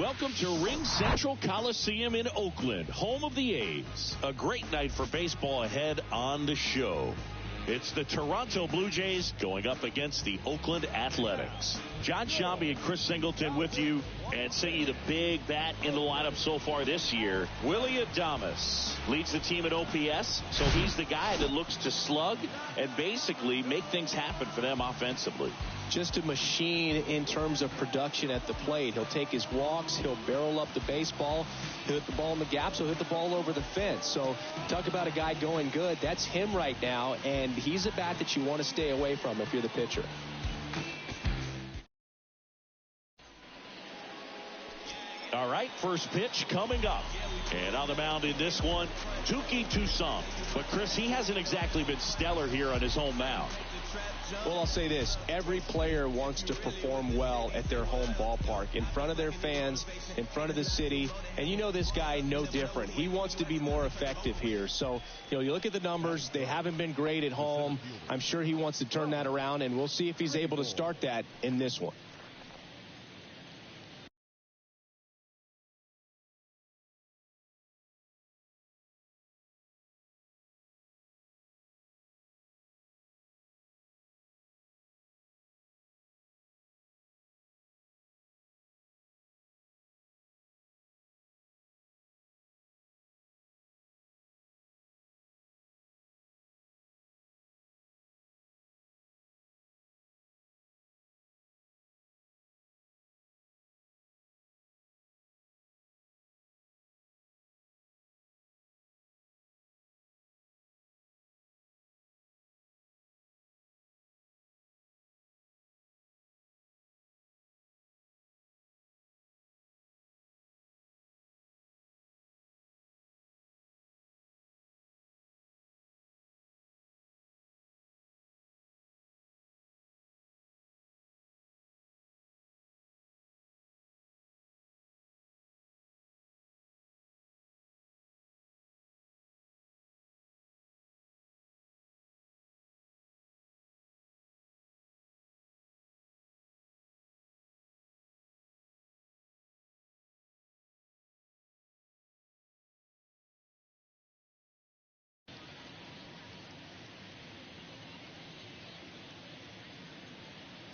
Welcome to Ring Central Coliseum in Oakland, home of the A's. A great night for baseball ahead on the show. It's the Toronto Blue Jays going up against the Oakland Athletics. John Shambi and Chris Singleton with you, and seeing the big bat in the lineup so far this year. Willie Adames leads the team at OPS, so he's the guy that looks to slug and basically make things happen for them offensively. Just a machine in terms of production at the plate. He'll take his walks, he'll barrel up the baseball, he'll hit the ball in the gaps, he'll hit the ball over the fence. So talk about a guy going good. That's him right now, and he's a bat that you want to stay away from if you're the pitcher. All right, first pitch coming up. And on the mound in this one, Touki Toussaint. But, Chris, he hasn't exactly been stellar here on his home mound. Well, I'll say this. Every player wants to perform well at their home ballpark, in front of their fans, in front of the city. And you know this guy no different. He wants to be more effective here. So, you look at the numbers. They haven't been great at home. I'm sure he wants to turn that around, and we'll see if he's able to start that in this one.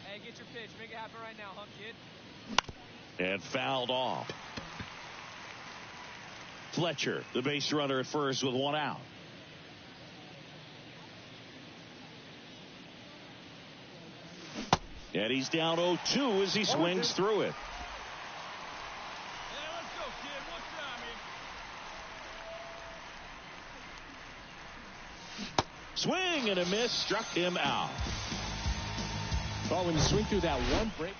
Hey, get your pitch. Make it happen right now, huh, kid? And fouled off. Fletcher, the base runner at first with one out. And he's down 0-2 as he swings through it. Hey, let's go, kid. What's up, man? Swing and a miss, struck him out. Well, when you swing through that one break.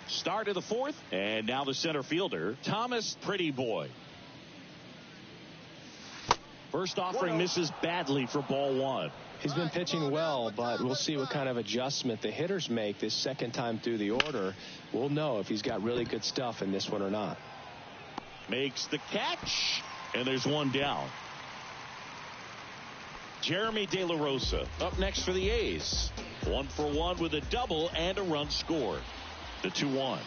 Start of the fourth, and now the center fielder, Thomas Pretty Boy. First offering misses badly for ball one. He's been pitching well, but we'll see what kind of adjustment the hitters make this second time through the order. We'll know if he's got really good stuff in this one or not. Makes the catch, and there's one down. Jeremy De La Rosa up next for the A's. 1-for-1 with a double and a run scored. The 2-1.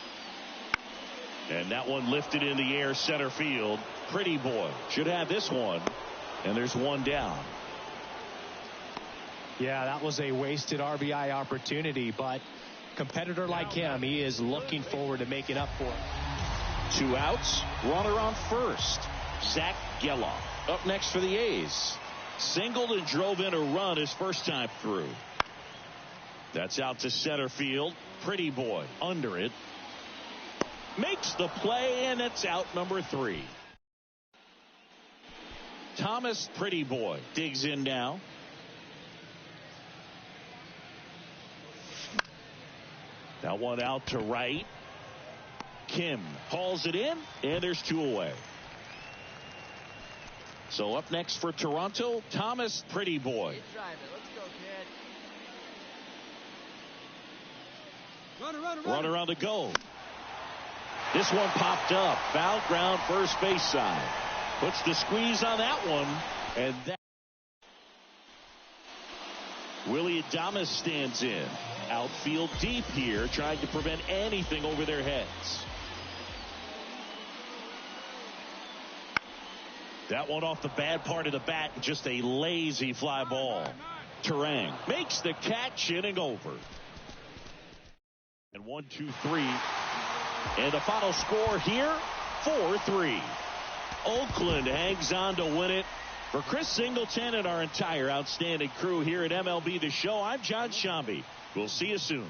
And that one lifted in the air center field. Pretty Boy should have this one. And there's one down. Yeah, that was a wasted RBI opportunity, but competitor like him, he is looking forward to making up for it. 2 outs. Runner on first. Zach Geloff up next for the A's. Singled and drove in a run his first time through. That's out to center field. Pretty Boy under it. Makes the play, and it's out number 3. Thomas Pretty Boy digs in now. That one out to right. Kim hauls it in, and there's 2 away. So up next for Toronto, Thomas Pretty Boy. Keep driving. Let's go, kid. Runner on the go. This one popped up. Foul ground, first base side. Puts the squeeze on that one. And that. Willie Adames stands in. Outfield deep here, trying to prevent anything over their heads. That one off the bad part of the bat, just a lazy fly ball. Terang makes the catch, inning over. And 1-2-3. And the final score here, 4-3. Oakland hangs on to win it. For Chris Singleton and our entire outstanding crew here at MLB The Show, I'm John Shambi. We'll see you soon.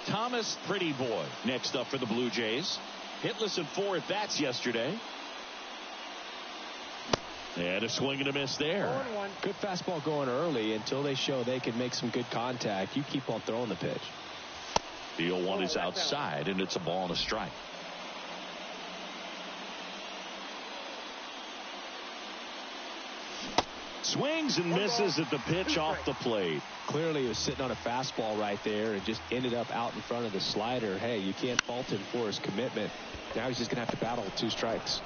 Thomas Pretty Boy next up for the Blue Jays. Hitless in 4 at-bats yesterday. And a swing and a miss there. Good fastball going early until they show they can make some good contact. You keep on throwing the pitch. The 0-1 is outside, and it's a ball and a strike. Swings and misses at the pitch off the plate. Clearly he was sitting on a fastball right there and just ended up out in front of the slider. Hey, you can't fault him for his commitment. Now he's just going to have to battle with 2 strikes.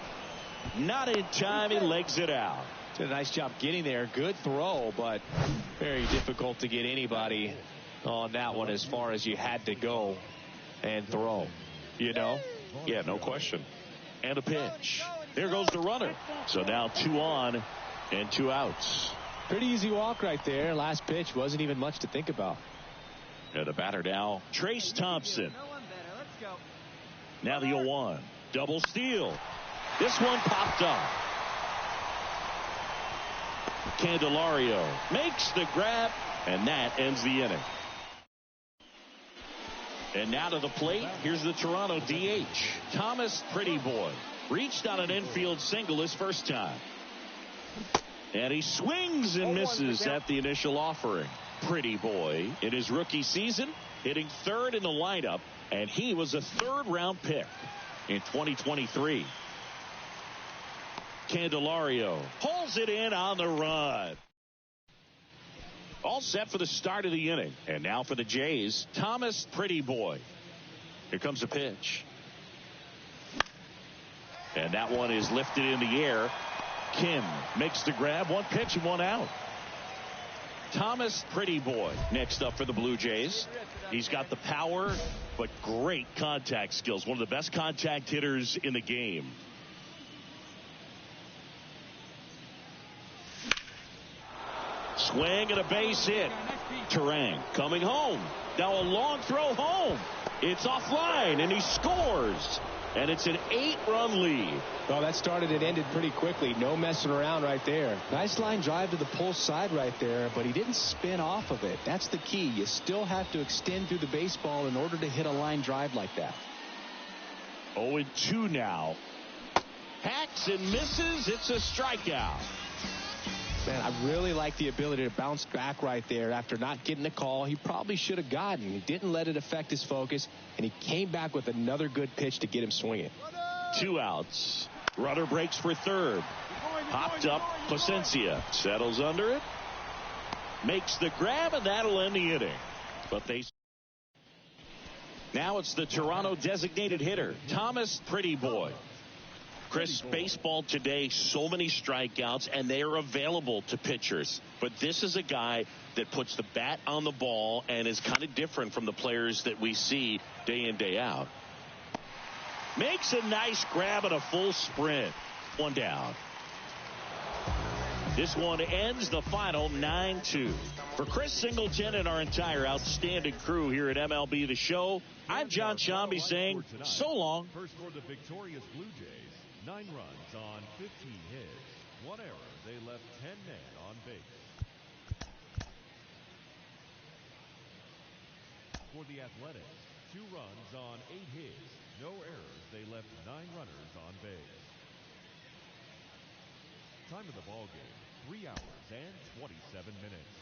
Not in time. He legs it out. Did a nice job getting there. Good throw, but very difficult to get anybody on that one as far as you had to go and throw. You know? Yeah, no question. And a pitch. There goes the runner. So now 2 on and 2 outs. Pretty easy walk right there. Last pitch wasn't even much to think about. And the batter now, Trace Thompson. Now the 0-1. Double steal. This one popped up. Candelario makes the grab, and that ends the inning. And now to the plate, here's the Toronto DH. Thomas Pretty Boy reached on an infield single his first time. And he swings and misses at the initial offering. Pretty Boy in his rookie season, hitting 3rd in the lineup, and he was a 3rd-round pick in 2023. Candelario pulls it in on the run. All set for the start of the inning. And now for the Jays, Thomas Pretty Boy. Here comes the pitch. And that one is lifted in the air. Kim makes the grab. 1 pitch and 1 out. Thomas Pretty Boy next up for the Blue Jays. He's got the power, but great contact skills. One of the best contact hitters in the game. Swing and a base hit. Terang coming home. Now a long throw home. It's offline, and he scores. And it's an 8-run lead. Well, that started and ended pretty quickly. No messing around right there. Nice line drive to the pull side right there, but he didn't spin off of it. That's the key. You still have to extend through the baseball in order to hit a line drive like that. 0-2 now. Hacks and misses. It's a strikeout. Man, I really like the ability to bounce back right there after not getting the call he probably should have gotten. He didn't let it affect his focus, and he came back with another good pitch to get him swinging. 2 outs. Runner breaks for 3rd. Popped up. Placencia settles under it. Makes the grab, and that'll end the inning. But now it's the Toronto designated hitter, Thomas Pretty Boy. Chris, baseball today, so many strikeouts, and they are available to pitchers. But this is a guy that puts the bat on the ball and is kind of different from the players that we see day in, day out. Makes a nice grab and a full sprint. 1 down. This one ends the final 9-2. For Chris Singleton and our entire outstanding crew here at MLB The Show, I'm John Shambi saying so long. First for the victorious Blue Jays. 9 runs on 15 hits. 1 error. They left 10 men on base. For the Athletics, 2 runs on 8 hits. No errors. They left 9 runners on base. Time of the ball game, 3 hours and 27 minutes.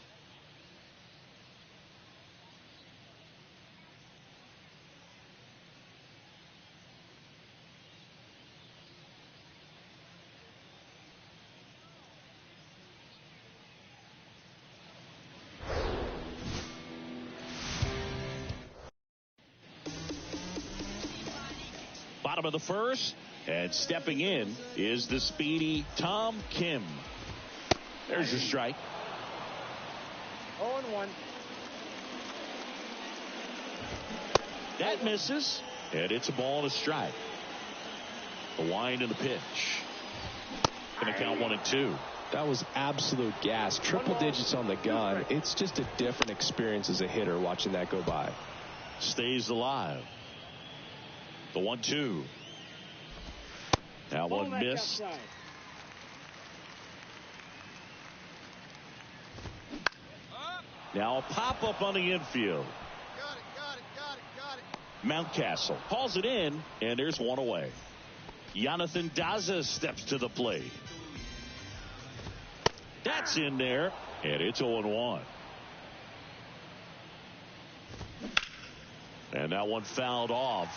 Bottom of the first, and stepping in is the speedy Tom Kim. There's your strike. 0-1. That misses, and it's a ball and a strike. The wind and the pitch. Going to count 1-2. That was absolute gas. Triple digits on the gun. It's just a different experience as a hitter watching that go by. Stays alive. The 1-2. That one missed. Now a pop-up on the infield. Mountcastle hauls it in, and there's one away. Jonathan Daza steps to the plate. That's in there, and it's 0-1. And that one fouled off.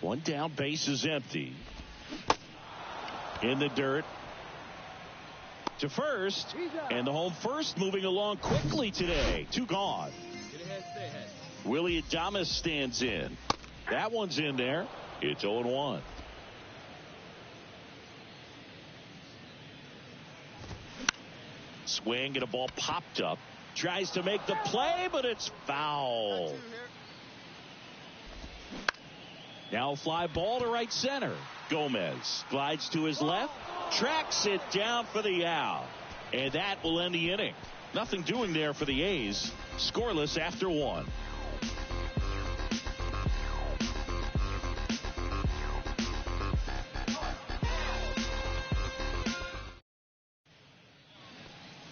One down, base is empty. In the dirt. To first, and the home first moving along quickly today. 2 gone. Willie Adames stands in. That one's in there. It's 0-1. Swing and a ball popped up. Tries to make the play, but it's foul. Now a fly ball to right center. Gomez glides to his left, tracks it down for the out, and that will end the inning. Nothing doing there for the A's. Scoreless after 1.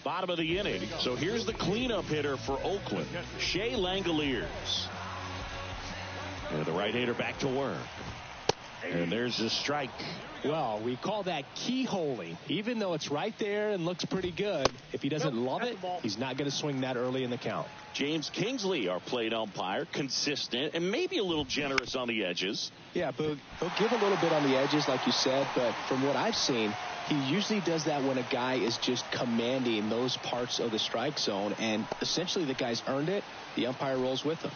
Bottom of the inning. So here's the cleanup hitter for Oakland, Shea Langoliers. And the right-hander back to work. And there's a strike. Well, we call that keyholing. Even though it's right there and looks pretty good, if he doesn't love it, he's not going to swing that early in the count. James Kingsley, our plate umpire, consistent and maybe a little generous on the edges. Yeah, Boog, he'll give a little bit on the edges, like you said, but from what I've seen, he usually does that when a guy is just commanding those parts of the strike zone, and essentially the guy's earned it. The umpire rolls with him.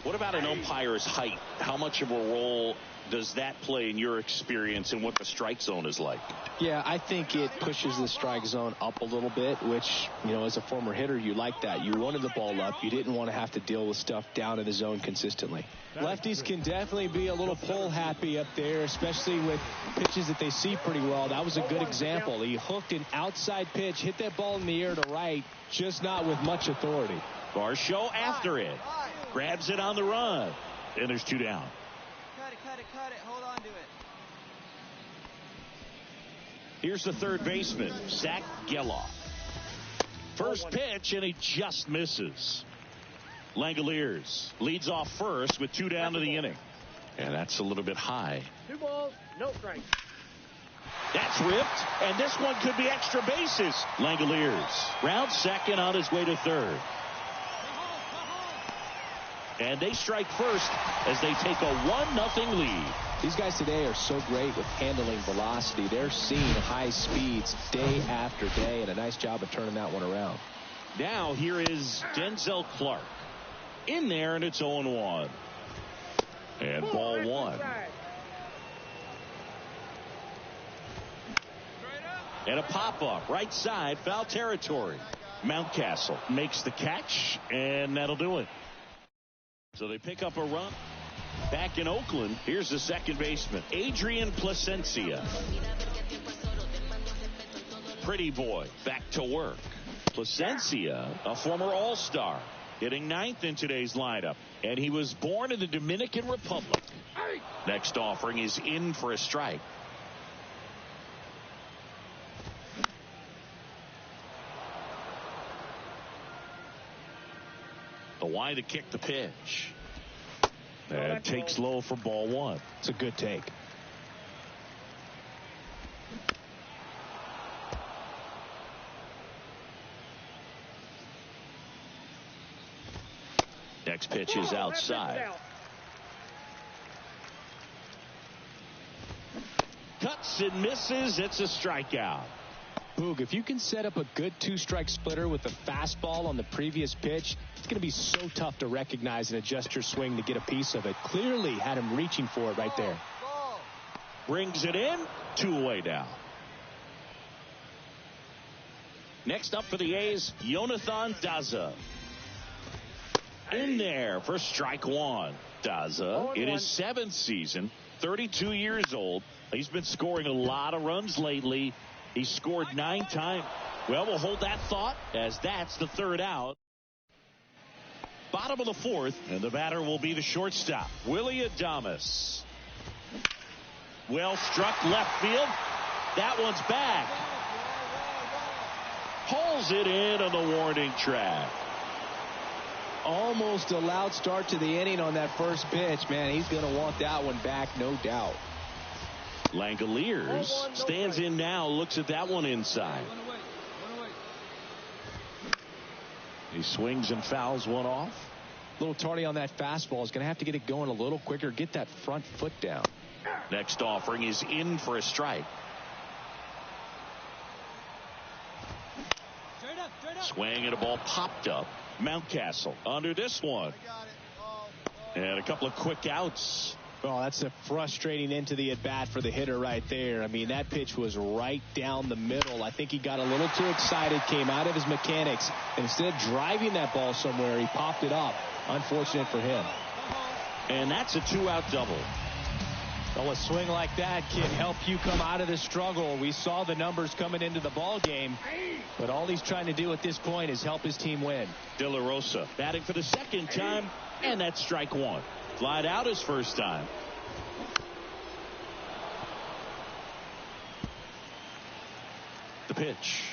What about an umpire's height? How much of a role does that play in your experience and what the strike zone is like? Yeah, I think it pushes the strike zone up a little bit, which, you know, as a former hitter, you like that. You wanted the ball up. You didn't want to have to deal with stuff down in the zone consistently. Lefties can definitely be a little pull happy up there, especially with pitches that they see pretty well. That was a good example. He hooked an outside pitch, hit that ball in the air to right, just not with much authority. Varsho after it. Grabs it on the run. And there's 2 down. Cut it. Hold on to it. Here's the third baseman, Zach Geloff. First pitch, and he just misses. Langoliers leads off first with 2 down to the inning. And that's a little bit high. 2 balls, no strikes. That's ripped, and this one could be extra bases. Langoliers rounds second on his way to third. And they strike first as they take a 1-0 lead. These guys today are so great with handling velocity. They're seeing high speeds day after day, and a nice job of turning that one around. Now here is Denzel Clark. In there, and it's 0-1. And ball 1. And a pop-up, right side, foul territory. Mountcastle makes the catch, and that'll do it. So they pick up a run. Back in Oakland, here's the second baseman, Adrian Plasencia. Pretty boy, back to work. Plasencia, a former All-Star, hitting 9th in today's lineup. And he was born in the Dominican Republic. Next offering is in for a strike. The wind to kick the pitch. And takes low for ball 1. It's a good take. Next pitch is outside. Cuts and misses. It's a strikeout. Boog, if you can set up a good two-strike splitter with a fastball on the previous pitch, it's going to be so tough to recognize and adjust your swing to get a piece of it. Clearly had him reaching for it right there. Brings it in. 2 away now. Next up for the A's, Jonathan Daza. In there for strike one. Daza, in his 7th season, 32 years old. He's been scoring a lot of runs lately. He scored 9 times. Well, we'll hold that thought as that's the 3rd out. Bottom of the 4th, and the batter will be the shortstop, Willie Adames. Well struck left field. That one's back. Pulls it in on the warning track. Almost a loud start to the inning on that first pitch. Man, he's going to want that one back, no doubt. Langoliers stands in now, looks at that one inside. He swings and fouls one off. A little tardy on that fastball. Is going to have to get it going a little quicker, get that front foot down. Next offering is in for a strike. Swing and a ball popped up. Mountcastle under this one. And a couple of quick outs. Oh, that's a frustrating end to the at-bat for the hitter right there. I mean, that pitch was right down the middle. I think he got a little too excited, came out of his mechanics, and instead of driving that ball somewhere, he popped it up. Unfortunate for him. And that's a 2-out double. Well, a swing like that can help you come out of the struggle. We saw the numbers coming into the ball game, but all he's trying to do at this point is help his team win. De La Rosa batting for the 2nd time, and that's strike one. Flied out his first time. The pitch.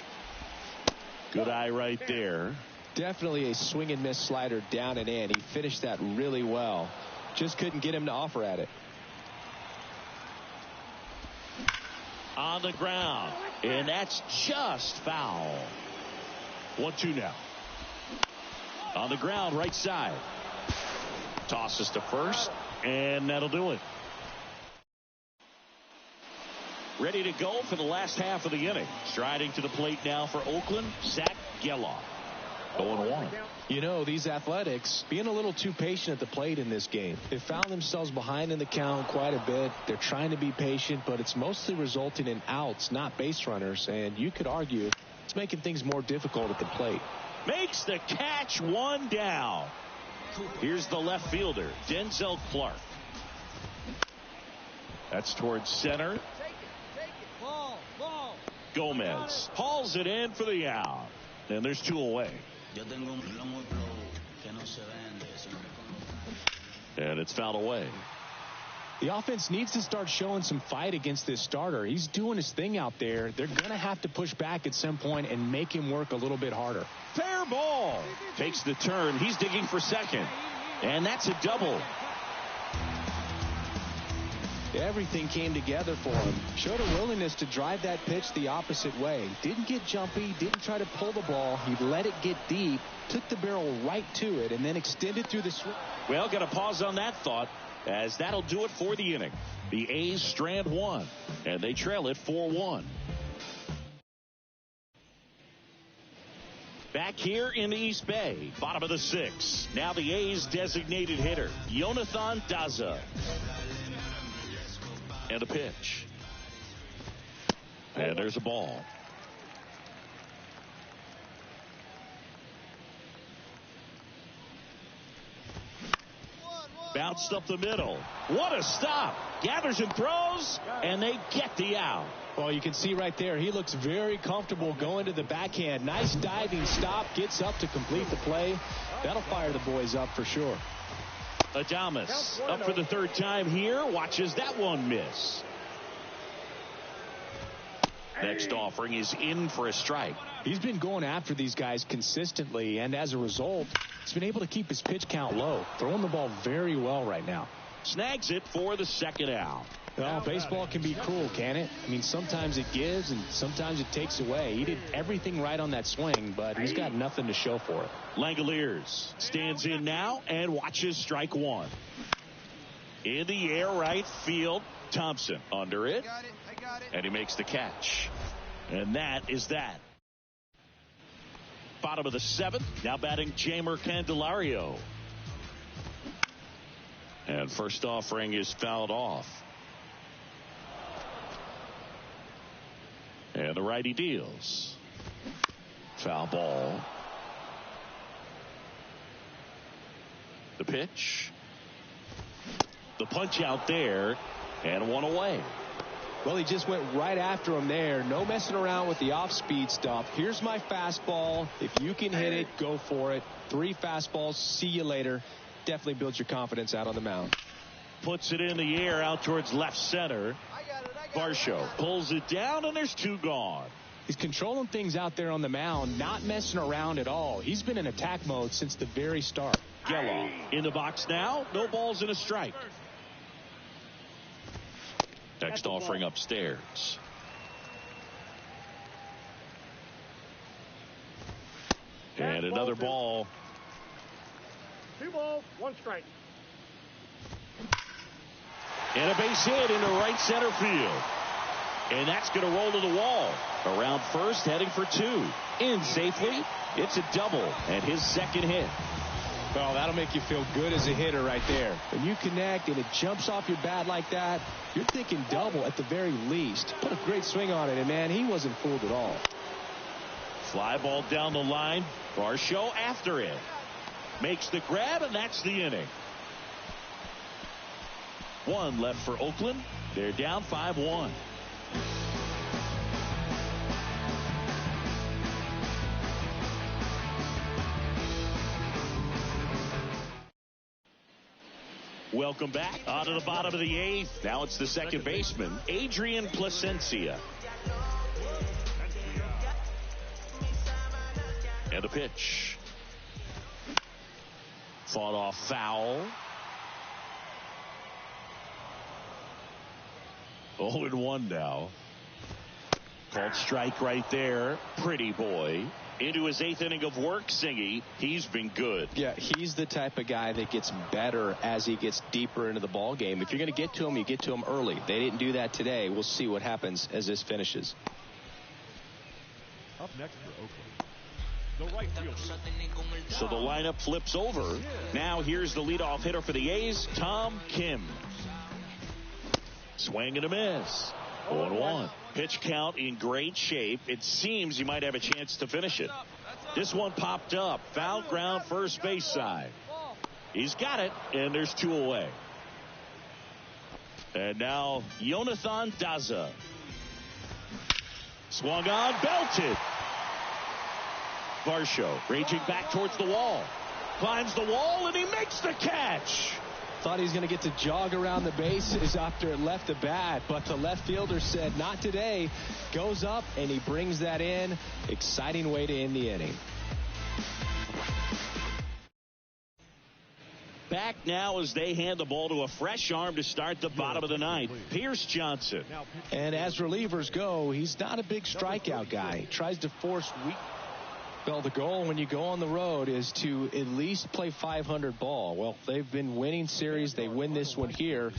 Good eye right there. Definitely a swing and miss slider down and in. He finished that really well. Just couldn't get him to offer at it. On the ground, and that's just foul. 1-2 now. On the ground, right side. Tosses to first, and that'll do it. Ready to go for the last half of the inning. Striding to the plate now for Oakland, Zach Geloff. 0-1. You know, these Athletics being a little too patient at the plate in this game. They found themselves behind in the count quite a bit. They're trying to be patient, but it's mostly resulting in outs, not base runners. And you could argue it's making things more difficult at the plate. Makes the catch, 1 down. Here's the left fielder, Denzel Clark. That's towards center. Gomez hauls it in for the out. And there's 2 away. And it's fouled away. The offense needs to start showing some fight against this starter. He's doing his thing out there. They're going to have to push back at some point and make him work a little bit harder. Fair ball. Takes the turn. He's digging for second. And that's a double. Everything came together for him. Showed a willingness to drive that pitch the opposite way. Didn't get jumpy, didn't try to pull the ball. He let it get deep, took the barrel right to it, and then extended through the swing. Well, got to pause on that thought, as that'll do it for the inning. The A's strand 1, and they trail it 4-1. Back here in the East Bay, bottom of the 6th. Now the A's designated hitter, Jonathan Daza. And a pitch. And there's a ball. Bounced up the middle. What a stop. Gathers and throws, and they get the out. Well, you can see right there, he looks very comfortable going to the backhand. Nice diving stop, gets up to complete the play. That'll fire the boys up for sure. Adames up for the 3rd time here. Watches that one miss. Next offering is in for a strike. He's been going after these guys consistently, and as a result, he's been able to keep his pitch count low. Throwing the ball very well right now. Snags it for the 2nd out. Well, baseball can be cruel, can it? I mean, sometimes it gives and sometimes it takes away. He did everything right on that swing, but he's got nothing to show for it. Langoliers stands in now and watches strike 1. In the air right field, Thompson under it. I got it. And he makes the catch. And that is that. Bottom of the 7th. Now batting Jeimer Candelario. And first offering is fouled off. And the righty deals. Foul ball. The pitch. The punch out there. And one away. Well, he just went right after him there. No messing around with the off-speed stuff. Here's my fastball. If you can hit it, go for it. 3 fastballs. See you later. Definitely builds your confidence out on the mound. Puts it in the air out towards left center. Varsho pulls it down, and there's 2 gone. He's controlling things out there on the mound, not messing around at all. He's been in attack mode since the very start. Geloff in the box now. No balls and a strike. Next offering upstairs. And another ball. 2 balls, 1 strike. And a base hit into right center field. And that's going to roll to the wall. Around first, heading for 2. In safely. It's a double and his second hit. Well, that'll make you feel good as a hitter right there. When you connect and it jumps off your bat like that, you're thinking double at the very least. Put a great swing on it, and man, he wasn't fooled at all. Fly ball down the line. Varsho after it. Makes the grab, and that's the inning. 1 left for Oakland. They're down 5-1. Welcome back. On to the bottom of the 8th. Now it's the second baseman, Adrian Plasencia. And a pitch. Fought off foul. 0-1 now. Called strike right there. Pretty boy. Into his 8th inning of work, Singy. He's been good. Yeah, he's the type of guy that gets better as he gets deeper into the ball game. If you're going to get to him, you get to him early. They didn't do that today. We'll see what happens as this finishes. Up next for Oakland, the right fielder. So the lineup flips over. Now here's the leadoff hitter for the A's, Tom Kim. Swing and a miss. 0-1. Pitch count in great shape. It seems he might have a chance to finish it. This one popped up. Foul ground, first base side. He's got it, and there's 2 away. And now Jonathan Daza. Swung on, belted. Varsho raging back towards the wall. Climbs the wall, and he makes the catch. Thought he was going to get to jog around the bases after it left the bat, but the left fielder said, not today. Goes up, and he brings that in. Exciting way to end the inning. Back now as they hand the ball to a fresh arm to start the bottom of the 9th. Pierce Johnson. And as relievers go, he's not a big strikeout guy. He tries to force weak. Well, the goal when you go on the road is to at least play 500 ball. Well, they've been winning series. They win this one here.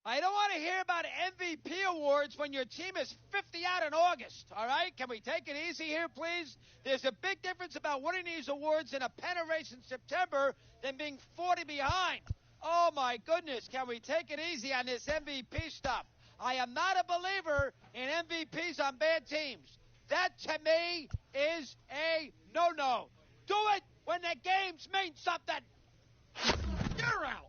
I don't want to hear about MVP awards when your team is 50 out in August, all right? Can we take it easy here, please? There's a big difference about winning these awards in a pennant race in September than being 40 behind. Oh, my goodness, can we take it easy on this MVP stuff? I am not a believer in MVPs on bad teams. That, to me, is a no-no. Do it when the games mean something. You're out.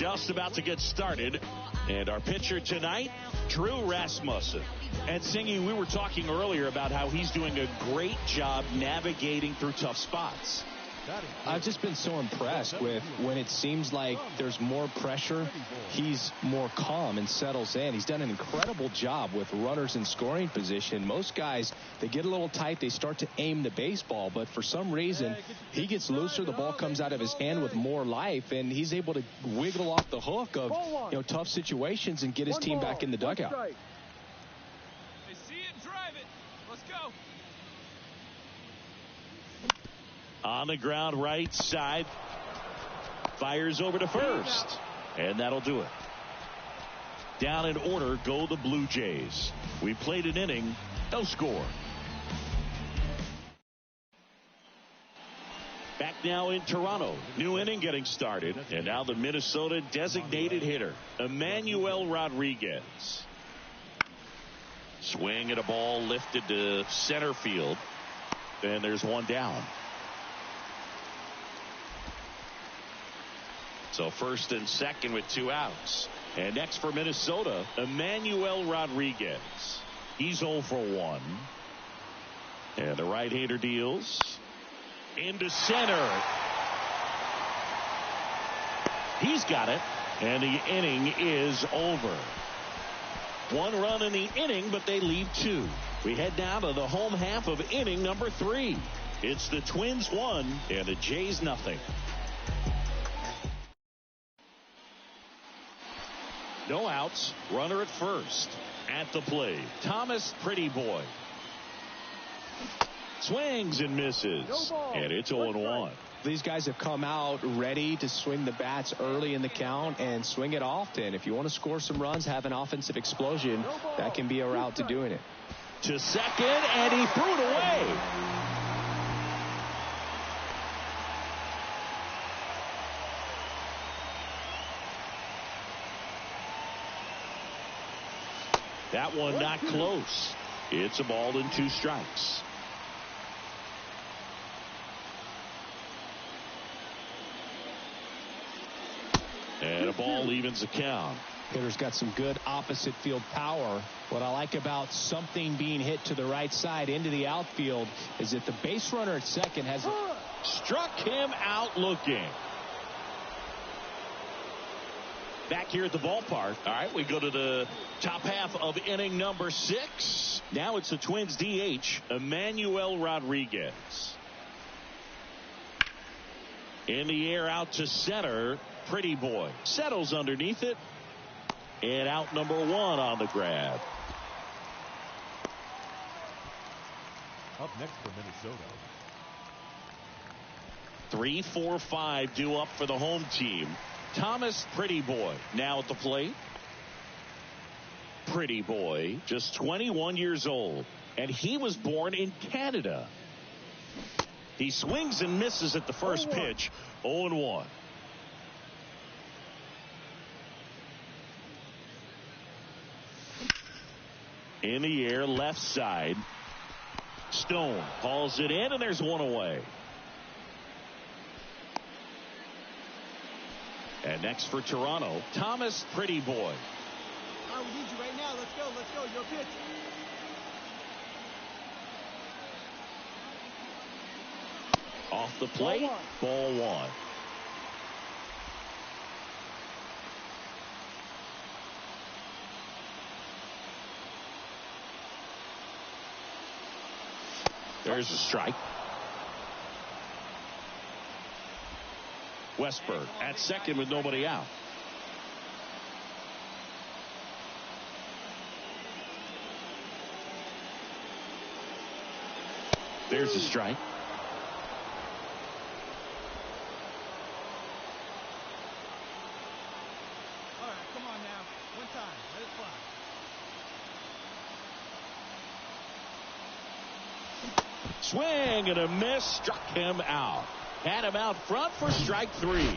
just about to get started. And our pitcher tonight, Drew Rasmussen. And Singy, we were talking earlier about how he's doing a great job navigating through tough spots. I've just been so impressed with when it seems like there's more pressure, he's more calm and settles in. He's done an incredible job with runners in scoring position. Most guys, they get a little tight, they start to aim the baseball, but for some reason, he gets looser, the ball comes out of his hand with more life, and he's able to wiggle off the hook of tough situations and get his team back in the dugout. They see it, drive it. Let's go. On the ground, right side. Fires over to first. And that'll do it. Down in order go the Blue Jays. We played an inning, no score. Back now in Toronto. New inning getting started. And now the Minnesota designated hitter, Emmanuel Rodriguez. Swing at a ball lifted to center field. And there's one down. So first and second with 2 outs. And next for Minnesota, Emmanuel Rodriguez. He's 0 for 1. And the right-hander deals into center. He's got it. And the inning is over. 1 run in the inning, but they leave 2. We head now to the home half of inning number 3. It's the Twins 1 and the Jays nothing. No outs. Runner at first. At the plate, Thomas Pretty Boy. Swings and misses. And it's 0-1. These guys have come out ready to swing the bats early in the count and swing it often. If you want to score some runs, have an offensive explosion, that can be a route to doing it. To second, and he threw it away. That one not close. It's a ball and 2 strikes. And a ball evens the count. Hitter's got some good opposite field power. What I like about something being hit to the right side into the outfield is that the base runner at second has struck him out looking. Back here at the ballpark. All right, we go to the top half of inning number 6. Now it's the Twins DH, Emmanuel Rodriguez. In the air out to center, Pretty Boy. Settles underneath it. And out number 1 on the grab. Up next for Minnesota. 3, 4, 5 due up for the home team. Thomas Pretty Boy now at the plate. Pretty Boy, just 21 years old, and he was born in Canada. He swings and misses at the first pitch. 0-1. In the air, left side. Stone hauls it in, and there's 1 away. And next for Toronto, Thomas Pretty Boy. All right, we need you right now. Let's go. Your pitch. Off the plate, ball 1. There's a strike. Westberg at second with nobody out. There's a strike. All right, come on now. One time. Let it fly. Swing and a miss. Struck him out. Had him out front for strike 3.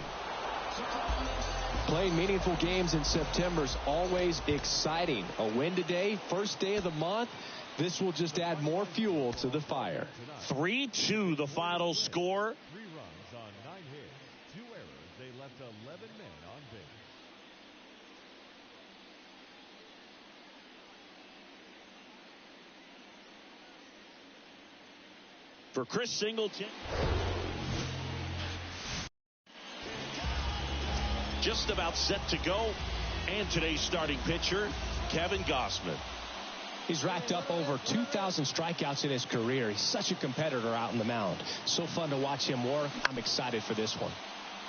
Playing meaningful games in September is always exciting. A win today, first day of the month. This will just add more fuel to the fire. 3-2 the final score. 3 runs on 9 hits. 2 errors. They left 11 men on base. for Chris Singleton. Just about set to go. And today's starting pitcher, Kevin Gausman. He's racked up over 2,000 strikeouts in his career. He's such a competitor out on the mound. So fun to watch him work. I'm excited for this one.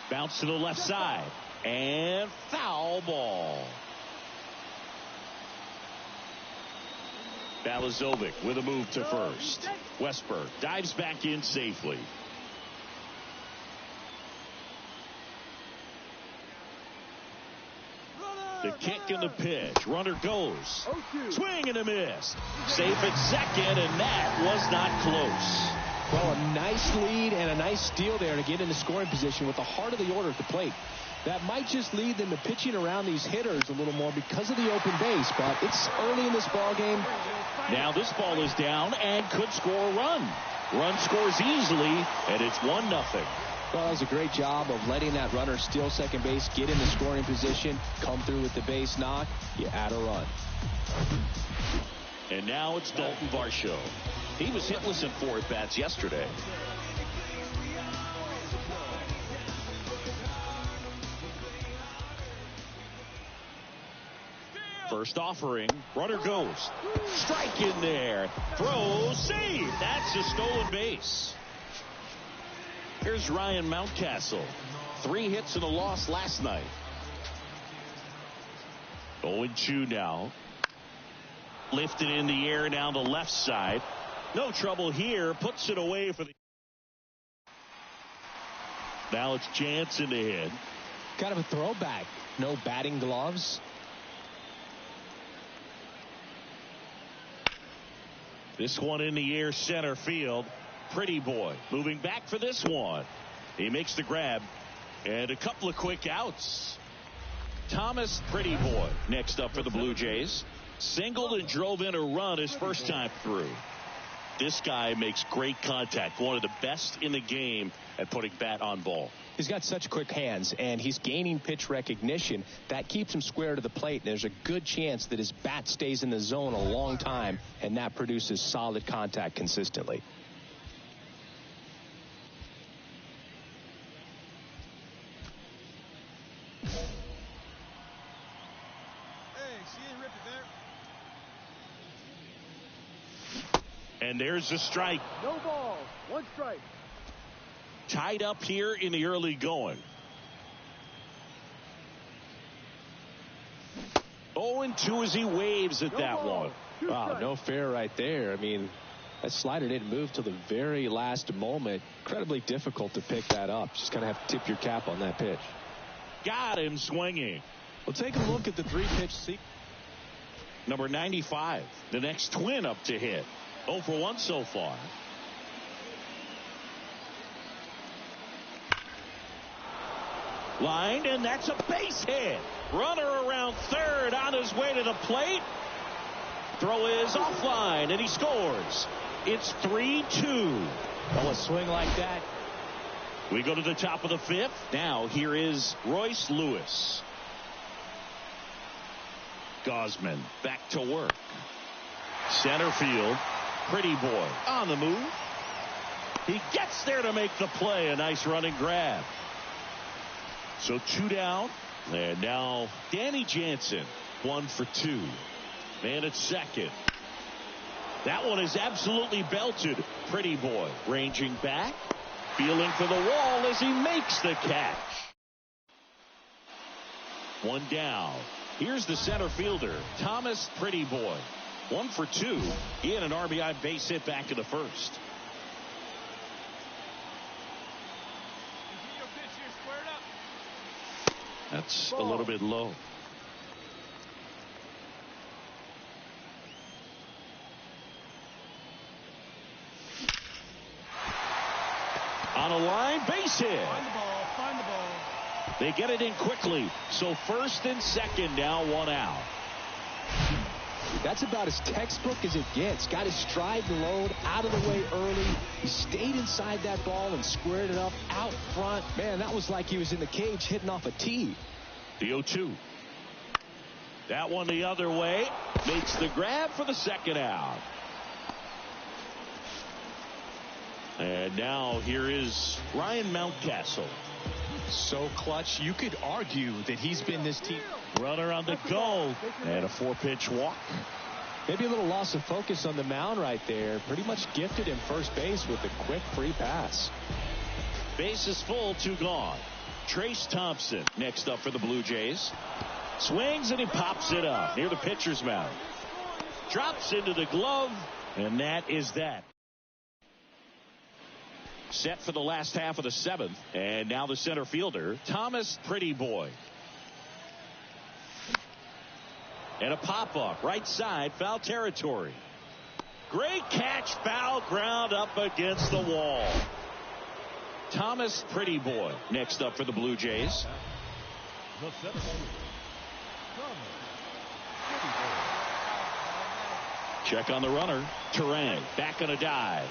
Bounce to the left side. And foul ball. Balazovic with a move to first. Westberg dives back in safely. The kick and the pitch. Runner goes. Swing and a miss. Safe at second, and that was not close. Well, a nice lead and a nice steal there to get in the scoring position with the heart of the order at the plate. That might just lead them to pitching around these hitters a little more because of the open base, but it's early in this ball game. Now this ball is down and could score a run. Run scores easily, and it's 1-0. Well, that was a great job of letting that runner steal second base, get in the scoring position, come through with the base knock. You add a run. And now it's Dalton Varsho. He was hitless in 4 at-bats yesterday. First offering, runner goes. Strike in there. Throw, save. That's a stolen base. Here's Ryan Mountcastle. 3 hits and a loss last night. 0-2 now. Lifted in the air down the left side. No trouble here. Puts it away for the. Now it's Jansen to hit. Kind of a throwback. No batting gloves. This one in the air center field. Pretty boy moving back for this one. He makes the grab and a couple of quick outs. Thomas Pretty Boy next up for the Blue Jays. Singled and drove in a run his first time through. This guy makes great contact. One of the best in the game at putting bat on ball. He's got such quick hands, and he's gaining pitch recognition. That keeps him square to the plate. There's a good chance that his bat stays in the zone a long time, and that produces solid contact consistently. And there's a strike. No ball. 1 strike. Tied up here in the early going. 0-2 as he waves at that one. Wow, no fair right there. I mean, that slider didn't move till the very last moment. Incredibly difficult to pick that up. Just kind of have to tip your cap on that pitch. Got him swinging. Well, take a look at the 3-pitch sequence. Number 95, the next twin up to hit. 0 for 1 so far. Lined, and that's a base hit. Runner around third on his way to the plate. Throw is offline, and he scores. It's 3-2. Well, a swing like that. We go to the top of the 5th. Now here is Royce Lewis. Gausman back to work. Center field. Pretty Boy on the move. He gets there to make the play. A nice running grab. So 2 down. And now Danny Jansen, 1 for 2. Man at second. That one is absolutely belted. Pretty Boy ranging back. Feeling for the wall as he makes the catch. 1 down. Here's the center fielder, Thomas Pretty Boy. 1 for 2. He had an RBI base hit back in the first. That's a little bit low. On a line, base hit. Find the ball. Find the ball. They get it in quickly. So first and second, now 1 out. That's about as textbook as it gets. Got his stride and load out of the way early. He stayed inside that ball and squared it up out front. Man, that was like he was in the cage hitting off a tee. The 0-2. That one the other way. Makes the grab for the second out. And now here is Ryan Mountcastle. So clutch, you could argue that he's been this team. Runner on the go. And a 4-pitch walk. Maybe a little loss of focus on the mound right there. Pretty much gifted him first base with a quick free pass. Base is full, 2 gone. Trace Thompson next up for the Blue Jays. Swings and he pops it up near the pitcher's mound. Drops into the glove, and that is that. Set for the last half of the 7th, and now the center fielder, Thomas Prettyboy. And a pop-up, right side, foul territory. Great catch, foul ground up against the wall. Thomas Prettyboy next up for the Blue Jays. The center fielder, Thomas Prettyboy. Check on the runner. Terang back on a dive.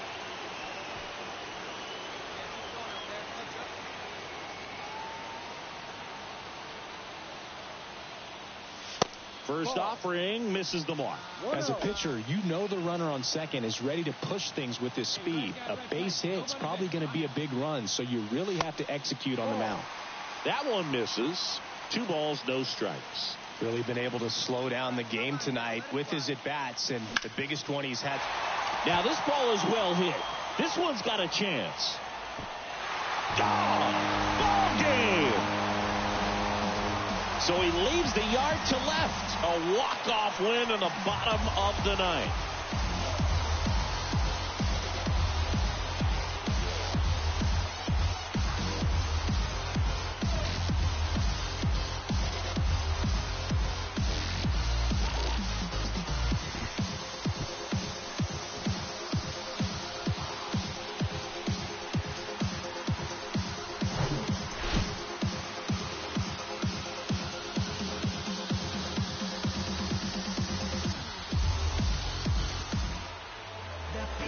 First offering misses the mark. As a pitcher, you know the runner on second is ready to push things with his speed. A base hit's probably going to be a big run, so you really have to execute on the mound. That one misses. 2 balls, no strikes. Really been able to slow down the game tonight with his at-bats, and the biggest one he's had. Now this ball is well hit. This one's got a chance. Ball game. So he leaves the yard to left. A walk-off win in the bottom of the 9th.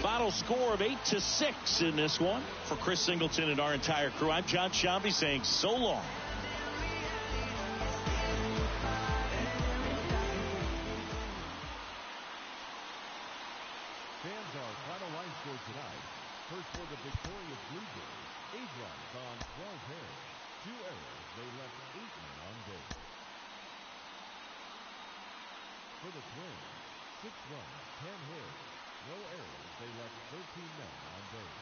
Final score of 8-6 in this one. For Chris Singleton and our entire crew, I'm John Shambi saying so long. Fans, our final line score tonight. First for the victorious Blue Jays, 8 runs on 12 hits. 2 errors. They left 8 men on base. For the Twins, 6 runs, 10 hits. No errors. They left 13 men on base.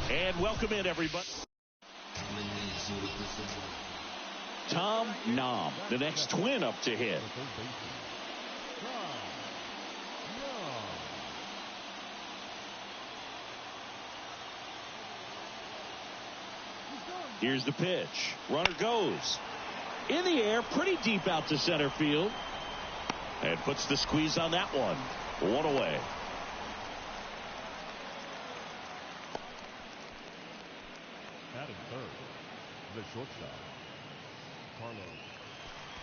And welcome in, everybody. Tom Nam, the next Twin up to hit. Here's the pitch. Runner goes in the air, pretty deep out to center field, and puts the squeeze on that one. 1 away. Batting third, the shortstop, Carlos.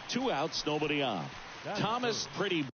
2 outs, nobody on. Thomas Prettyboy.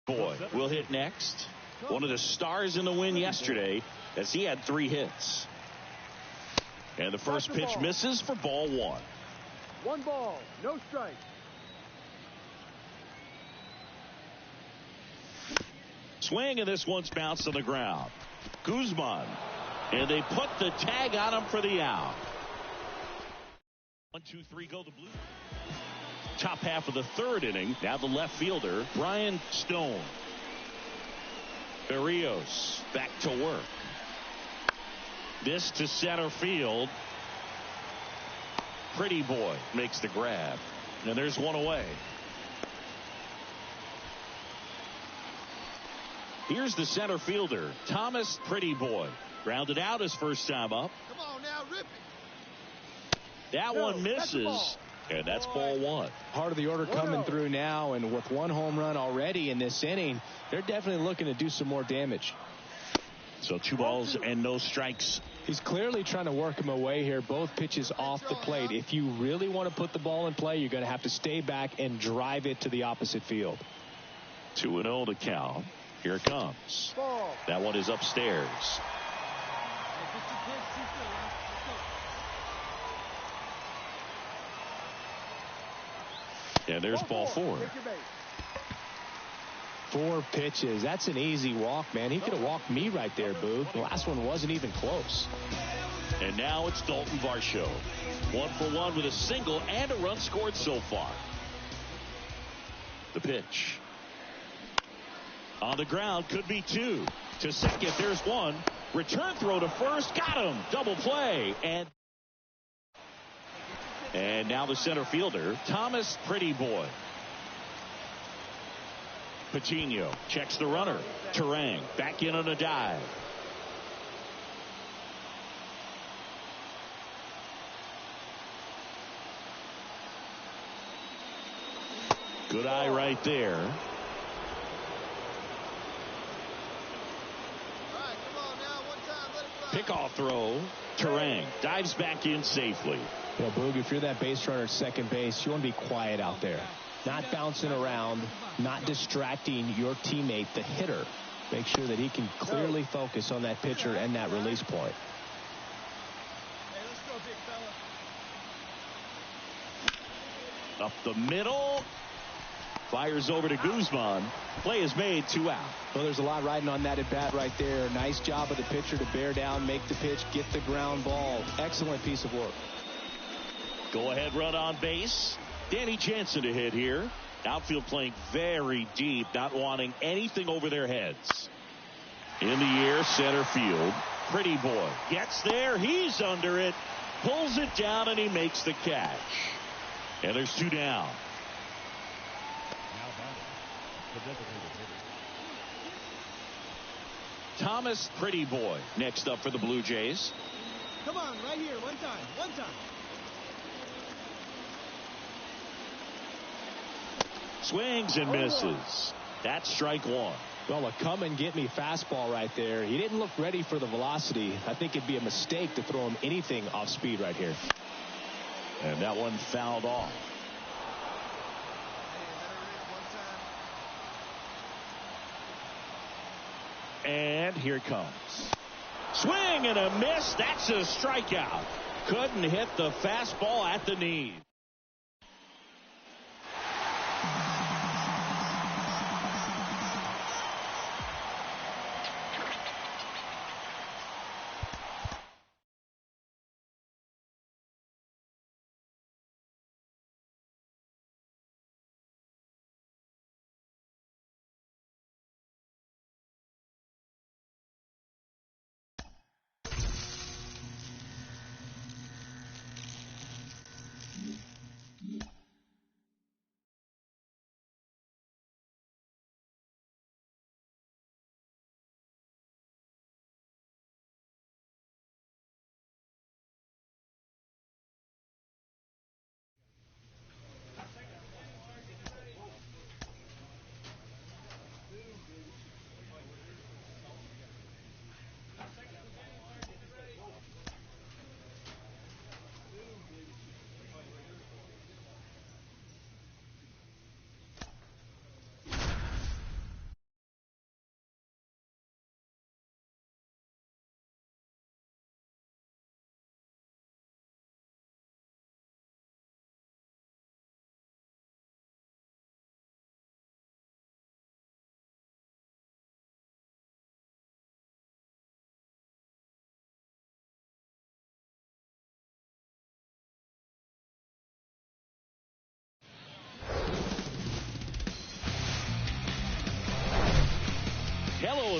Boy will hit next. One of the stars in the win yesterday as he had 3 hits. And the first pitch misses for ball 1. 1 ball, no strike. Swing, and this one's bounced on the ground. Guzman. And they put the tag on him for the out. 1, 2, 3, go the Blues. Top half of the 3rd inning. Now the left fielder, Brian Stone. Berrios back to work. This to center field. Pretty Boy makes the grab. And there's one away. Here's the center fielder, Thomas Pretty Boy. Grounded out his first time up. Come on now, rip it. That one misses. And that's ball 1. Part of the order coming through now, and with 1 home run already in this inning, they're definitely looking to do some more damage. So 2 balls and no strikes. He's clearly trying to work him away here. Both pitches off the plate. If you really want to put the ball in play, you're going to have to stay back and drive it to the opposite field. 2-0 to count. Here it comes. That one is upstairs. And there's ball 4. 4 pitches. That's an easy walk, man. He could have walked me right there, Boog. The last one wasn't even close. And now it's Dalton Varsho. 1 for 1 with a single and a run scored so far. The pitch. On the ground, could be 2. To second, there's 1. Return throw to first, got him. Double play. And now the center fielder, Thomas Pretty Boy. Patino checks the runner. Terang back in on a dive. Good eye right there. Pickoff throw. Terang dives back in safely. You know, Boog, if you're that base runner at second base, you want to be quiet out there. Not bouncing around, not distracting your teammate, the hitter. Make sure that he can clearly focus on that pitcher and that release point. Hey, let's go, big fella. Up the middle. Fires over to Guzman. Play is made, 2 out. Well, there's a lot riding on that at bat right there. Nice job of the pitcher to bear down, make the pitch, get the ground ball. Excellent piece of work. Go ahead run on base. Danny Jansen to hit here. Outfield playing very deep, not wanting anything over their heads. In the air, center field. Pretty Boy gets there. He's under it. Pulls it down, and he makes the catch. And there's 2 down. Now batting, the designated hitter. Thomas Pretty Boy next up for the Blue Jays. Come on, right here, one time. Swings and misses. That's strike 1. Well, a come and get me fastball right there. He didn't look ready for the velocity. I think it'd be a mistake to throw him anything off speed right here. And that one fouled off. And here it comes. Swing and a miss. That's a strikeout. Couldn't hit the fastball at the knee.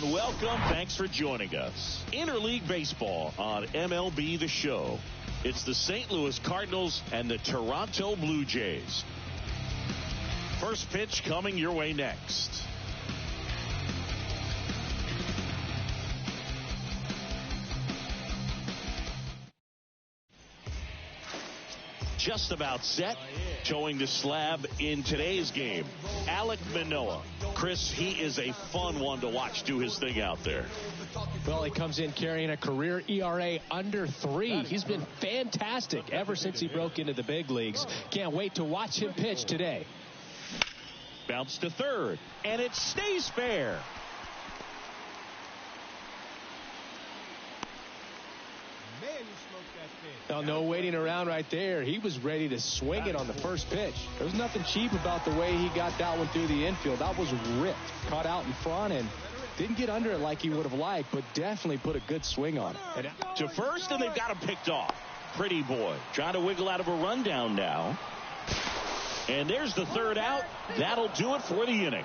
and welcome. Thanks for joining us. Interleague Baseball on MLB The Show. It's the St. Louis Cardinals and the Toronto Blue Jays. First pitch coming your way next. Just about set. Towing the slab in today's game, Alek Manoah. Chris, he is a fun one to watch do his thing out there. Well, he comes in carrying a career ERA under 3. He's been fantastic ever since he broke into the big leagues. Can't wait to watch him pitch today. Bounce to third, and it stays fair. Now, no waiting around right there. He was ready to swing it on the first pitch. There was nothing cheap about the way he got that one through the infield. That was ripped. Caught out in front and didn't get under it like he would have liked, but definitely put a good swing on it. And to first, and they've got him picked off. Pretty boy. Trying to wiggle out of a rundown now. And there's the third out. That'll do it for the inning.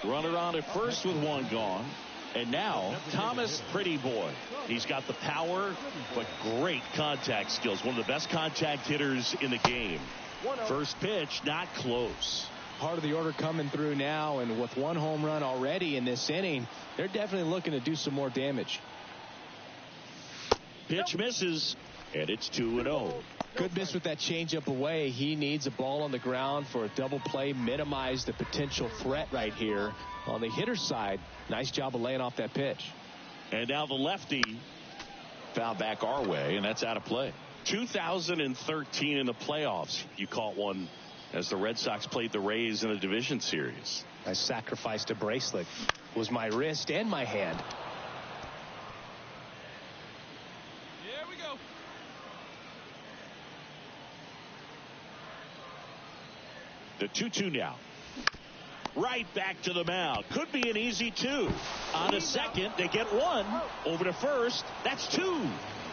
Runner on at first with one gone. And now, Thomas Pretty Boy. He's got the power, but great contact skills. One of the best contact hitters in the game. First pitch, not close. Part of the order coming through now, and with one home run already in this inning, they're definitely looking to do some more damage. Pitch misses, and it's 2-0. Good miss with that changeup away. He needs a ball on the ground for a double play, minimize the potential threat right here. On the hitter's side, nice job of laying off that pitch. And now the lefty fouled back our way, and that's out of play. 2013 in the playoffs, you caught one as the Red Sox played the Rays in a division series. I sacrificed a bracelet. It was my wrist and my hand. Here we go. The 2-2 now. Right back to the mound. Could be an easy 2. On a second, they get 1. Over to first. That's 2.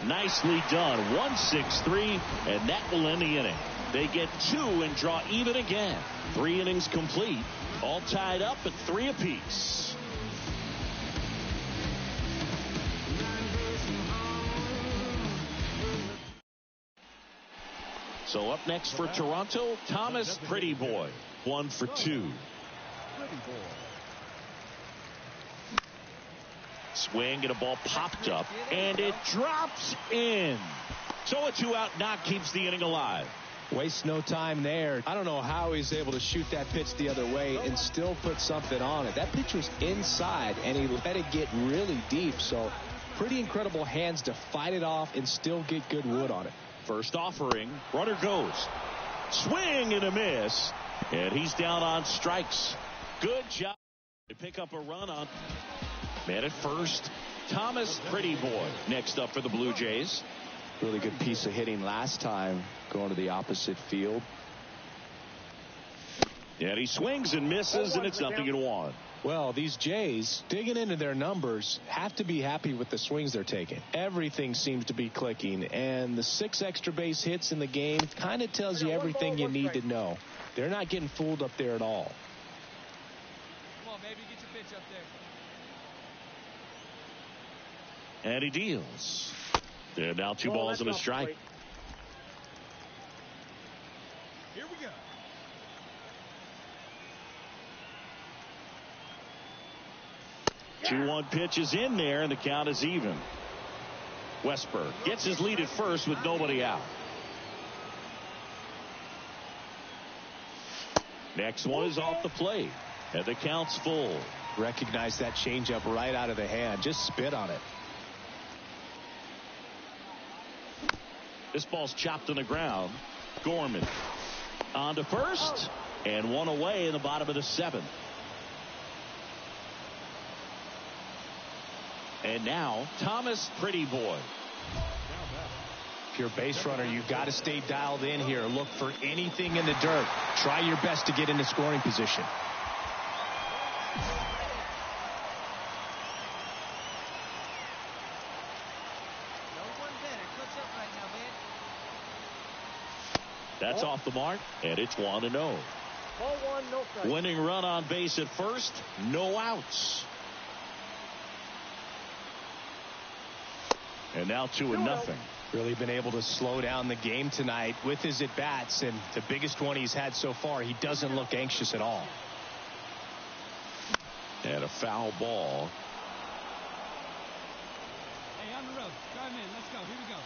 Nicely done. 1-6-3, and that will end the inning. They get 2 and draw even again. 3 innings complete. All tied up at 3 apiece. So up next for Toronto, Thomas Pretty Boy. 1 for 2. Swing and a ball popped up, and it drops in. So a 2-out knock keeps the inning alive. Waste no time there. I don't know how he's able to shoot that pitch the other way and still put something on it. That pitch was inside, and he let it get really deep. So pretty incredible hands to fight it off and still get good wood on it. First offering, runner goes. Swing and a miss, and he's down on strikes. Good job to pick up a run on. Man at first, Thomas Pretty Boy next up for the Blue Jays. Really good piece of hitting last time going to the opposite field. And he swings and misses, and it's 0-1. Well, these Jays, digging into their numbers, have to be happy with the swings they're taking. Everything seems to be clicking, and the 6 extra base hits in the game kind of tells you everything you need to know. They're not getting fooled up there at all. Come on, baby, get your pitch up there. And he deals. And now 2 balls and a strike. Here we go. Yeah. 2-1 pitch is in there, and the count is even. Westberg gets his lead at first with nobody out. Next one is off the plate, and the count's full. Recognize that changeup right out of the hand. Just spit on it. This ball's chopped on the ground. Gorman on to first, and 1 away in the bottom of the 7th. And now Thomas Pretty Boy. If you're a base runner, you've got to stay dialed in here. Look for anything in the dirt. Try your best to get into scoring position. That's off the mark, and it's 1-0. Ball one, no strike. Winning run on base at first, no outs. And now 2-0. Really been able to slow down the game tonight with his at-bats, and the biggest one he's had so far, he doesn't look anxious at all. And a foul ball. Hey, on the road. Drive in. Let's go. Here we go.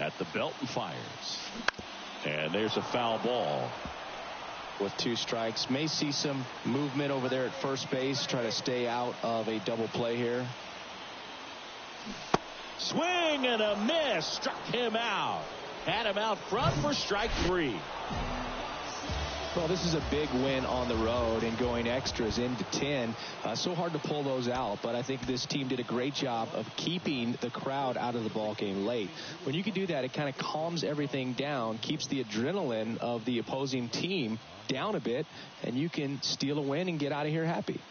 At the belt and fires. And there's a foul ball. With 2 strikes, may see some movement over there at first base, try to stay out of a double play here. Swing and a miss. Struck him out. Had him out front for strike 3. Well, this is a big win on the road and going extras into 10. So hard to pull those out, but I think this team did a great job of keeping the crowd out of the ball game late. When you can do that, it kind of calms everything down, keeps the adrenaline of the opposing team down a bit, and you can steal a win and get out of here happy.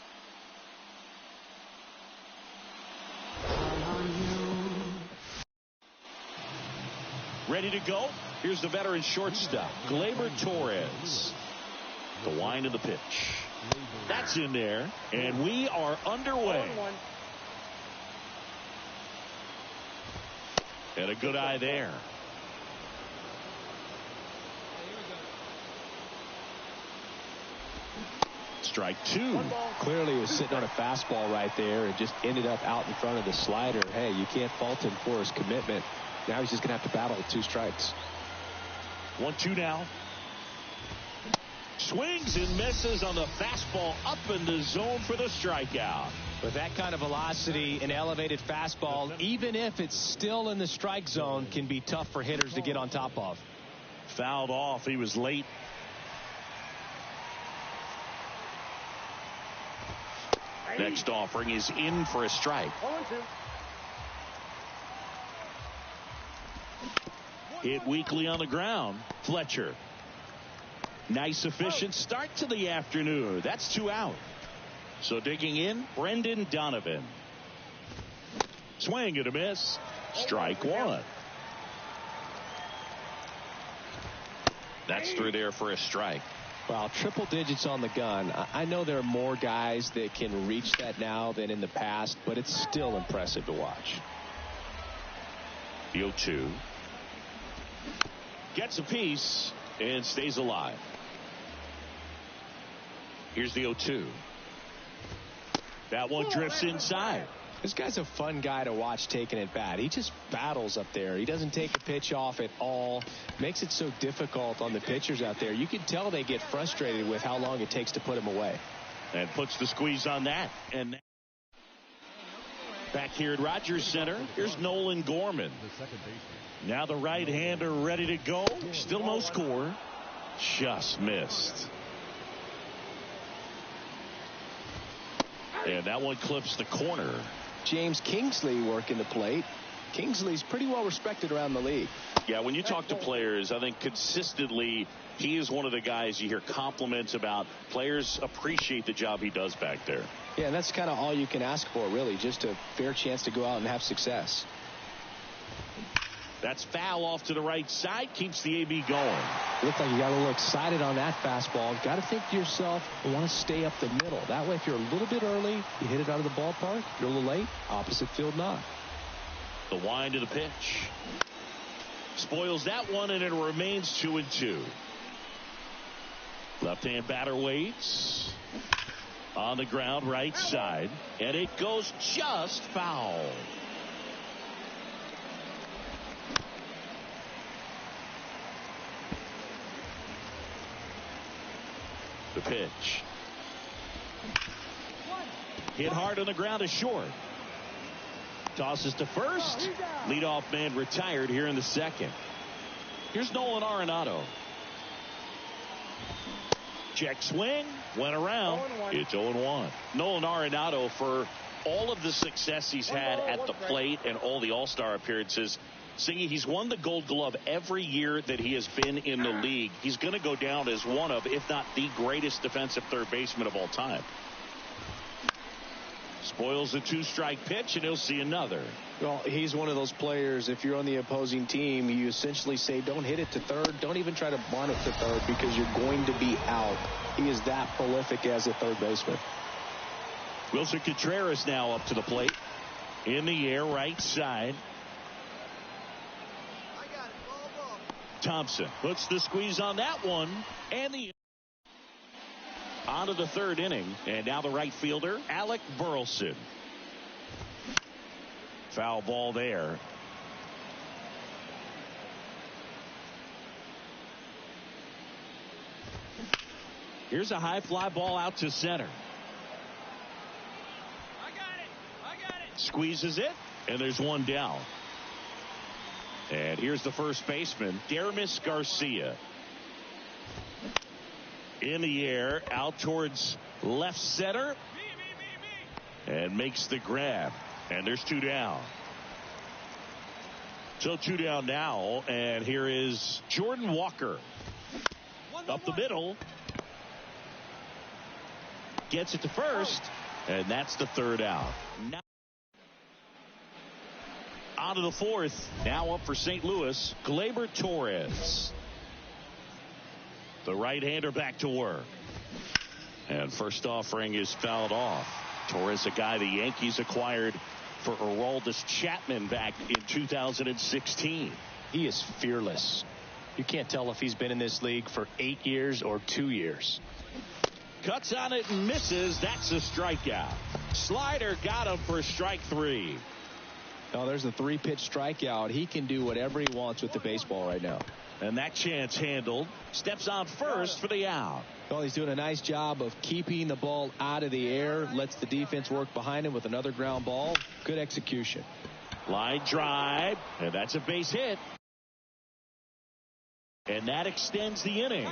Ready to go? Here's the veteran shortstop, Gleyber Torres. The wind of the pitch. That's in there, and we are underway. And a good eye there. Strike 2. Clearly he was sitting on a fastball right there and just ended up out in front of the slider. Hey, you can't fault him for his commitment. Now he's just going to have to battle with 2 strikes. 1-2 now. Swings and misses on the fastball up in the zone for the strikeout. With that kind of velocity, an elevated fastball, even if it's still in the strike zone, can be tough for hitters to get on top of. Fouled off. He was late. Next offering is in for a strike. 0-2. Hit weakly on the ground. Fletcher. Nice efficient start to the afternoon. That's 2 out. So digging in, Brendan Donovan. Swing and a miss. Strike 1. That's through there for a strike. Wow, triple digits on the gun. I know there are more guys that can reach that now than in the past, but it's still impressive to watch. The 0-2. Gets a piece and stays alive. Here's the 0-2. That one drifts inside. This guy's a fun guy to watch taking at bat. He just battles up there. He doesn't take a pitch off at all. Makes it so difficult on the pitchers out there. You can tell they get frustrated with how long it takes to put him away. And puts the squeeze on that. And back here at Rogers Center, here's Nolan Gorman. Now the right-hander ready to go. Still no score. Just missed. And that one clips the corner. James Kingsley working the plate. Kingsley's pretty well respected around the league. Yeah, when you talk to players, I think consistently he is one of the guys you hear compliments about. Players appreciate the job he does back there. Yeah, and that's kind of all you can ask for, really, just a fair chance to go out and have success. That's foul off to the right side, keeps the AB going. Looks like you got a little excited on that fastball. Got to think to yourself, I want to stay up the middle. That way, if you're a little bit early, you hit it out of the ballpark. You're a little late, opposite field knock. The wind of the pitch. Spoils that one, and it remains 2-2. Left-hand batter waits. On the ground, right side. And it goes just foul. The pitch. Hit hard on the ground is short. Tosses to first. Leadoff man retired here in the second. Here's Nolan Arenado. Check swing. Went around. It's 0-1. Nolan Arenado, for all of the success he's had at the plate and all the All-Star appearances, Singy, he's won the Gold Glove every year that he has been in the league. He's going to go down as one of, if not the greatest defensive third baseman of all time. Spoils a 2-strike pitch, and he'll see another. Well, he's one of those players, if you're on the opposing team, you essentially say, don't hit it to third. Don't even try to bunt it to third because you're going to be out. He is that prolific as a third baseman. Wilson Contreras now up to the plate. In the air, right side. Thompson puts the squeeze on that one. And the on to the third inning. And now the right fielder, Alec Burleson. Foul ball there. Here's a high fly ball out to center. I got it. Squeezes it, and there's one down. And here's the first baseman, Dermis Garcia. In the air, out towards left center. And makes the grab. And there's 2 down. So 2 down now, and here is Jordan Walker. Up the middle. Gets it to first, and that's the 3rd out. Now on to the 4th. Now up for St. Louis, Gleyber Torres. The right-hander back to work. And first offering is fouled off. Torres, a guy the Yankees acquired for Aroldis Chapman back in 2016. He is fearless. You can't tell if he's been in this league for 8 years or 2 years. Cuts on it and misses. That's a strikeout. Slider got him for strike 3. Oh, there's a 3-pitch strikeout. He can do whatever he wants with the baseball right now. And that chance handled. Steps on first for the out. Well, he's doing a nice job of keeping the ball out of the air. Lets the defense work behind him with another ground ball. Good execution. Line drive. And that's a base hit. And that extends the inning.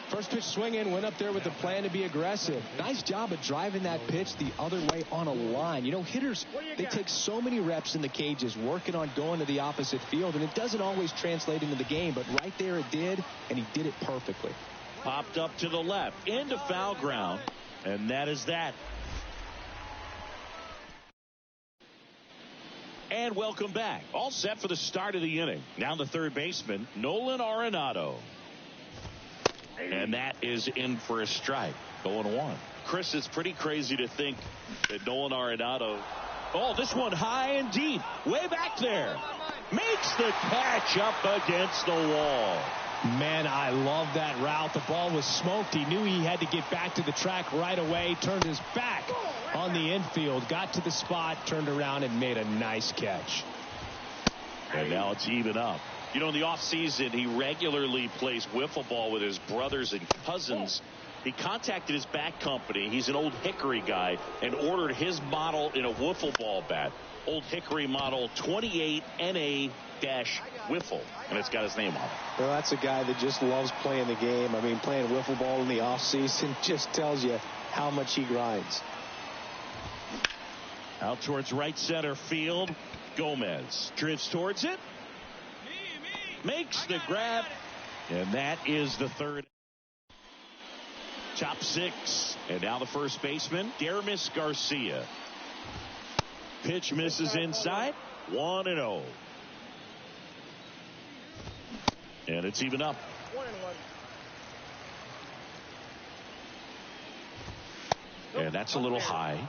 First pitch swinging, went up there with the plan to be aggressive. Nice job of driving that pitch the other way on a line. You know, hitters, they take so many reps in the cages working on going to the opposite field, and it doesn't always translate into the game, but right there it did, and he did it perfectly. Popped up to the left, into foul ground, and that is that. And welcome back. All set for the start of the inning. Now the third baseman, Nolan Arenado. And that is in for a strike. 0-1. Chris, it's pretty crazy to think that Nolan Arenado. Oh, this one high and deep. Way back there. Makes the catch up against the wall. Man, I love that route. The ball was smoked. He knew he had to get back to the track right away. Turned his back on the infield. Got to the spot. Turned around and made a nice catch. And now it's even up. You know, in the offseason, he regularly plays wiffle ball with his brothers and cousins. He contacted his bat company. He's an Old Hickory guy and ordered his model in a wiffle ball bat. Old Hickory model 28 NA-wiffle. And it's got his name on it. Well, that's a guy that just loves playing the game. I mean, playing wiffle ball in the offseason just tells you how much he grinds. Out towards right center field. Gomez drifts towards it. Makes the grab, and that is the third. Top 6, and now the first baseman, Dermis Garcia. Pitch misses inside, 1-0. And it's even up. And that's a little high.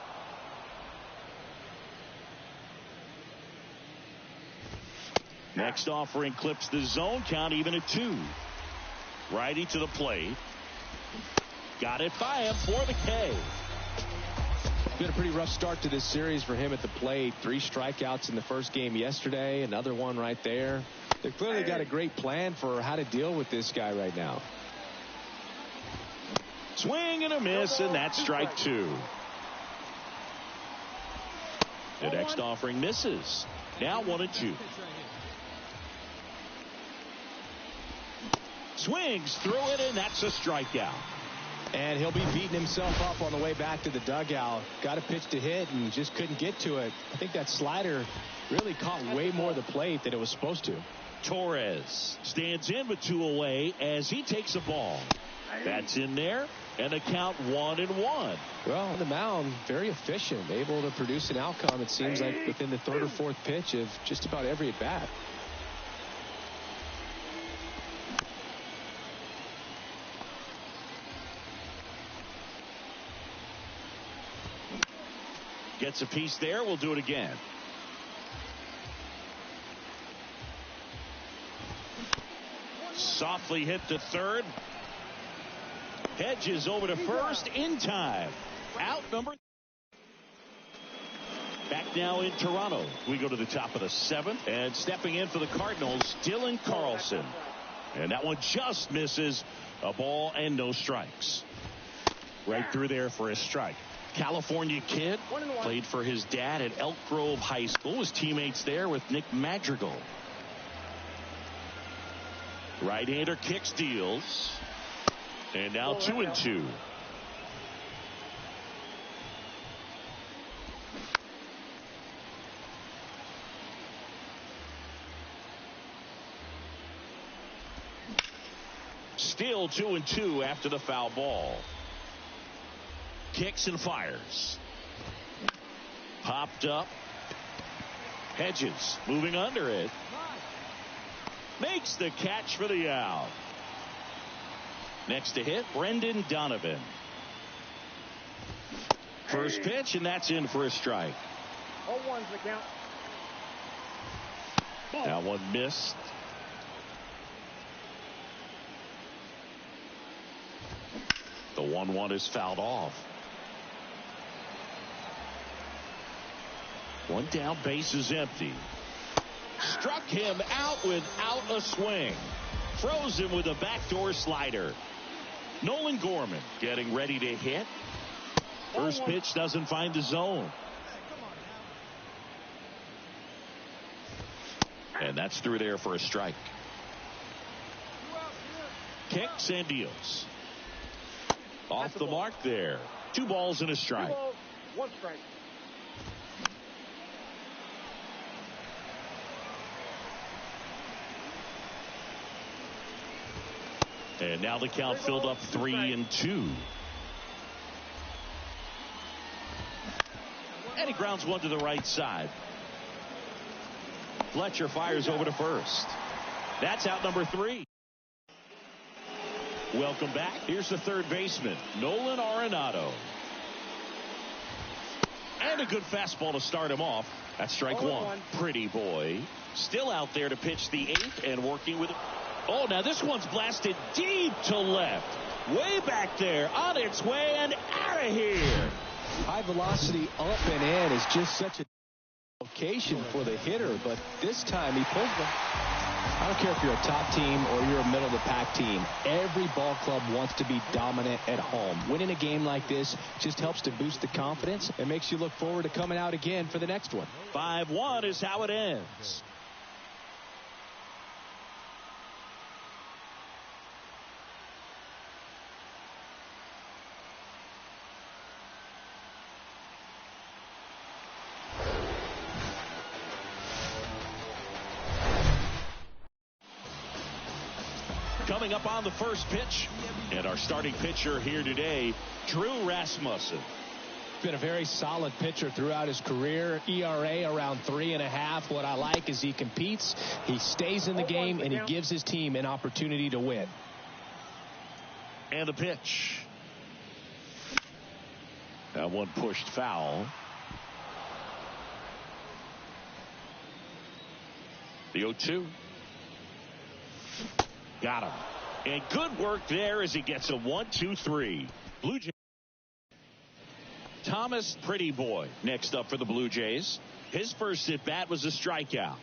Next offering clips the zone count even at 2. Righty to the plate. Got it by him for the K. Been a pretty rough start to this series for him at the plate. 3 strikeouts in the first game yesterday. Another one right there. They've clearly got a great plan for how to deal with this guy right now. Swing and a miss, and that's strike 2. The next offering misses. Now 1-2. Swings through it, and that's a strikeout. And he'll be beating himself up on the way back to the dugout. Got a pitch to hit and just couldn't get to it. I think that slider really caught way more of the plate than it was supposed to. Torres stands in with 2 away as he takes a ball. That's in there, and the count 1-1. Well, on the mound, very efficient, able to produce an outcome, it seems like, within the third or fourth pitch of just about every at-bat. Gets a piece there. We'll do it again. Softly hit to third. Hedges over to first in time. Out number. Back now in Toronto. We go to the top of the seventh. And stepping in for the Cardinals, Dylan Carlson. And that one just misses. A ball and no strikes. Right through there for a strike. California kid. Played for his dad at Elk Grove High School. His teammates there with Nick Madrigal. Right-hander kicks, deals. And now 2-2. Still 2-2 after the foul ball. Kicks and fires. Popped up. Hedges moving under it. Makes the catch for the out. Next to hit, Brendan Donovan. First pitch, and that's in for a strike. 0-1's the count. That one missed. The 1-1 is fouled off. One down, base is empty. Struck him out without a swing. Froze him with a backdoor slider. Nolan Gorman getting ready to hit. First pitch doesn't find the zone. And that's through there for a strike. Kicks and deals. Off the mark there. 2 balls and a strike. 2 balls, 1 strike. And now the count filled up 3-2. And he grounds one to the right side. Fletcher fires over to first. That's out number 3. Welcome back. Here's the third baseman, Nolan Arenado. And a good fastball to start him off. That's strike 1. Pretty boy. Still out there to pitch the 8th and working with it. Oh, now this one's blasted deep to left. Way back there, on its way and out of here. High velocity up and in is just such a location for the hitter, but this time he pulled them. I don't care if you're a top team or you're a middle-of-the-pack team. Every ball club wants to be dominant at home. Winning a game like this just helps to boost the confidence and makes you look forward to coming out again for the next one. 5-1 is how it ends. Coming up on the first pitch, and our starting pitcher here today, Drew Rasmussen. Been a very solid pitcher throughout his career. ERA around 3.5. What I like is he competes, he stays in the game, and he gives his team an opportunity to win. And the pitch. That one pushed foul. The 0-2. Got him. And good work there as he gets a 1-2-3. Blue Jays. Thomas Pretty Boy next up for the Blue Jays. His first at bat was a strikeout.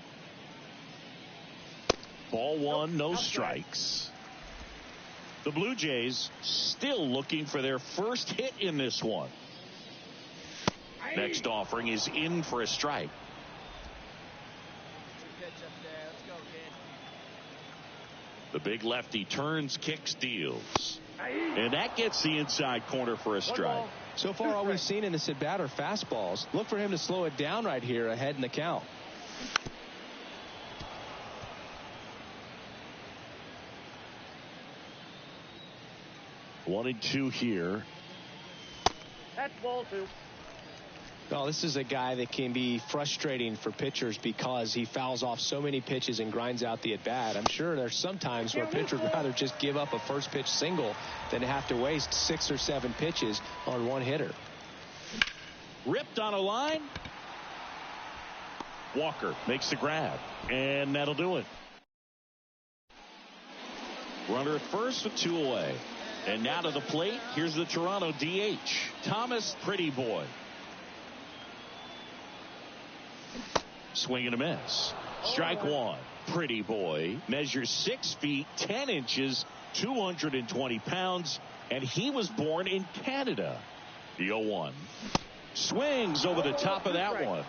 Ball 1, no strikes. The Blue Jays still looking for their first hit in this one. Next offering is in for a strike. The big lefty turns, kicks, deals. And that gets the inside corner for a strike. So far, all we've seen in this at-bat are fastballs. Look for him to slow it down right here ahead in the count. 1-2 here. That's ball 2. Well, this is a guy that can be frustrating for pitchers because he fouls off so many pitches and grinds out the at-bat. I'm sure there's some times where pitchers would rather just give up a first pitch single than have to waste 6 or 7 pitches on one hitter. Ripped on a line. Walker makes the grab, and that'll do it. Runner at first with 2 away. And now to the plate, here's the Toronto DH, Thomas Pretty Boy. Swing and a miss. Strike 1. Pretty Boy measures 6 feet 10 inches, 220 pounds, and he was born in Canada. The 0-1. Swings over the top of that one.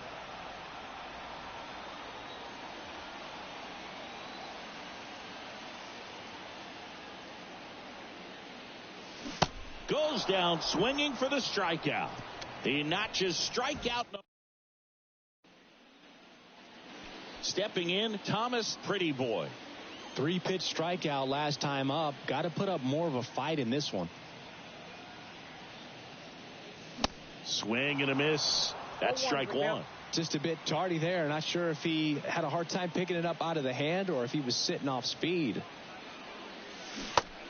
Goes down swinging for the strikeout. He notches strikeout. Stepping in, Thomas Pretty Boy. 3-pitch strikeout last time up. Got to put up more of a fight in this one. Swing and a miss. That's strike 1. Just a bit tardy there. Not sure if he had a hard time picking it up out of the hand or if he was sitting off speed.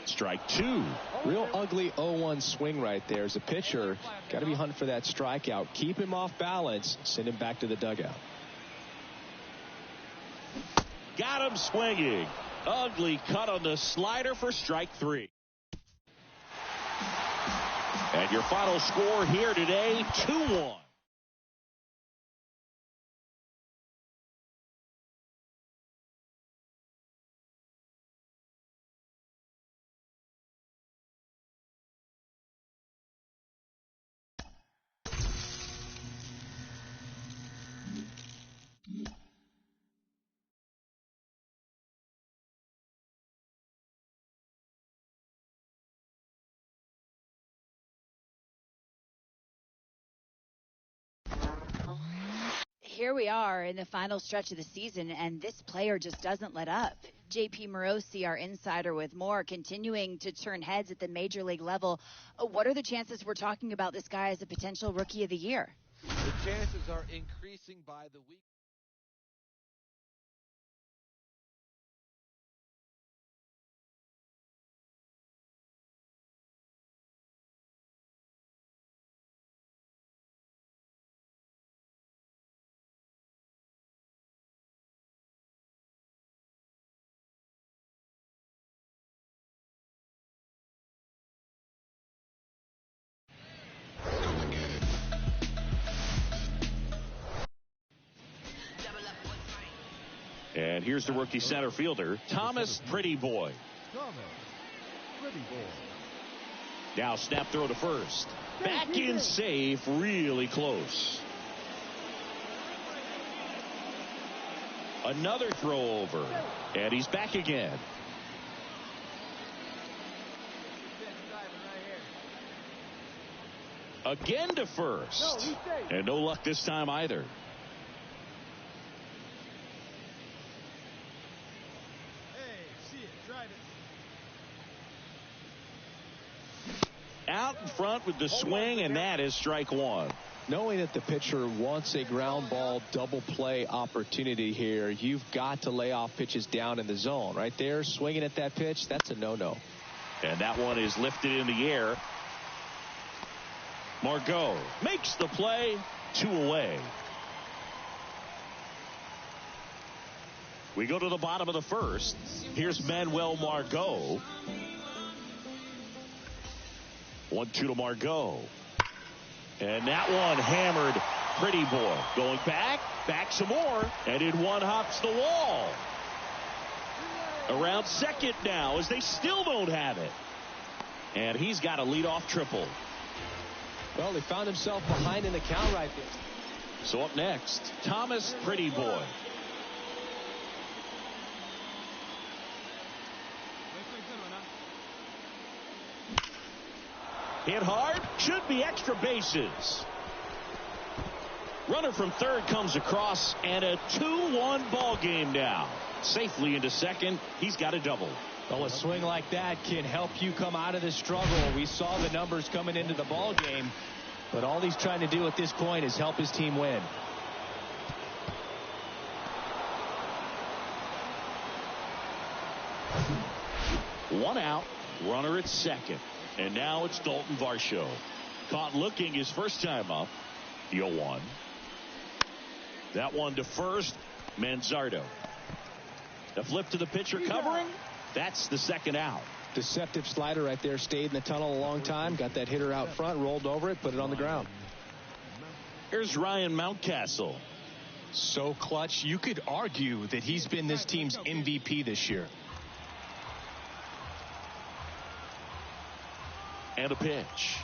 Strike 2. Real ugly 0-1 swing right there. As a pitcher, got to be hunting for that strikeout. Keep him off balance. Send him back to the dugout. Got him swinging. Ugly cut on the slider for strike 3. And your final score here today, 2-1. Here we are in the final stretch of the season, and this player just doesn't let up. JP Morosi, our insider, with more, continuing to turn heads at the major league level. What are the chances we're talking about this guy as a potential rookie of the year? The chances are increasing by the week. And here's the rookie center fielder, Thomas Pretty Boy. Thomas Pretty Boy. Now snap throw to first. Back in safe, really close. Another throw over. And he's back again. Again to first. And no luck this time either. Out in front with the swing, and that is strike 1. Knowing that the pitcher wants a ground ball double play opportunity here, you've got to lay off pitches down in the zone. Right there, swinging at that pitch, that's a no-no. And that one is lifted in the air. Margot makes the play, 2 away. We go to the bottom of the first. Here's Manuel Margot. 1-2 to Margot. And that one hammered Pretty Boy. Going back some more, and in one hops the wall. Around second now as they still don't have it. And he's got a leadoff triple. Well, he found himself behind in the count right there. So up next, Thomas Pretty Boy. Hit hard, should be extra bases. Runner from third comes across, and a 2-1 ball game now. Safely into second, he's got a double. Well, a swing like that can help you come out of the struggle. We saw the numbers coming into the ball game, but all he's trying to do at this point is help his team win. One out, runner at second. And now it's Dalton Varsho. Caught looking his first time up. 0-1. That one to first. Manzardo. The flip to the pitcher covering. That's the second out. Deceptive slider right there. Stayed in the tunnel a long time. Got that hitter out front. Rolled over it. Put it on the ground. Here's Ryan Mountcastle. So clutch. You could argue that he's been this team's MVP this year. And a pitch.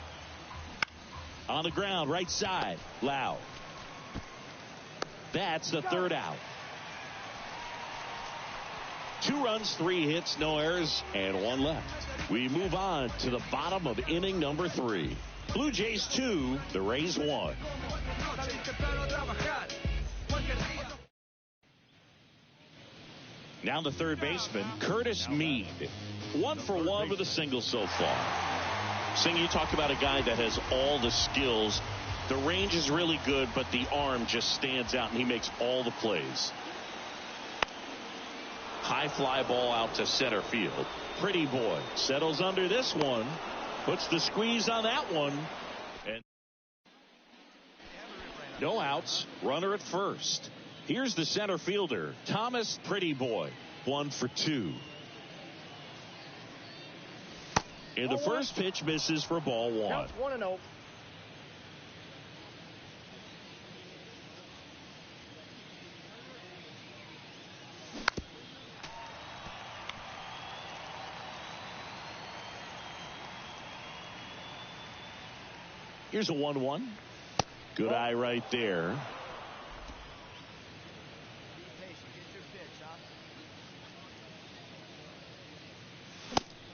On the ground, right side. Lau. That's the third out. 2 runs, 3 hits, no errors, and 1 left. We move on to the bottom of inning number 3. Blue Jays 2, the Rays 1. Now the third baseman, Curtis Mead. 1 for 1 with a single so far. Sing, you talk about a guy that has all the skills. The range is really good, but the arm just stands out, and he makes all the plays. High fly ball out to center field. Pretty boy settles under this one. Puts the squeeze on that one. And no outs. Runner at first. Here's the center fielder, Thomas Pretty Boy. 1 for 2. And the first pitch misses for ball 1. Counts 1-0. Here's a 1-1. Good eye right there.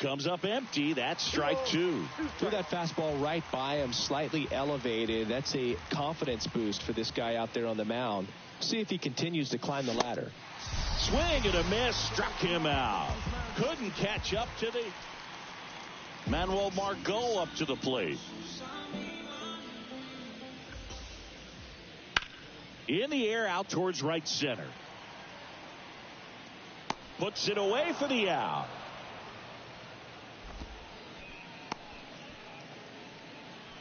Comes up empty. That's strike 2. Threw that fastball right by him, slightly elevated. That's a confidence boost for this guy out there on the mound. See if he continues to climb the ladder. Swing and a miss. Struck him out. Couldn't catch up to the Manuel Margot up to the plate. In the air, out towards right center. Puts it away for the out.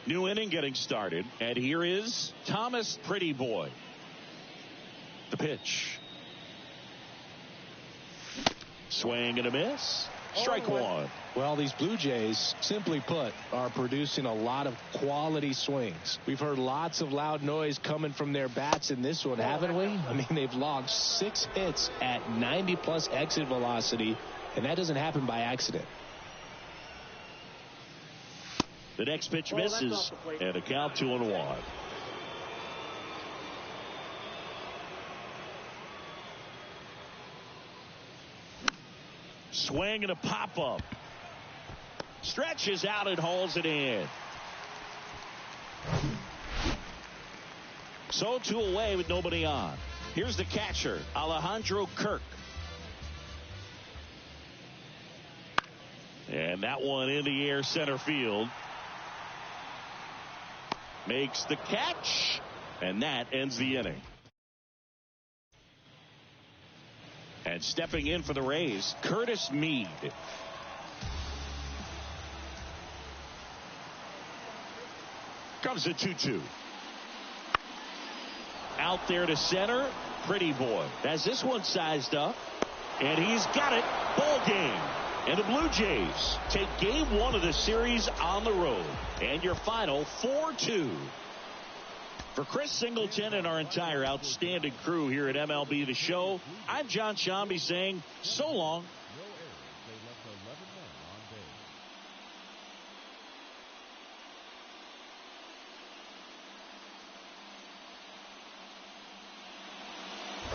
New inning getting started, and here is Thomas Pretty Boy. The pitch. Swing and a miss. Strike 1. Well, these Blue Jays, simply put, are producing a lot of quality swings. We've heard lots of loud noise coming from their bats in this one, haven't we? I mean, they've logged 6 hits at 90+ exit velocity, and that doesn't happen by accident. The next pitch misses, and a count 2-1. Swing and a pop-up. Stretches out and hauls it in. So 2 away with nobody on. Here's the catcher, Alejandro Kirk. And that one in the air center field. Makes the catch, and that ends the inning. And stepping in for the Rays, Curtis Mead. Comes a 2-2. Out there to center, Pretty Boy. Has this one sized up, and he's got it. Ball game. And the Blue Jays take game 1 of the series on the road. And your final 4-2. For Chris Singleton and our entire outstanding crew here at MLB The Show, I'm John Shambi saying so long. No errors. They left 11 men on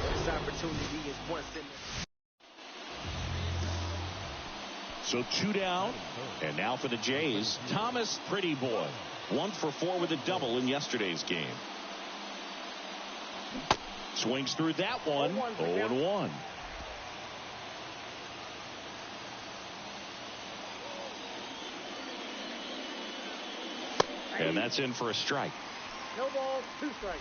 base. This opportunity is once in the... So 2 down, and now for the Jays, Thomas Pretty Boy. 1 for 4 with a double in yesterday's game. Swings through that one. 0-1. And that's in for a strike. No balls, 2 strikes.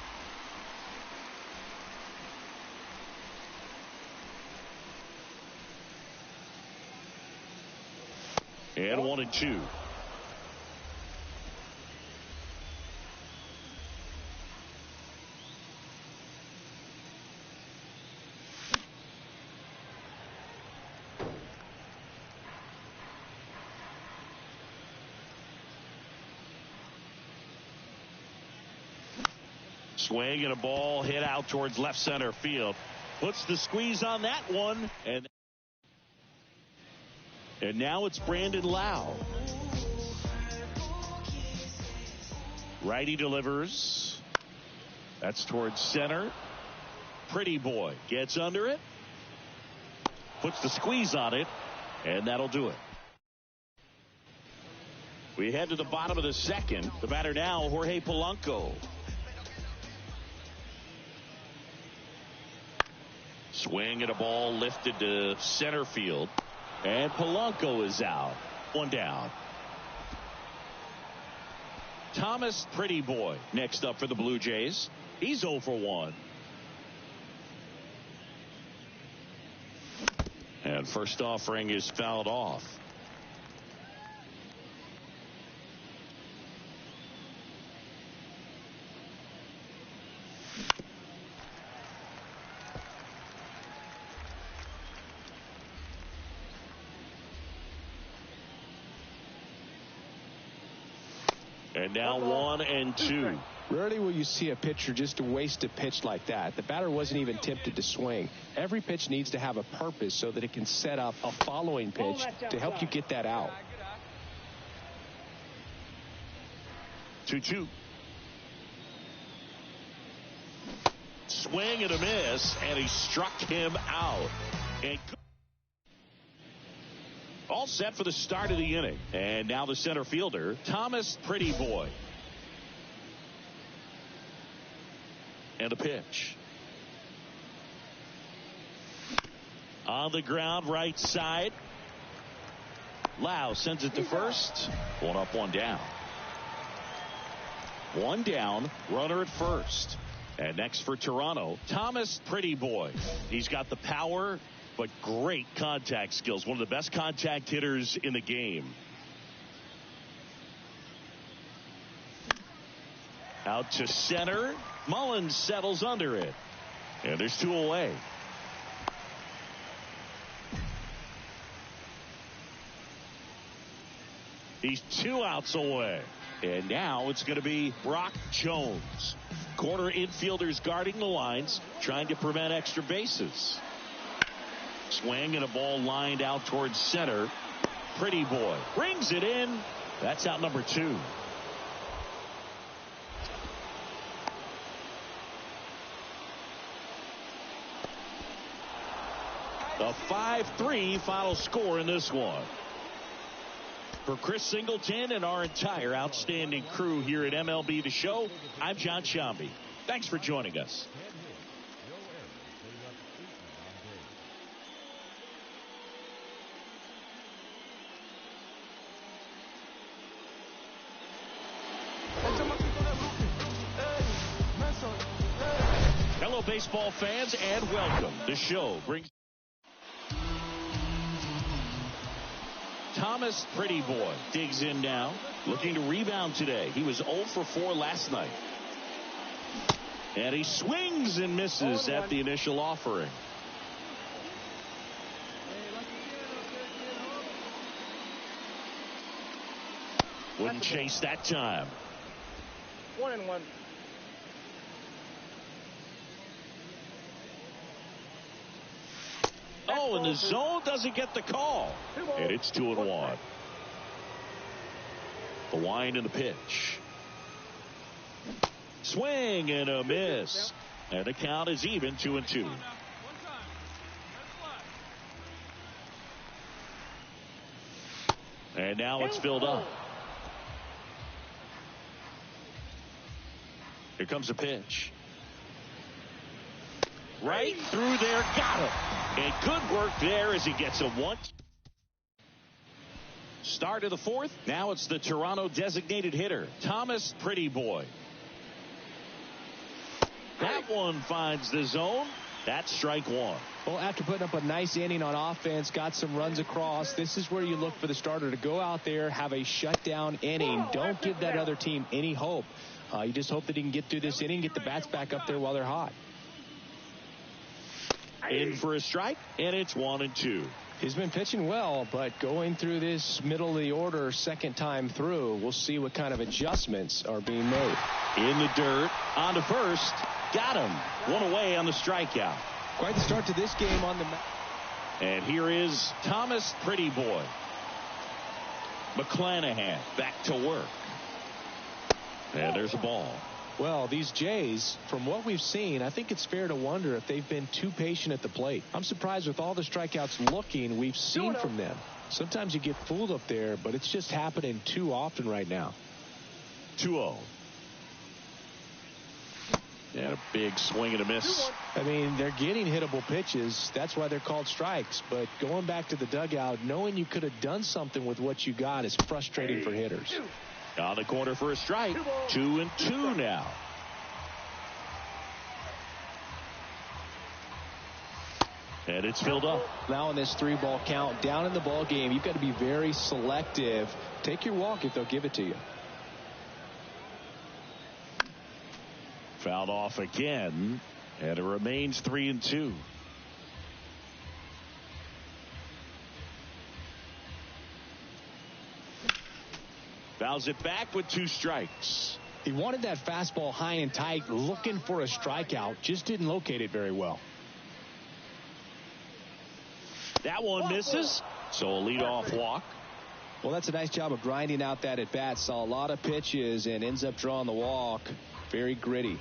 And 1-2. Swing and a ball hit out towards left center field. Puts the squeeze on that one. And now it's Brandon Lau. Righty delivers. That's towards center. Pretty boy gets under it. Puts the squeeze on it. And that'll do it. We head to the bottom of the second. The batter now, Jorge Polanco. Swing and a ball lifted to center field. And Polanco is out. 1 down. Thomas Pretty Boy next up for the Blue Jays. He's 0 for 1. And first offering is fouled off. And now 1-2. Rarely will you see a pitcher just waste a pitch like that. The batter wasn't even tempted to swing. Every pitch needs to have a purpose so that it can set up a following pitch to help you get that out. 2-2. Swing and a miss, and he struck him out. And all set for the start of the inning. And now the center fielder, Thomas Pretty Boy. And a pitch. On the ground, right side. Lau sends it to first. 1 up, 1 down. 1 down, runner at first. And next for Toronto, Thomas Pretty Boy. He's got the power, but great contact skills. One of the best contact hitters in the game. Out to center. Mullins settles under it. And there's 2 away. He's 2 outs away. And now it's going to be Brock Jones. Corner infielders guarding the lines, trying to prevent extra bases. Swing and a ball lined out towards center. Pretty Boy brings it in. That's out number 2. A 5-3 final score in this one. For Chris Singleton and our entire outstanding crew here at MLB The Show, I'm John Shambi. Thanks for joining us. Hello, baseball fans, and welcome. The show brings Thomas Pretty Boy digs in now, looking to rebound today. He was 0 for 4 last night. And he swings and misses at the initial offering. Wouldn't chase that time. 1-1. Oh, and the zone doesn't get the call. And it's 2-1. The wind and the pitch. Swing and a miss. And the count is even, 2-2. And now it's filled up. Here comes a pitch. Right through there, got him. And good work there as he gets a 1. Start of the fourth. Now it's the Toronto designated hitter, Thomas Pretty Boy. That one finds the zone. That's strike one. Well, after putting up a nice inning on offense, got some runs across, this is where you look for the starter to go out there, have a shutdown inning. Don't give that other team any hope. You just hope that he can get through this inning, get the bats back up there while they're hot. In for a strike, and it's 1-2. He's been pitching well, but going through this middle of the order second time through, we'll see what kind of adjustments are being made. In the dirt, on to first. Got him. One away on the strikeout. Quite the start to this game on the mound. And here is Thomas Pretty Boy. McClanahan back to work. And there's a ball. Well, these Jays, from what we've seen, I think it's fair to wonder if they've been too patient at the plate. I'm surprised with all the strikeouts we've seen from them. Sometimes you get fooled up there, but it's just happening too often right now. 2-0. And a big swing and a miss. I mean, they're getting hittable pitches. That's why they're called strikes. But going back to the dugout, knowing you could have done something with what you got is frustrating for hitters. On the corner for a strike. 2-2 now. And it's filled up. Now in this 3-ball count, down in the ball game, you've got to be very selective. Take your walk if they'll give it to you. Fouled off again, and it remains 3-2. Fouls it back with 2 strikes. He wanted that fastball high and tight, looking for a strikeout, just didn't locate it very well. That one misses, so a leadoff walk. Well, that's a nice job of grinding out that at-bat. Saw a lot of pitches and ends up drawing the walk. Very gritty.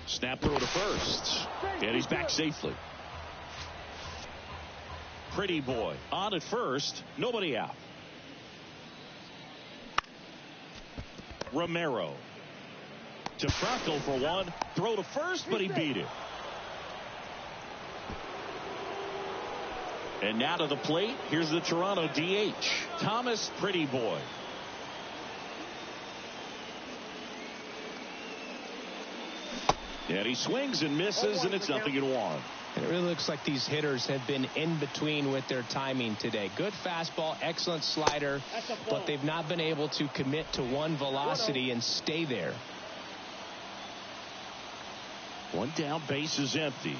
Snap throw to first, and he's back safely. Pretty Boy on at first, nobody out. Romero to Franco for one, throw to first, but he beat it. And now to the plate, here's the Toronto DH, Thomas Pretty Boy. And he swings and misses, and it's 0-1. It really looks like these hitters have been in between with their timing today. Good fastball, excellent slider, but they've not been able to commit to one velocity and stay there. One down, base is empty.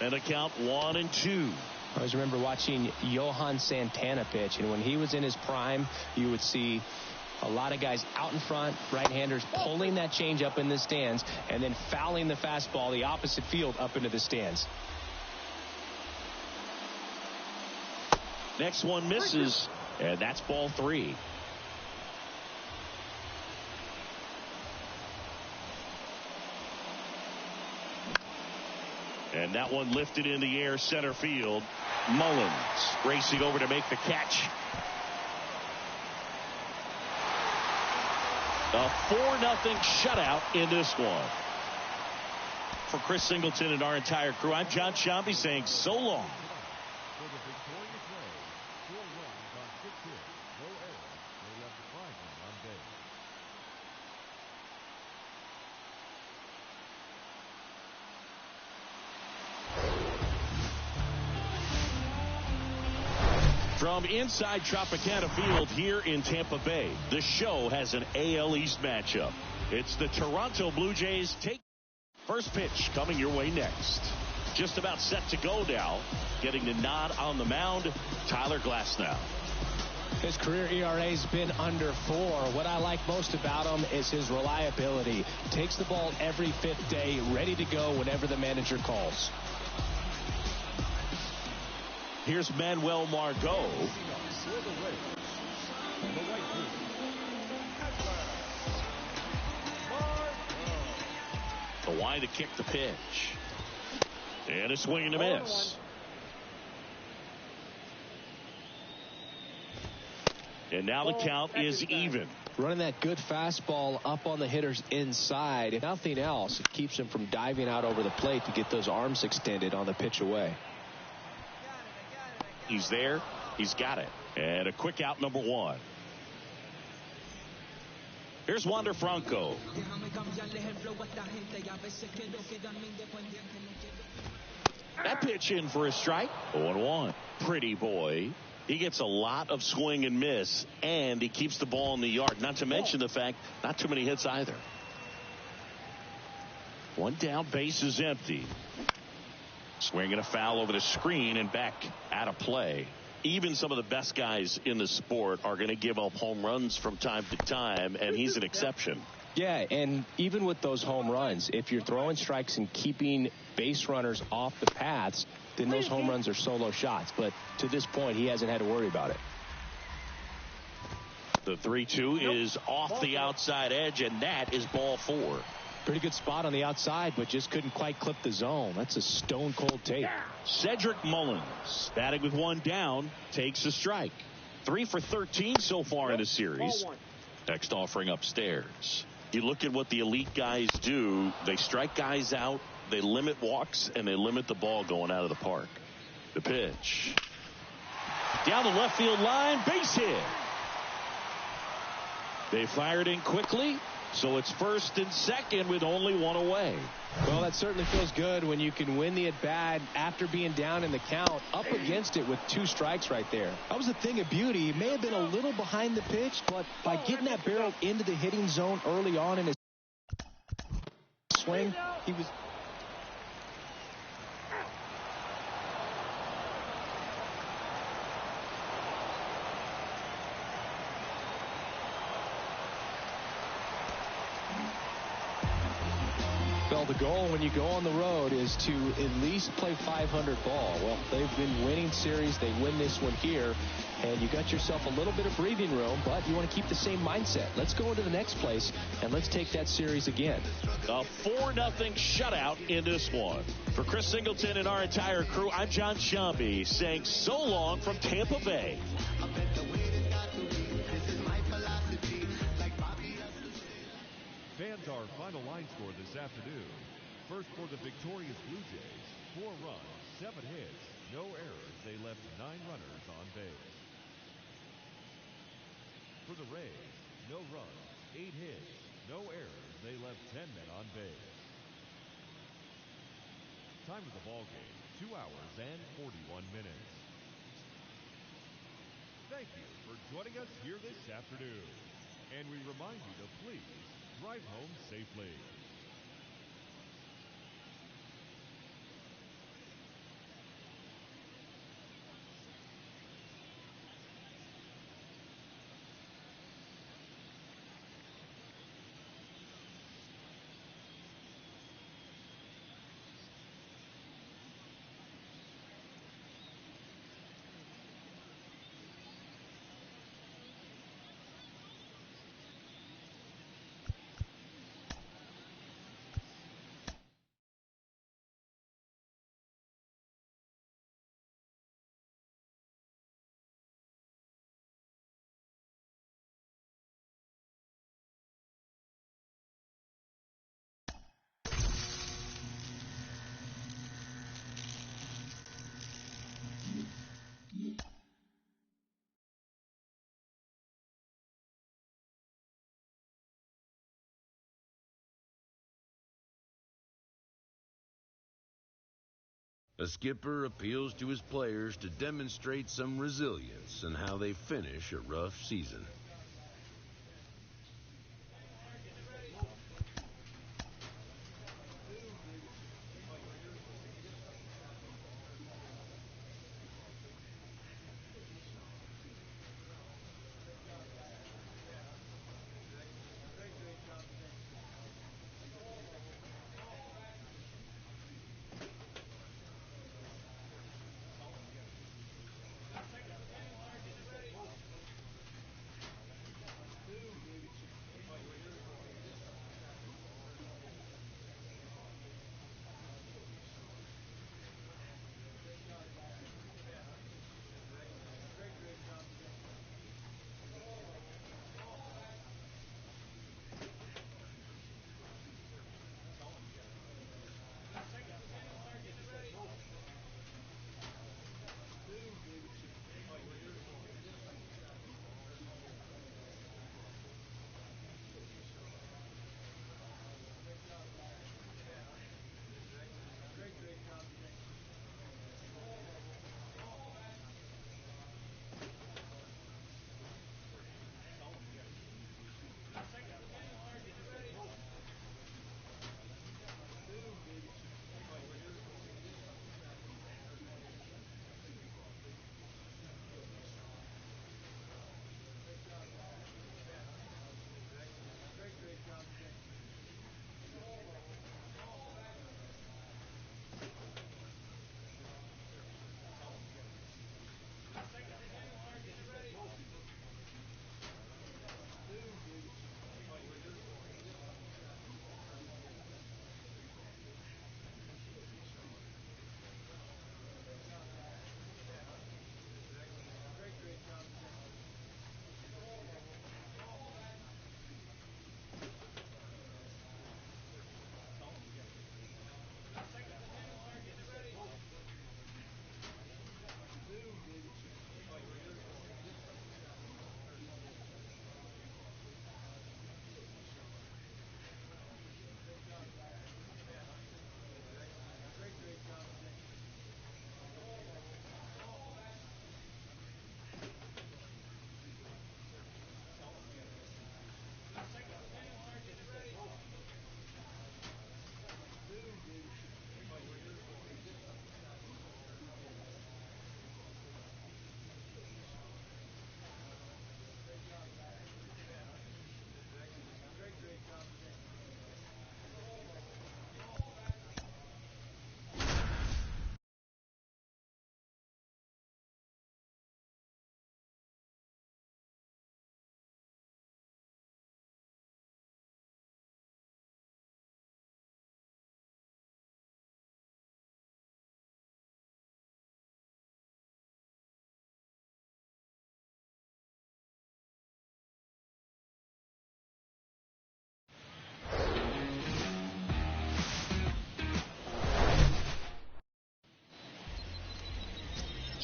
And a count 1-2. I always remember watching Johan Santana pitch, and when he was in his prime, you would see a lot of guys out in front, right-handers pulling that change up in the stands and then fouling the fastball the opposite field up into the stands. Next one misses, and that's ball 3. And that one lifted in the air center field. Mullins racing over to make the catch. A 4-0 shutout in this one. For Chris Singleton and our entire crew, I'm John Shambi saying so long. For the victorious Rays, 4 runs on 6 hits, no errors. They left 5 men on base. From inside Tropicana Field here in Tampa Bay, the show has an AL East matchup. It's the Toronto Blue Jays take first pitch coming your way next. Just about set to go now. Getting the nod on the mound, Tyler Glasnow. His career ERA's been under 4. What I like most about him is his reliability. Takes the ball every 5th day, ready to go whenever the manager calls. Here's Manuel Margot. The line to kick the pitch. And a swing and a miss. And now the count is even. Running that good fastball up on the hitter's inside. If nothing else, it keeps him from diving out over the plate to get those arms extended on the pitch away. He's there. He's got it. And a quick out, number 1. Here's Wander Franco. That pitch in for a strike. 0-1. Pretty boy. He gets a lot of swing and miss, and he keeps the ball in the yard. Not to mention the fact, not too many hits either. 1 down, base is empty. Swinging a foul over the screen and back out of play. Even some of the best guys in the sport are going to give up home runs from time to time, and he's an exception. Yeah, and even with those home runs, if you're throwing strikes and keeping base runners off the paths, then those home runs are solo shots. But to this point, he hasn't had to worry about it. The 3-2 is off the outside edge, and that is ball 4. Pretty good spot on the outside, but just couldn't quite clip the zone. That's a stone-cold take. Cedric Mullins, batting with 1 down, takes a strike. 3 for 13 so far in the series. Next offering upstairs. You look at what the elite guys do. They strike guys out, they limit walks, and they limit the ball going out of the park. The pitch. Down the left field line, base hit. They fired in quickly, so it's first and second with only 1 away. Well, that certainly feels good when you can win the at-bat after being down in the count, up against it with 2 strikes right there. That was a thing of beauty. He may have been a little behind the pitch, but by getting that barrel into the hitting zone early on in his swing, he was... Well, the goal when you go on the road is to at least play 500 ball. Well, they've been winning series. They win this one here, and you got yourself a little bit of breathing room, but you want to keep the same mindset. Let's go into the next place, and let's take that series again. A 4-0 shutout in this one. For Chris Singleton and our entire crew, I'm John Shambi saying so long from Tampa Bay. Fans, our final line score this afternoon. First for the victorious Blue Jays, 4 runs, 7 hits, no errors. They left 9 runners on base. For the Rays, no runs, 8 hits, no errors. They left 10 men on base. Time of the ball game, 2 hours and 41 minutes. Thank you for joining us here this afternoon. And we remind you to please drive home safely. A skipper appeals to his players to demonstrate some resilience in how they finish a rough season.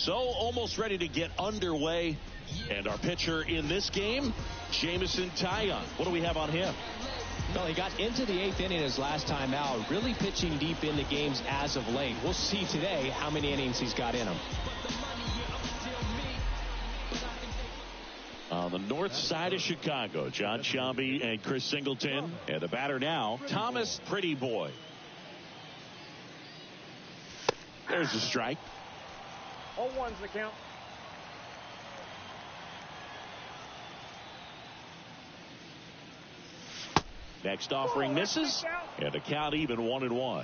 So almost ready to get underway. And our pitcher in this game, Jameson Taillon. What do we have on him? Well, he got into the 8th inning his last time out, really pitching deep in the games as of late. We'll see today how many innings he's got in him. On the north side of Chicago, John Sciambi and Chris Singleton. And the batter now, Thomas Pretty Boy. There's a strike. 0-1's the count. Next offering misses, and the count even 1-1.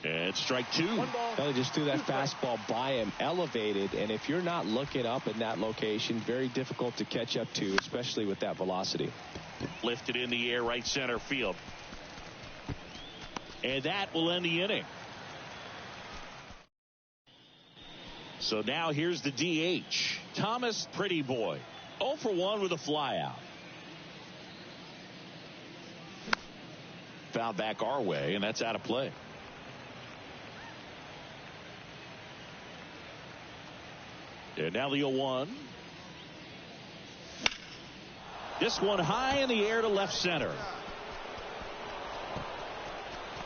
And strike 2. Well, he just threw that fastball by him, elevated, and if you're not looking up in that location, very difficult to catch up to, especially with that velocity. Lifted in the air, right center field. And that will end the inning. So now here's the DH, Thomas Pretty Boy. 0 for 1 with a flyout. Foul back our way, and that's out of play. And now the 0-1. This one high in the air to left center.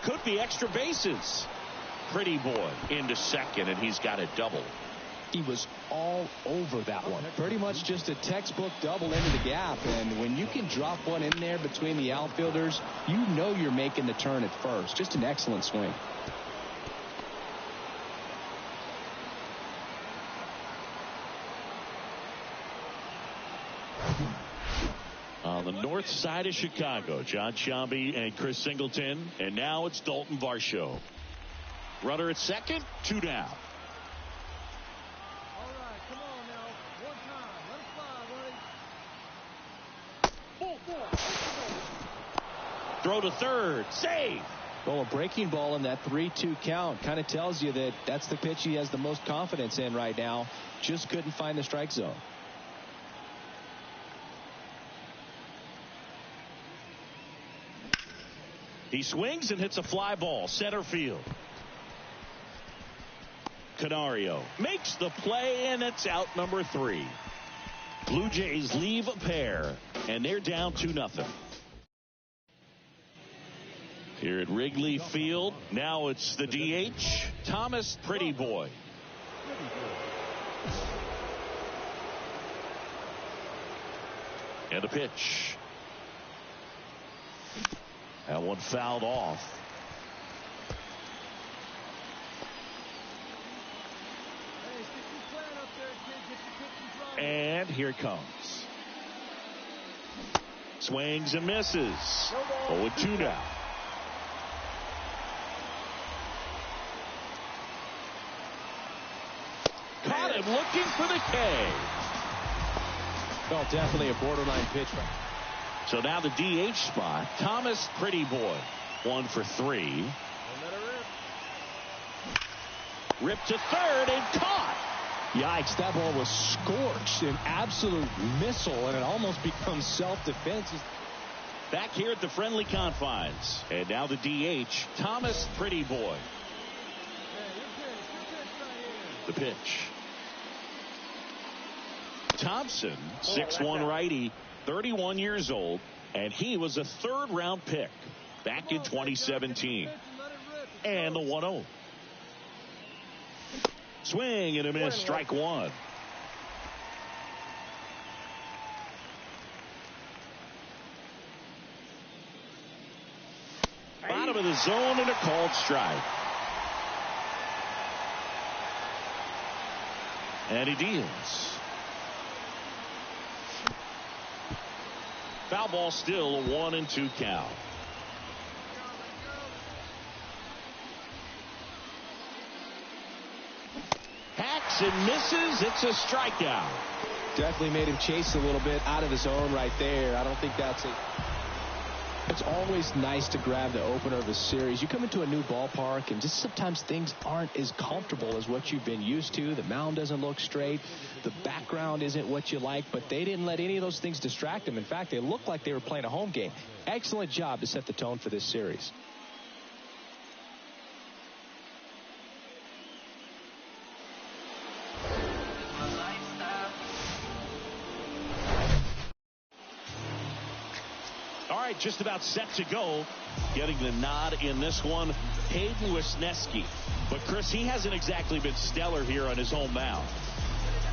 Could be extra bases. Pretty Boy into second, and he's got a double. He was all over that one. Pretty much just a textbook double into the gap. And when you can drop one in there between the outfielders, you know you're making the turn at first. Just an excellent swing. On the north side of Chicago, John Sciambi and Chris Singleton. And now it's Dalton Varsho. Runner at second, 2 down. All right, come on now. One time. Let it fly, buddy. Throw to third. Save. Well, a breaking ball in that 3-2 count kind of tells you that that's the pitch he has the most confidence in right now. Just couldn't find the strike zone. He swings and hits a fly ball, center field. Canario makes the play, and it's out number 3. Blue Jays leave a pair, and they're down 2-0. Here at Wrigley Field, now it's the DH, Thomas Pretty Boy. And a pitch. That one fouled off. And here it comes. Swings and misses. 0-2 now. Caught him looking for the K. Well, definitely a borderline pitch. So now the DH spot, Thomas Pretty Boy. 1 for 3. Ripped to third and caught. Yikes, that ball was scorched, an absolute missile, and it almost becomes self-defense. Back here at the friendly confines. And now the DH, Thomas Pretty Boy. The pitch. Thompson, 6'1" righty, 31 years old, and he was a 3rd-round pick back in 2017. And the 1-0. Swing and a miss, strike 1. Bottom of the zone and a called strike. And he deals. Foul ball, still a 1-2 count. Hacks and misses. It's a strikeout. Definitely made him chase a little bit out of his own right there. I don't think that's it. It's always nice to grab the opener of a series. You come into a new ballpark, and just sometimes things aren't as comfortable as what you've been used to. The mound doesn't look straight. The background isn't what you like, but they didn't let any of those things distract them. In fact, they looked like they were playing a home game. Excellent job to set the tone for this series. All right, just about set to go. Getting the nod in this one, Hayden Wisniewski. But, Chris, he hasn't exactly been stellar here on his home mound.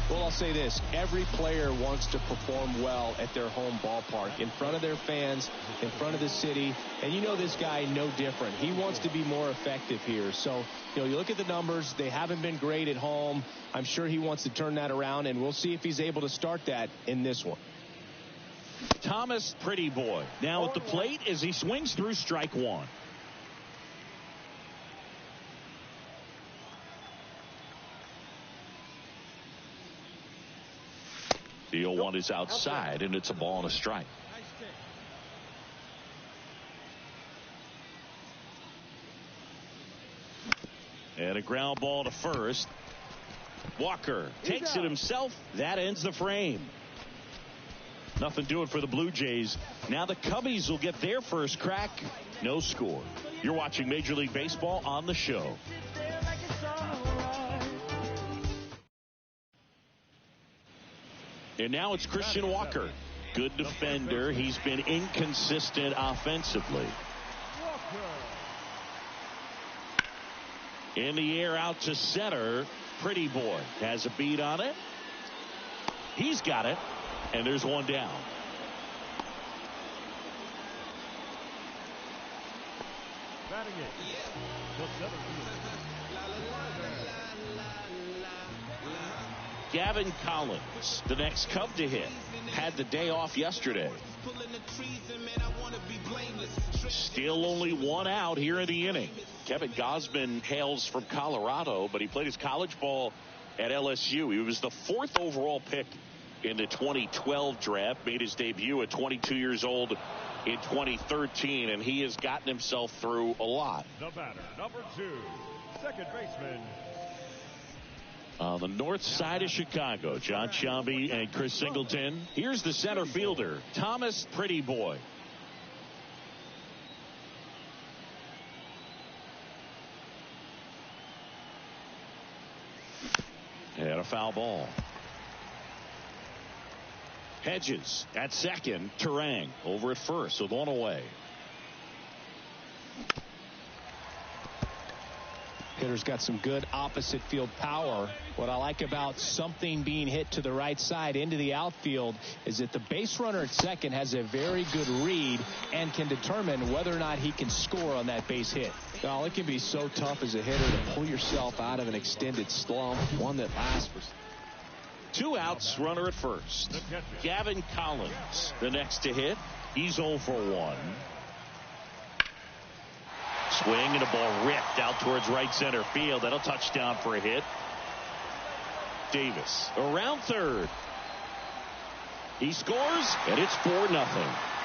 Well, I'll say this. Every player wants to perform well at their home ballpark, in front of their fans, in front of the city. And you know this guy no different. He wants to be more effective here. So, you look at the numbers. They haven't been great at home. I'm sure he wants to turn that around, and we'll see if he's able to start that in this one. Thomas Pretty Boy now at the plate as he swings through strike one. The 0-1 is outside, and it's a ball and a strike. And a ground ball to first. Walker takes it himself. That ends the frame. Nothing doing for the Blue Jays. Now the Cubbies will get their first crack. No score. You're watching Major League Baseball on the show. And now it's Christian Walker. Good defender. He's been inconsistent offensively. In the air out to center. Pretty Boy has a beat on it. He's got it. And there's one down. Batting it. Gavin Collins, the next Cub to hit, had the day off yesterday. Still only one out here in the inning. Kevin Gausman hails from Colorado, but he played his college ball at LSU. He was the 4th overall pick in the 2012 draft, made his debut at 22 years old in 2013, and he has gotten himself through a lot. The batter, number 2, second baseman. On the north side of Chicago, John Sciambi and Chris Singleton. Here's the center fielder, Thomas Pretty Boy. And a foul ball. Hedges at second. Terang over at first with one away. Hitter's got some good opposite field power. What I like about something being hit to the right side into the outfield is that the base runner at second has a very good read and can determine whether or not he can score on that base hit. Now, it can be so tough as a hitter to pull yourself out of an extended slump, one that lasts for 2 outs, runner at first. Gavin Collins, the next to hit. He's 0 for 1. Swing and a ball ripped out towards right center field. That'll touch down for a hit. Davis around third. He scores, and it's 4-0.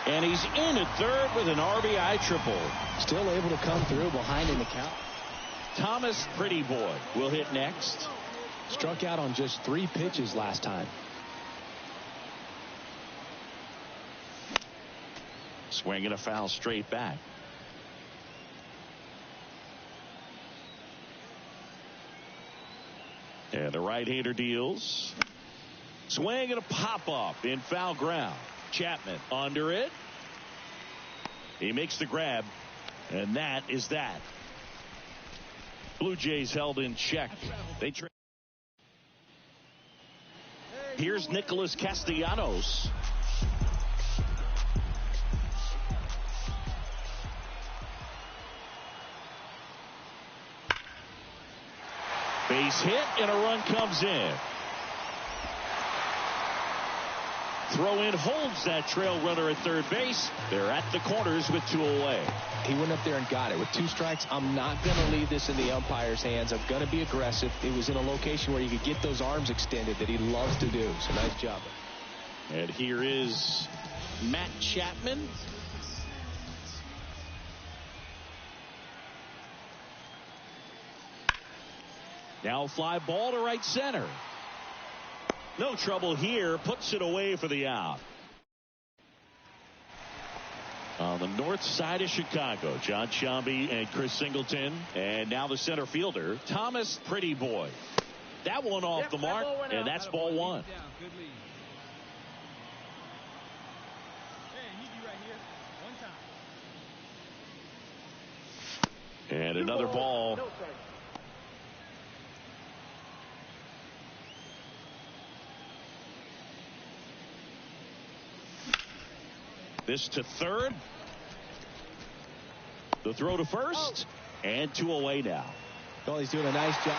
And he's in at third with an RBI triple. Still able to come through behind in the count. Thomas Pretty Boy will hit next. Struck out on just 3 pitches last time. Swing and a foul straight back. And the right-hander deals. Swing and a pop-up in foul ground. Chapman under it. He makes the grab. And that is that. Blue Jays held in check. They Here's Nicholas Castellanos. Base hit, and a run comes in. Throw in holds that trail runner at third base. They're at the corners with 2 away. He went up there and got it. With 2 strikes, I'm not going to leave this in the umpire's hands. I'm going to be aggressive. It was in a location where you could get those arms extended that he loves to do. So nice job. And here is Matt Chapman. Now a fly ball to right center. No trouble here. Puts it away for the out. On the north side of Chicago, John Shambi and Chris Singleton. And now the center fielder, Thomas Pretty Boy. That one off the mark, and that's ball one. Good lead. Hey, easy right here. One time. And another ball. This to third. The throw to first. And 2 away now. Well, he's doing a nice job.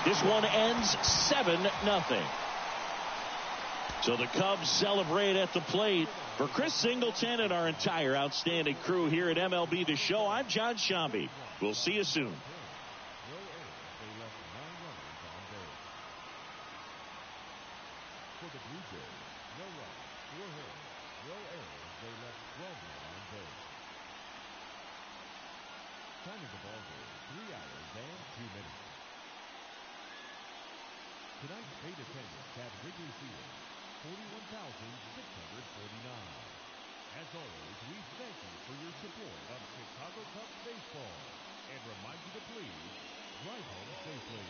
This one ends 7-0. So the Cubs celebrate at the plate. For Chris Singleton and our entire outstanding crew here at MLB The Show, I'm John Shambi. We'll see you soon. For the Blue Jays, no runs, 4 hits, no errors. They left 12 men on base. Time of the ball game, 3 hours and 2 minutes. Tonight's paid attendance at Wrigley Field, 41,649. As always, we thank you for your support of Chicago Cubs baseball and remind you to please drive home safely.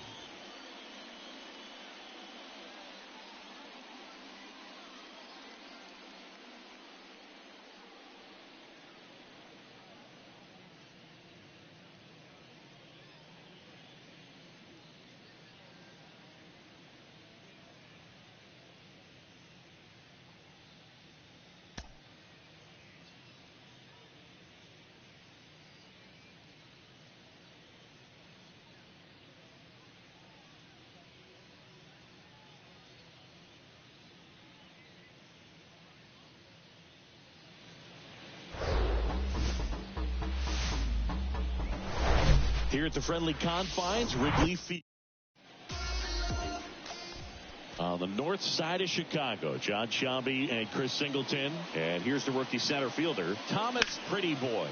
Here at the friendly confines, Wrigley Field. On the north side of Chicago, John Shambi and Chris Singleton. And here's the rookie center fielder, Thomas Pretty Boy.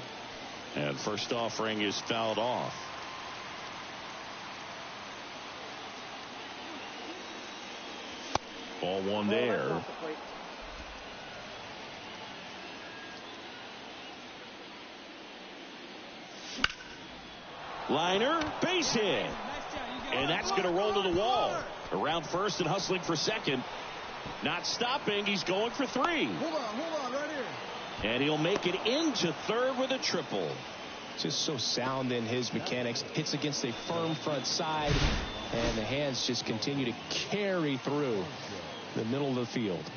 And first offering is fouled off. Ball one there. Liner, base hit. And that's going to roll to the wall. Around first and hustling for second. Not stopping. He's going for 3. Hold on, right here. And he'll make it into third with a triple. Just so sound in his mechanics. Hits against a firm front side. And the hands just continue to carry through the middle of the field.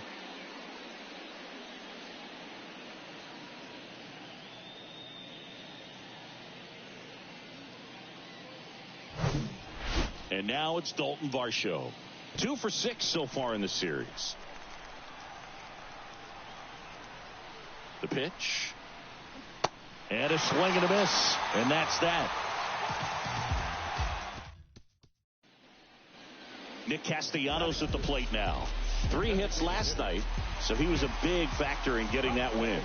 And now it's Dalton Varsho. 2 for 6 so far in the series. The pitch. And a swing and a miss. And that's that. Nick Castellanos at the plate now. 3 hits last night, so he was a big factor in getting that win.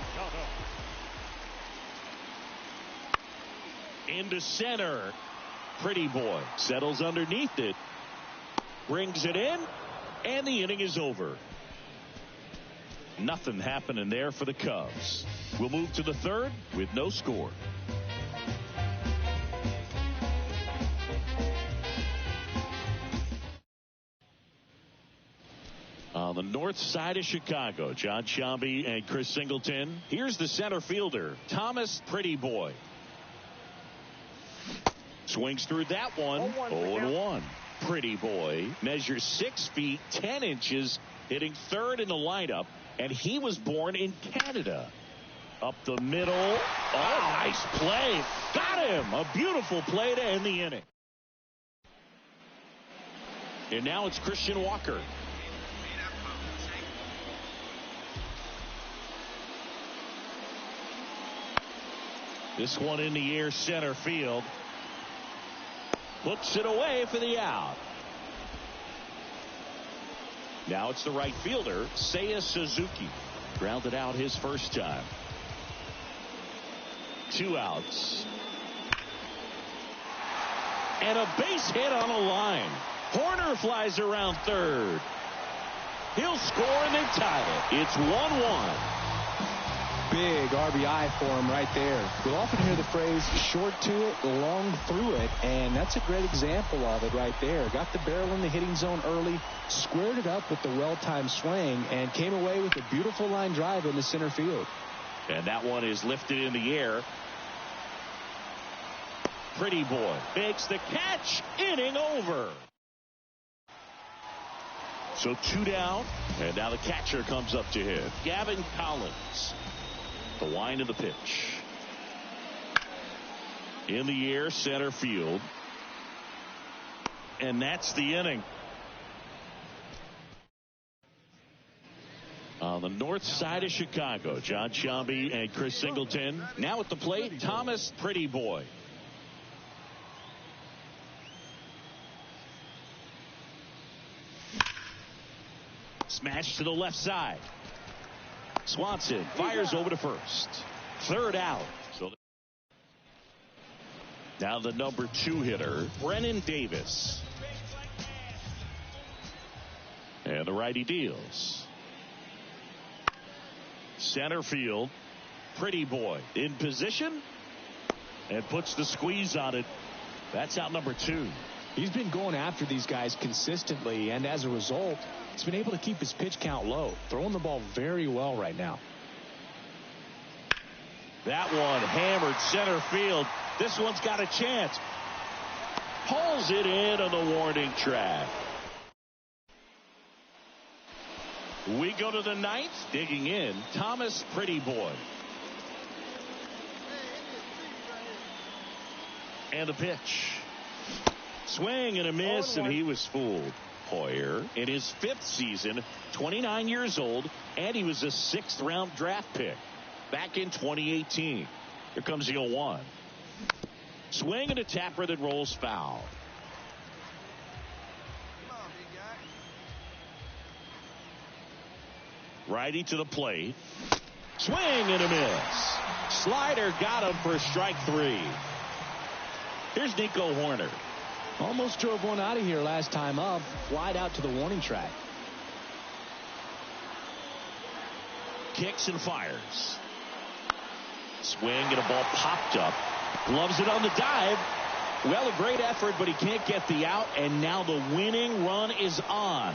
Into center. Pretty Boy settles underneath it, brings it in, and the inning is over. Nothing happening there for the Cubs. We'll move to the third with no score. On the north side of Chicago, John Shambi and Chris Singleton. Here's the center fielder, Thomas Pretty Boy. Swings through that one. 0-1. Pretty Boy measures 6 feet 10 inches, hitting third in the lineup, and he was born in Canada. Up the middle. Oh, nice play. Got him. A beautiful play to end the inning. And now it's Christian Walker. This one in the air, center field. Puts it away for the out. Now it's the right fielder, Seiya Suzuki. Grounded out his first time. 2 outs. And a base hit on a line. Horner flies around third. He'll score and they tie it. It's 1-1. Big RBI for him right there. We'll often hear the phrase short to it, long through it, and that's a great example of it right there. Got the barrel in the hitting zone early, squared it up with the well-timed swing, and came away with a beautiful line drive in the center field. And that one is lifted in the air. Pretty Boy makes the catch. Inning over. So 2 down, and now the catcher comes up to him. Gavin Collins. The wind of the pitch. In the air, center field. And that's the inning. On the north side of Chicago, John Sciambi and Chris Singleton. Now at the plate, Thomas Pretty Boy. Smash to the left side. Swanson fires over to first. Third out. So now the number 2 hitter, Brennan Davis. And the righty deals. Center field. Pretty Boy in position and puts the squeeze on it. That's out number 2. He's been going after these guys consistently, and as a result, he's been able to keep his pitch count low, throwing the ball very well right now. That one hammered center field. This one's got a chance. Pulls it in on the warning track. We go to the 9th. Digging in, Thomas Pretty Boy. And the pitch. Swing and a miss, and he was fooled. Hoyer in his 5th season, 29 years old, and he was a 6th-round draft pick back in 2018. Here comes the 0-1. Swing and a tapper that rolls foul. Righty to the plate. Swing and a miss. Slider got him for strike 3. Here's Nico Horner. Almost drove one out of here last time up. Flied out to the warning track. Kicks and fires. Swing and a ball popped up. Gloves it on the dive. Well, a great effort, but he can't get the out, and now the winning run is on.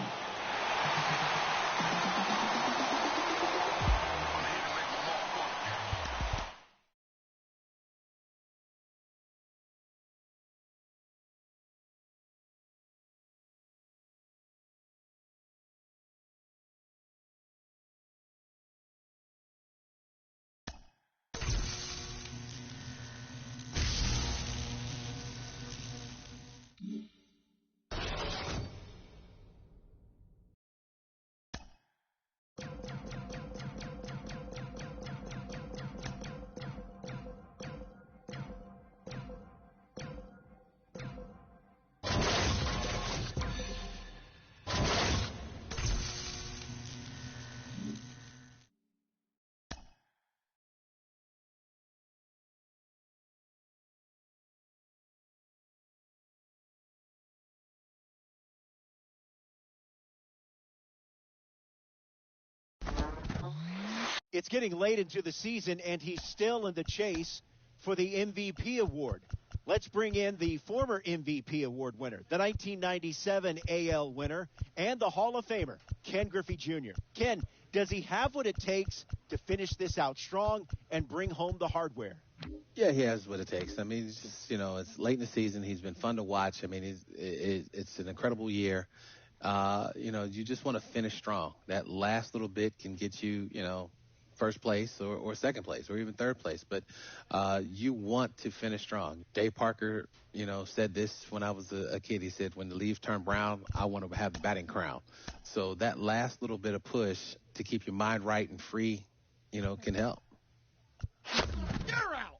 It's getting late into the season, and he's still in the chase for the MVP award. Let's bring in the former MVP award winner, the 1997 AL winner, and the Hall of Famer, Ken Griffey Jr. Ken, does he have what it takes to finish this out strong and bring home the hardware? Yeah, he has what it takes. I mean, it's just, it's late in the season. He's been fun to watch. I mean, it's an incredible year. You just want to finish strong. That last little bit can get you, first place or second place or even third place. But you want to finish strong. Dave Parker, said this when I was a kid. He said, when the leaves turn brown, I want to have the batting crown. So that last little bit of push to keep your mind right and free, can help. You're out.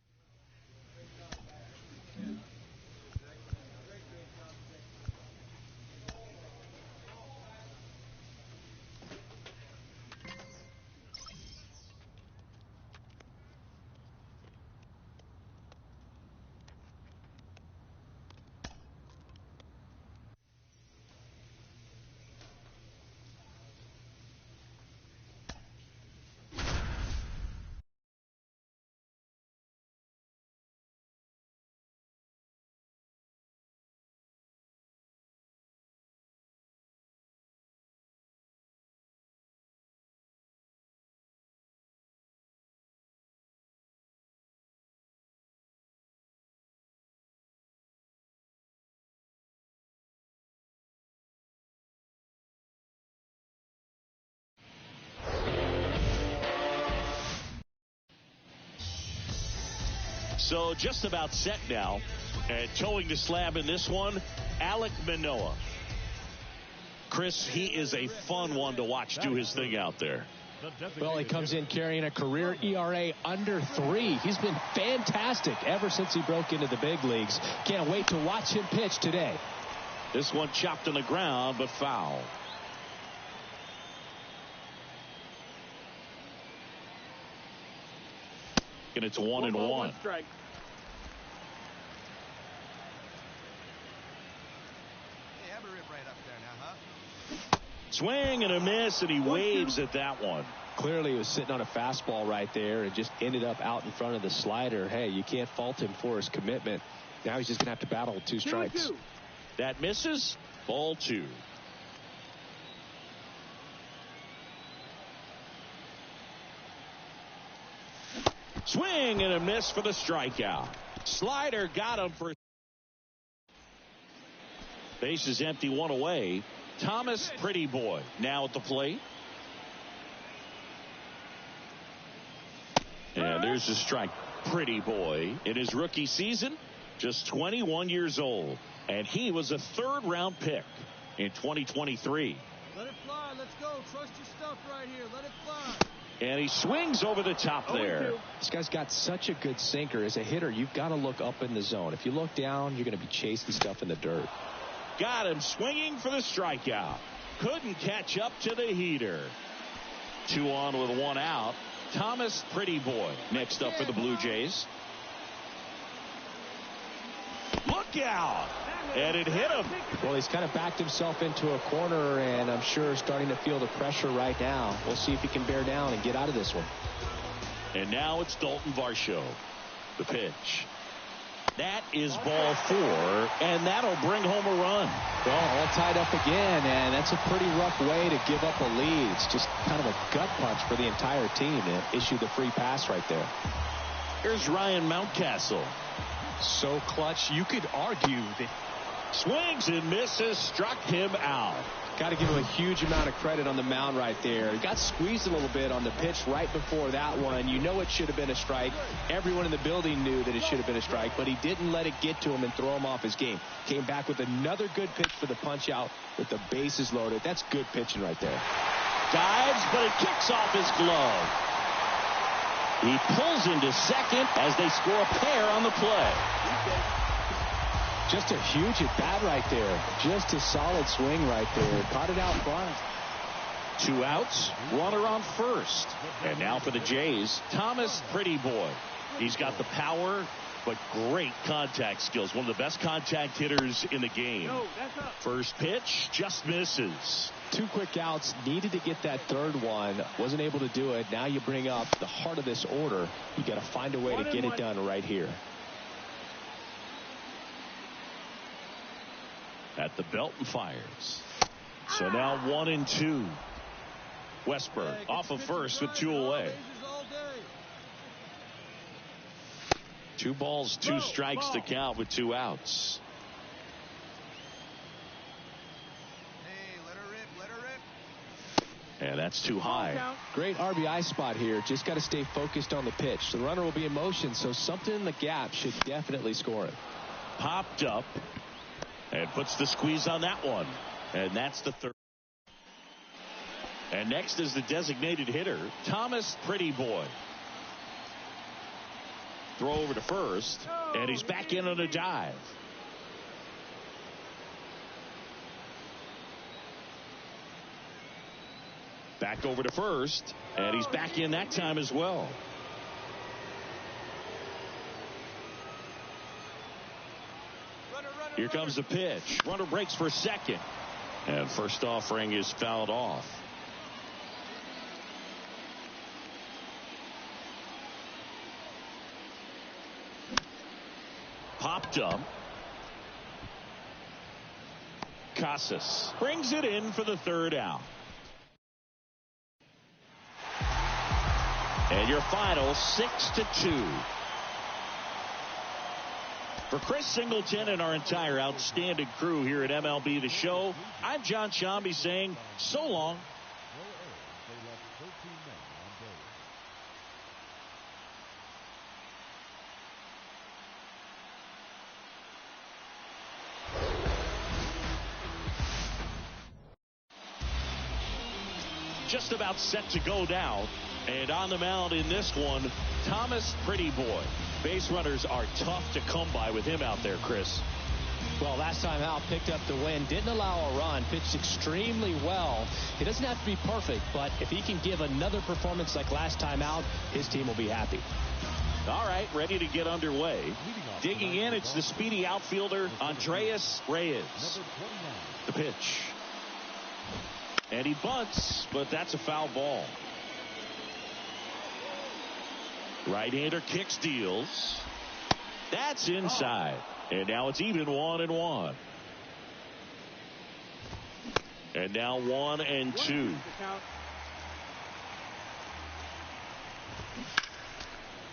So just about set now. And towing the slab in this one, Alek Manoah. Chris, he is a fun one to watch do his thing out there. Well, he comes in carrying a career ERA under 3. He's been fantastic ever since he broke into the big leagues. Can't wait to watch him pitch today. This one chopped on the ground, but foul. And it's 1-1. One strike. Hey, have a rip right up there now, huh? Swing and a miss, and he waves at that one. Clearly, he was sitting on a fastball right there and just ended up out in front of the slider. Hey, you can't fault him for his commitment. Now he's just going to have to battle with 2 strikes. That misses. Ball 2. Swing and a miss for the strikeout. Slider got him for. Base is empty, 1 away. Thomas Pretty Boy now at the plate. And there's the strike. Pretty Boy in his rookie season, just 21 years old. And he was a 3rd-round pick in 2023. Let it fly. Let's go. Trust your stuff right here. Let it fly. And he swings over the top there. This guy's got such a good sinker. As a hitter, you've got to look up in the zone. If you look down, you're going to be chasing stuff in the dirt. Got him swinging for the strikeout. Couldn't catch up to the heater. 2 on with 1 out. Thomas Pretty Boy next up for the Blue Jays. Look out! And it hit him. Well, he's kind of backed himself into a corner, and I'm sure starting to feel the pressure right now. We'll see if he can bear down and get out of this one. And now it's Dalton Varsho. The pitch. That is ball 4, and that'll bring home a run. Well, all tied up again, and that's a pretty rough way to give up a lead. It's just kind of a gut punch for the entire team to issue the free pass right there. Here's Ryan Mountcastle. So clutch, you could argue that. Swings and misses, struck him out. Got to give him a huge amount of credit on the mound right there. He got squeezed a little bit on the pitch right before that one. You know it should have been a strike. Everyone in the building knew that it should have been a strike, but he didn't let it get to him and throw him off his game. Came back with another good pitch for the punch out with the bases loaded. That's good pitching right there. Dives, but it kicks off his glove. He pulls into second as they score a pair on the play. Just a huge at-bat right there. Just a solid swing right there. Caught it out front. 2 outs, runner on first. And now for the Jays, Thomas Pretty Boy. He's got the power, but great contact skills. One of the best contact hitters in the game. First pitch just misses. 2 quick outs. Needed to get that 3rd one. Wasn't able to do it. Now you bring up the heart of this order. You got to find a way to get it done right here. At the belt and fires. So now 1-2. Westberg off of first with 2 away. 2 balls, 2 strikes to count with 2 outs. Hey, let her rip. And that's too high. Great RBI spot here. Just got to stay focused on the pitch. The runner will be in motion, so something in the gap should definitely score him. Popped up. And puts the squeeze on that one. And that's the 3rd. And next is the designated hitter, Thomas Pretty Boy. Throw over to first. And he's back in on a dive. Back over to first. And he's back in that time as well. Here comes the pitch. Runner breaks for second. And first offering is fouled off. Popped up. Casas brings it in for the 3rd out. And your final 6-2. For Chris Singleton and our entire outstanding crew here at MLB The Show, I'm John Shambi saying so long. just about set to go down. And on the mound in this one, Thomas Pretty Boy. Base runners are tough to come by with him out there, Chris. Well, last time out, picked up the win, didn't allow a run, pitched extremely well. It doesn't have to be perfect, but if he can give another performance like last time out, his team will be happy. All right, ready to get underway. Digging in, it's the speedy outfielder, Andreas Reyes. The pitch. And he bunts, but that's a foul ball. Right-hander kicks, deals. That's inside. And now it's even 1-1. And now 1-2.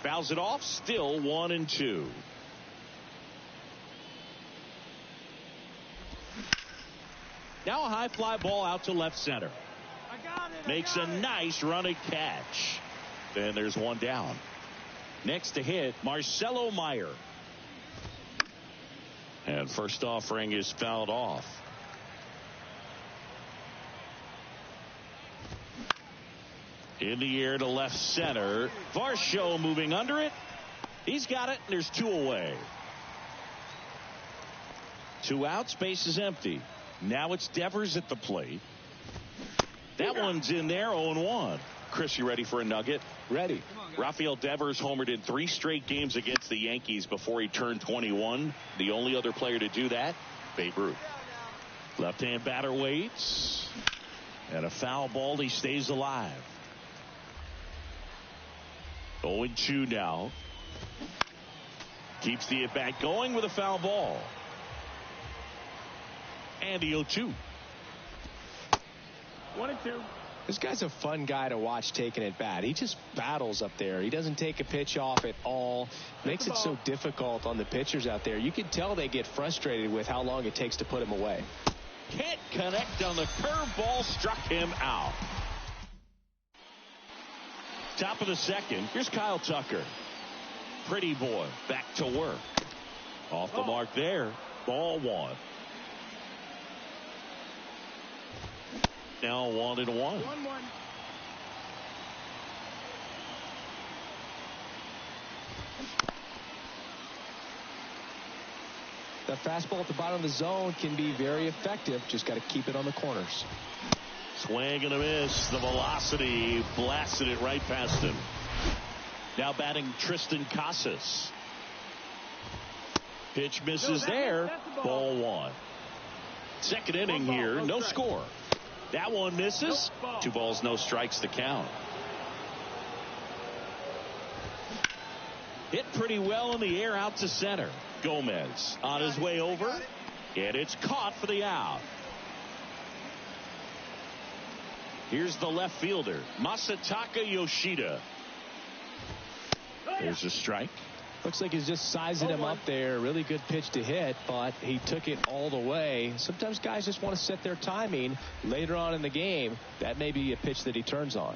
Fouls it off, still 1-2. Now a high fly ball out to left center. Makes a nice running catch. Then there's one down. Next to hit, Marcelo Meyer. And first offering is fouled off. In the air to left center. Varsho moving under it. He's got it, and there's 2 away. 2 out, space is empty. Now it's Devers at the plate. That one's in there, 0-1. Chris, you ready for a nugget? Ready. Rafael Devers homered in 3 straight games against the Yankees before he turned 21. The only other player to do that, Babe Ruth. Left-hand batter waits. And a foul ball, he stays alive. 0-2 now. Keeps the at-bat going with a foul ball. And the 0-2. 1-2. This guy's a fun guy to watch taking at bat. He just battles up there. He doesn't take a pitch off at all. Makes it so difficult on the pitchers out there. You can tell they get frustrated with how long it takes to put him away. Can't connect on the curveball, struck him out. Top of the second, here's Kyle Tucker. Pretty Boy back to work. Off the mark there, ball 1. Now 1-1. 1-1. The fastball at the bottom of the zone can be very effective. Just got to keep it on the corners. Swing and a miss. The velocity blasted it right past him. Now batting Tristan Casas. Pitch misses there. Ball 1. Second inning here. No score. That one misses. 2 balls, no strikes to count. Hit pretty well in the air out to center. Gomez on his way over. And it's caught for the out. Here's the left fielder, Masataka Yoshida. There's a strike. Looks like he's just sizing him up there. Really good pitch to hit, but he took it all the way. Sometimes guys just want to set their timing later on in the game. That may be a pitch that he turns on.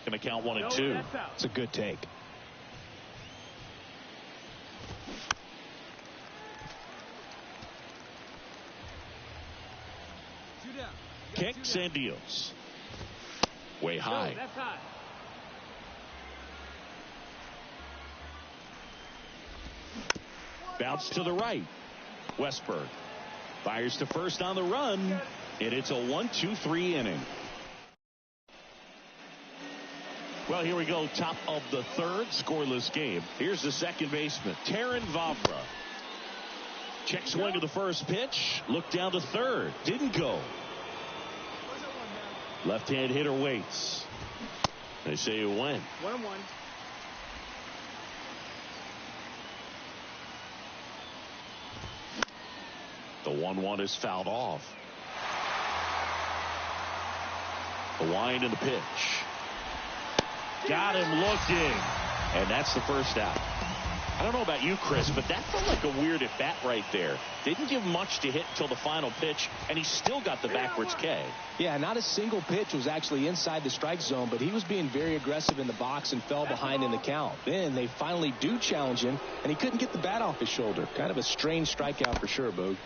Going to count 1-2. It's a good take. Kicks and deals. Way high. That's high. Bounce to the right. Westberg fires to first on the run, and it's a 1-2-3 inning. Well, here we go. Top of the third, scoreless game. Here's the second baseman, Taran Vavra. Check swing of the first pitch. Look down to third. Didn't go. Left-hand hitter waits. They say it went. 1-1. The 1-1 is fouled off. The wind and the pitch. Got him looking. And that's the first out. I don't know about you, Chris, but that felt like a weird at-bat right there. Didn't give much to hit until the final pitch, and he still got the backwards K. Yeah, not a single pitch was actually inside the strike zone, but he was being very aggressive in the box and fell behind in the count. Then they finally do challenge him, and he couldn't get the bat off his shoulder. Kind of a strange strikeout for sure, Boog.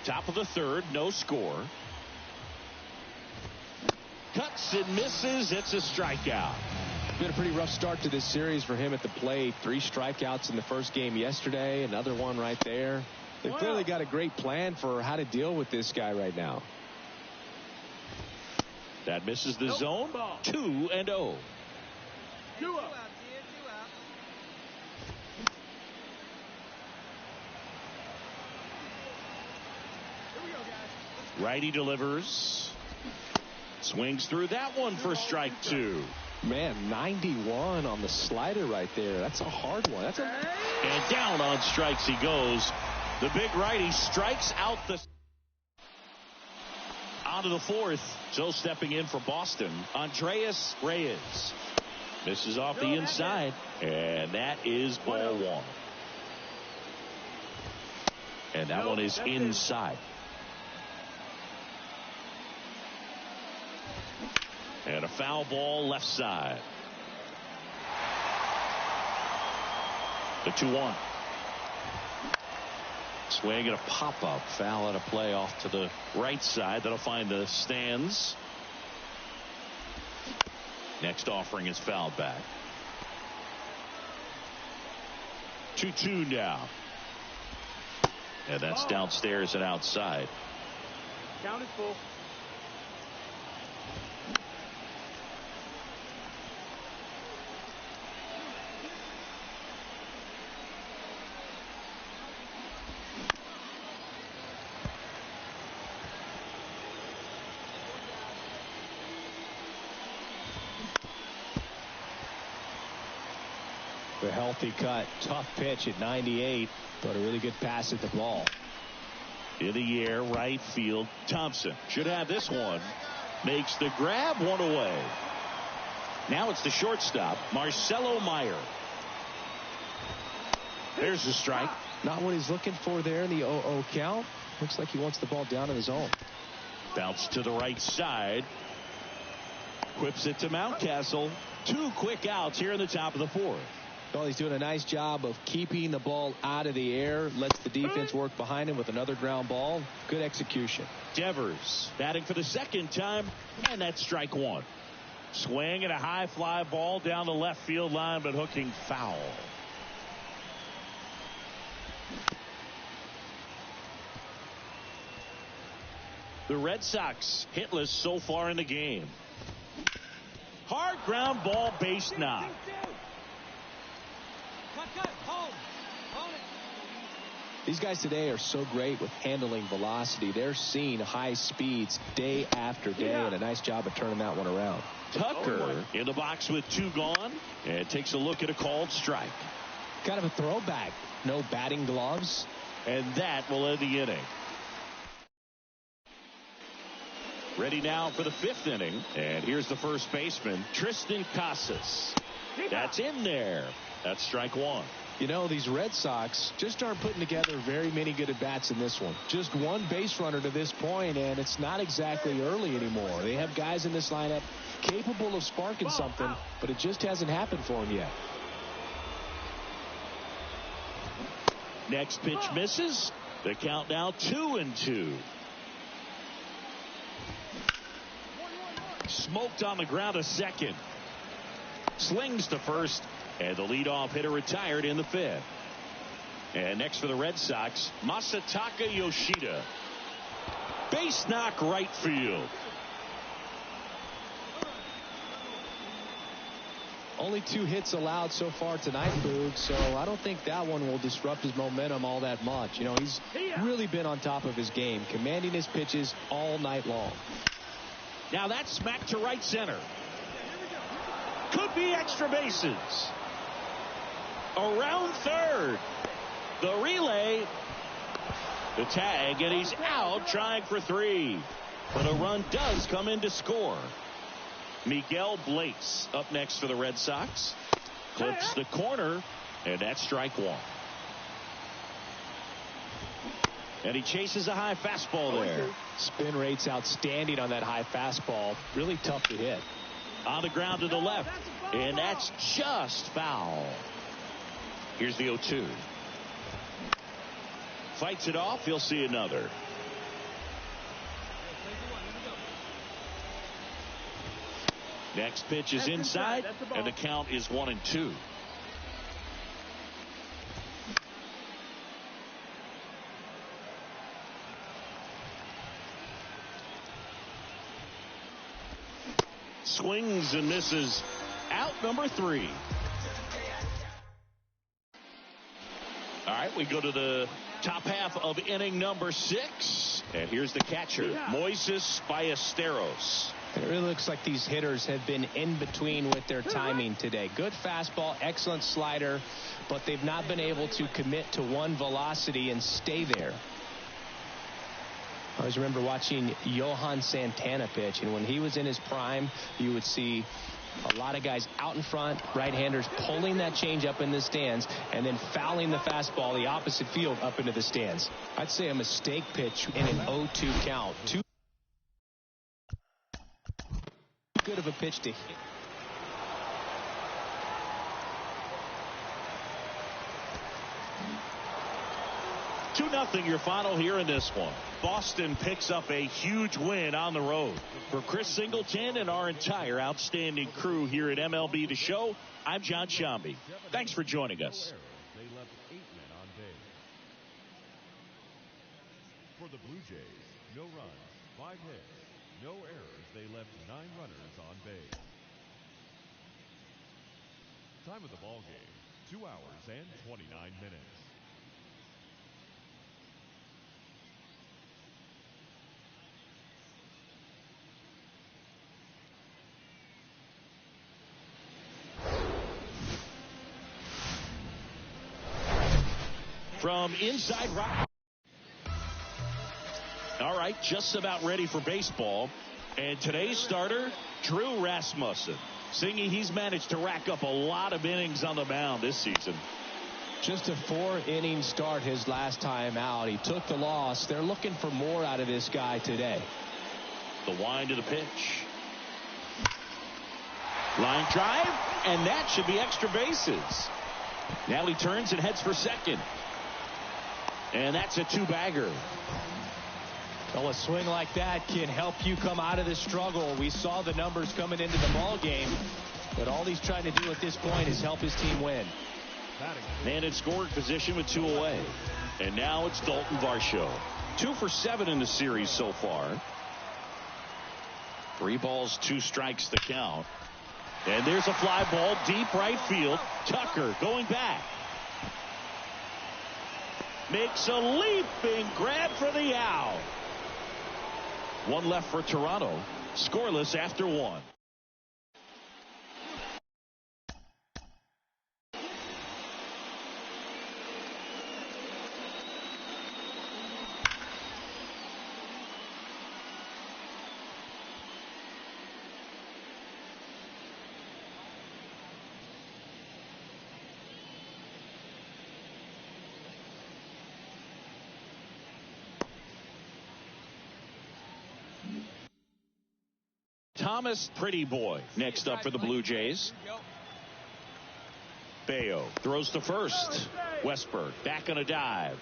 Top of the third, no score. Cuts and misses. It's a strikeout. Been a pretty rough start to this series for him at the plate. 3 strikeouts in the first game yesterday. Another one right there. They've clearly got a great plan for how to deal with this guy right now. That misses the zone. 2-0. 2 out. Righty delivers. Swings through that one for strike 2. Man, 91 on the slider right there. That's a hard one. And down on strikes he goes. The big righty strikes out the... Onto the fourth. So stepping in for Boston, Andreas Reyes. Misses off the inside. And that is ball 1. And that one is inside. And a foul ball left side. The 2-1. Swing and a pop-up. Foul out of play off to the right side. That'll find the stands. Next offering is fouled back. 2-2 now. And that's downstairs and outside. Count is full. A healthy cut. Tough pitch at 98, but a really good pass at the ball. In the air, right field. Thompson should have this one. Makes the grab, 1 away. Now it's the shortstop, Marcelo Meyer. There's the strike. Not what he's looking for there in the 0-0 count. Looks like he wants the ball down in his zone. Bounce to the right side. Whips it to Mountcastle. 2 quick outs here in the top of the fourth. Well, he's doing a nice job of keeping the ball out of the air. Lets the defense work behind him with another ground ball. Good execution. Devers batting for the second time, and that's strike 1. Swing and a high fly ball down the left field line, but hooking foul. The Red Sox hitless so far in the game. Hard ground ball, base knock. These guys today are so great with handling velocity. They're seeing high speeds day after day, and a nice job of turning that one around. Tucker in the box with 2 gone, and takes a look at a called strike. Kind of a throwback. No batting gloves. And that will end the inning. Ready now for the 5th inning. And here's the first baseman, Tristan Casas. That's in there. That's strike 1. You know, these Red Sox just aren't putting together very many good at-bats in this one. Just 1 base runner to this point, and it's not exactly early anymore. They have guys in this lineup capable of sparking something, but it just hasn't happened for them yet. Next pitch misses. The count now 2-2. Smoked on the ground a second. Slings to first. And the leadoff hitter retired in the 5th. And next for the Red Sox, Masataka Yoshida. Base knock right field. Only 2 hits allowed so far tonight, Boog, so I don't think that one will disrupt his momentum all that much. You know, he's really been on top of his game, commanding his pitches all night long. Now that's smacked to right center. Could be extra bases. Around third. The relay. The tag, and he's out trying for 3. But a run does come in to score. Miguel Blaze up next for the Red Sox. Clips the corner, and that's strike 1. And he chases a high fastball there. Spin rate's outstanding on that high fastball. Really tough to hit. On the ground to the left, and that's just foul. Here's the 0-2. Fights it off. He'll see another. Next pitch is inside, and the count is 1-2. Swings and misses. Out number 3. All right, we go to the top half of inning number 6. And here's the catcher, Moises Ballesteros. It really looks like these hitters have been in between with their timing today. Good fastball, excellent slider, but they've not been able to commit to one velocity and stay there. I always remember watching Johan Santana pitch, and when he was in his prime, you would see a lot of guys out in front, right-handers pulling that change up in the stands and then fouling the fastball the opposite field up into the stands. I'd say a mistake pitch in an 0-2 count. Too good of a pitch to hit. 2-0 your final here in this one. Boston picks up a huge win on the road. For Chris Singleton and our entire outstanding crew here at MLB The Show, I'm John Shambi. Thanks for joining us. They left 8 men on base. For the Blue Jays, no runs, 5 hits, no errors. They left 9 runners on base. Time of the ball game, 2 hours and 29 minutes. From inside right. All right, just about ready for baseball. And today's starter, Drew Rasmussen. Singy, he's managed to rack up a lot of innings on the mound this season. Just a 4-inning start his last time out. He took the loss. They're looking for more out of this guy today. The wind of the pitch. Line drive, and that should be extra bases. Now he turns and heads for second. And that's a 2-bagger. Well, a swing like that can help you come out of the struggle. We saw the numbers coming into the ball game, but all he's trying to do at this point is help his team win. Man in scoring position with 2 away. And now it's Dalton Varsho. 2 for 7 in the series so far. 3 balls, 2 strikes the count. And there's a fly ball deep right field. Tucker going back. Makes a leaping grab for the out. 1 left for Toronto. Scoreless after 1. Thomas Pretty Boy next up for the Blue Jays. Bayo throws to first. Westberg back on a dive.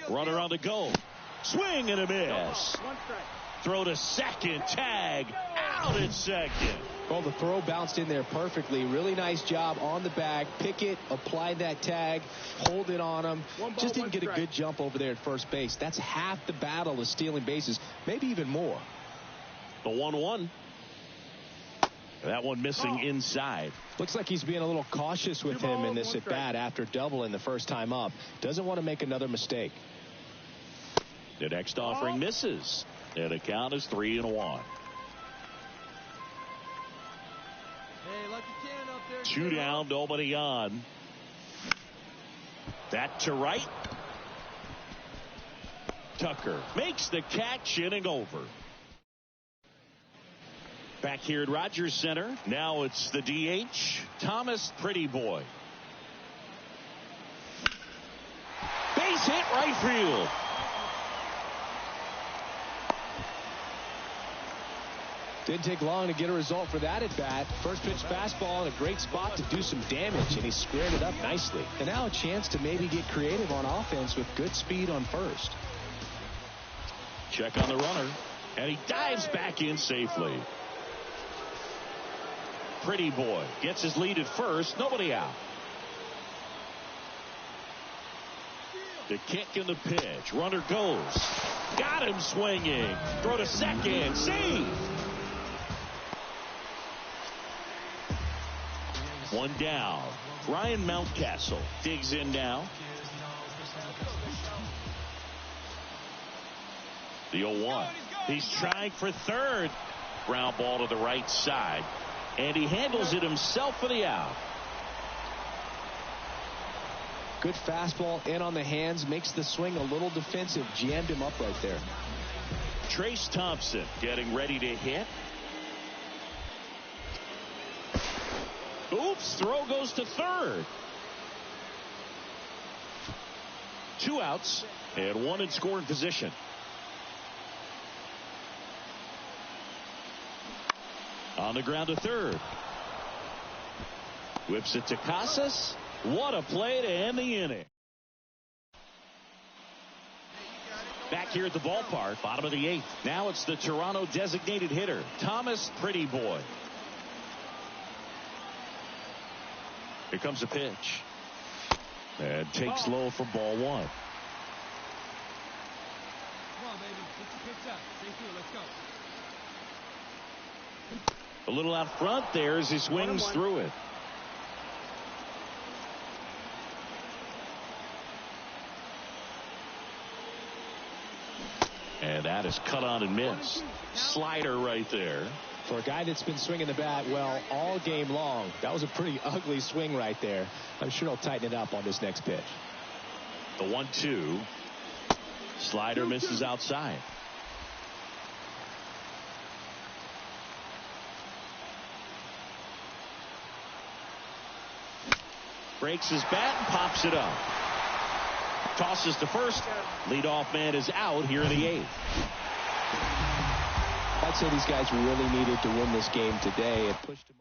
Runner on the go. Swing and a miss. Throw to second. Tag out at second. Well, the throw bounced in there perfectly. Really nice job on the bag. Pickett applied that tag, hold it on him. Just didn't get a good jump over there at first base. That's half the battle of stealing bases, maybe even more. The 1-1. That one missing inside. Looks like he's being a little cautious with him in this at bat after doubling the first time up. Doesn't want to make another mistake. The next offering misses. And the count is 3-1. 2 down, nobody on. That to right. Tucker makes the catch, inning over. Back here at Rogers Center. Now it's the DH, Thomas Pretty Boy. Base hit right field. Didn't take long to get a result for that at bat. First pitch fastball in a great spot to do some damage, and he squared it up nicely. And now a chance to maybe get creative on offense with good speed on first. Check on the runner, and he dives back in safely. Pretty boy gets his lead at first. Nobody out. The kick and the pitch. Runner goes. Got him swinging. Throw to second. Save. One down. Ryan Mountcastle digs in now. The 0-1. He's trying for third. Ground ball to the right side. And he handles it himself for the out. Good fastball in on the hands. Makes the swing a little defensive. Jammed him up right there. Trace Thompson getting ready to hit. Oops, throw goes to third. 2 outs and 1 in scoring position. On the ground to third. Whips it to Casas. What a play to end the inning. Back here at the ballpark, bottom of the 8th. Now it's the Toronto designated hitter, Thomas Pretty Boy. Here comes a pitch. And takes low for ball 1. Come on, baby. Get your pitch up. Stay cool. Let's go. A little out front there as he swings through it. And that is cut on and missed. Slider right there. For a guy that's been swinging the bat well all game long, that was a pretty ugly swing right there. I'm sure he'll tighten it up on this next pitch. The 1-2. Slider misses outside. Breaks his bat and pops it up. Tosses to first. Leadoff man is out here in the 8th. I'd say these guys really needed to win this game today. It pushed them.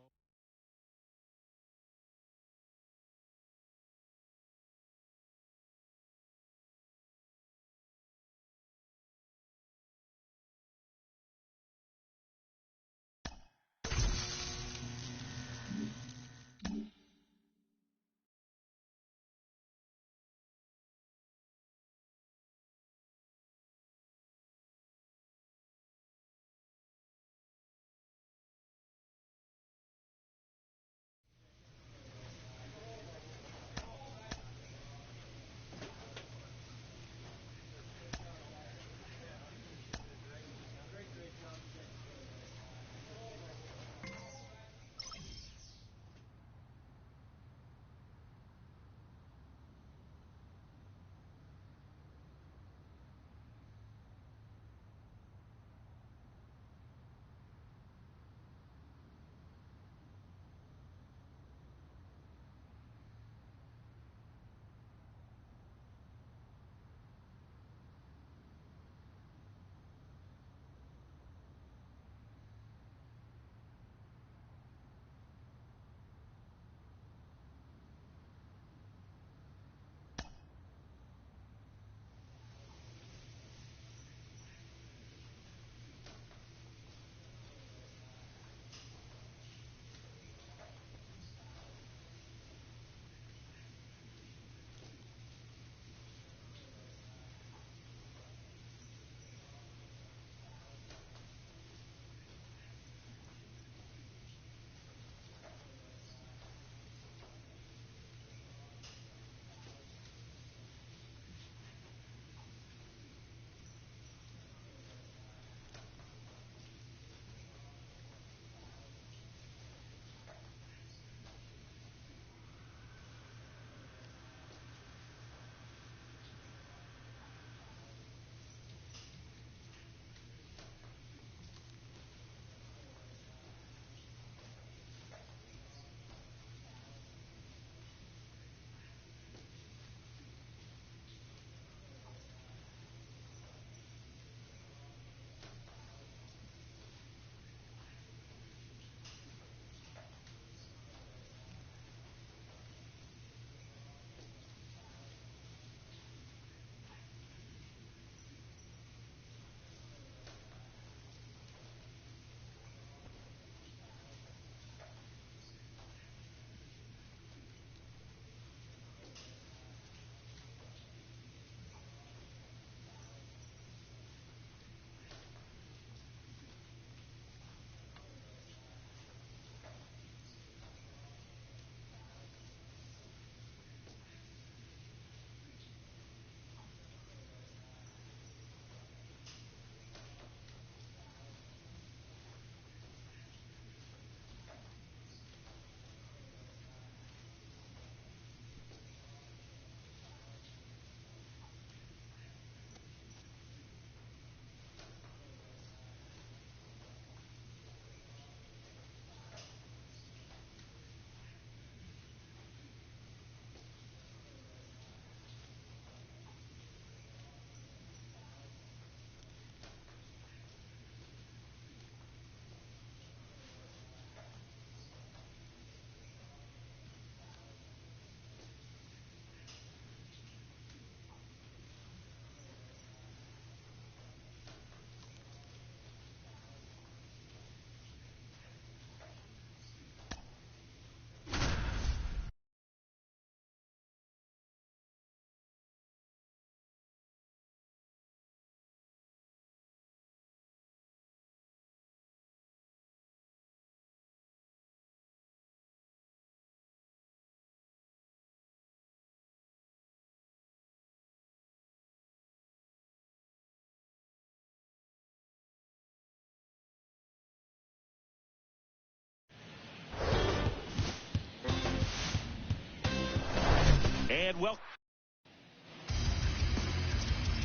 And well,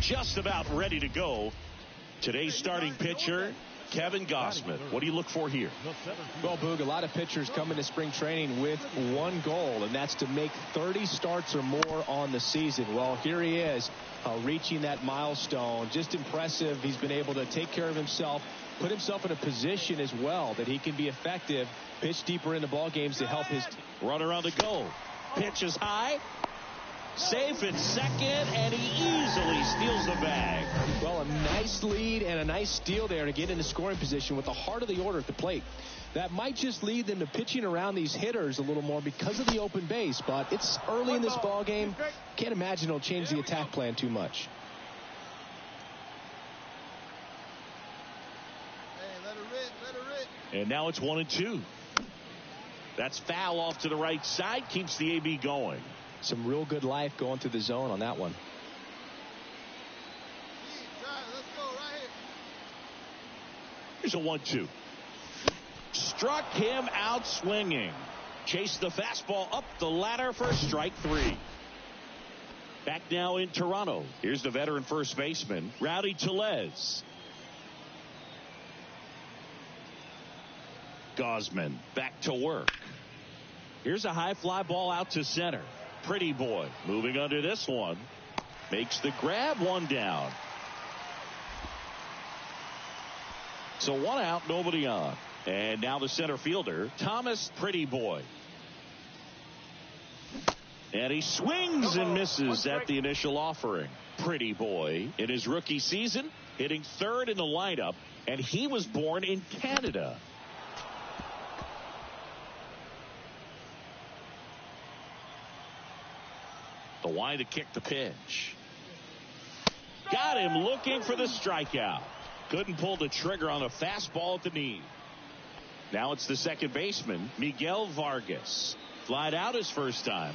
just about ready to go. Today's starting pitcher, Kevin Gausman. What do you look for here? Well, Boog, a lot of pitchers come into spring training with one goal, and that's to make 30 starts or more on the season. Well, here he is, reaching that milestone. Just impressive. He's been able to take care of himself, put himself in a position as well that he can be effective, pitch deeper into ball games to help his team. Runner on the go. Pitch is high. Safe at second, and he easily steals the bag. Well, a nice lead and a nice steal there to get into scoring position with the heart of the order at the plate. That might just lead them to pitching around these hitters a little more because of the open base, but it's early in this ball game. Can't imagine it'll change the attack plan too much. Hey, let her rip. And now it's 1-2. That's foul off to the right side, keeps the AB going. Some real good life going through the zone on that one. Let's go right here. Here's a 1-2. Struck him out swinging. Chased the fastball up the ladder for strike 3. Back now in Toronto. Here's the veteran first baseman, Rowdy Tellez. Gausman back to work. Here's a high fly ball out to center. Pretty boy moving under this one. Makes the grab, one down. So 1 out, nobody on. And now the center fielder, Thomas Pretty Boy. And he swings and misses at the initial offering. Pretty Boy in his rookie season, hitting third in the lineup, and he was born in Canada. The line to kick the pitch. Got him looking for the strikeout. Couldn't pull the trigger on a fastball at the knee. Now it's the second baseman, Miguel Vargas. Flied out his first time.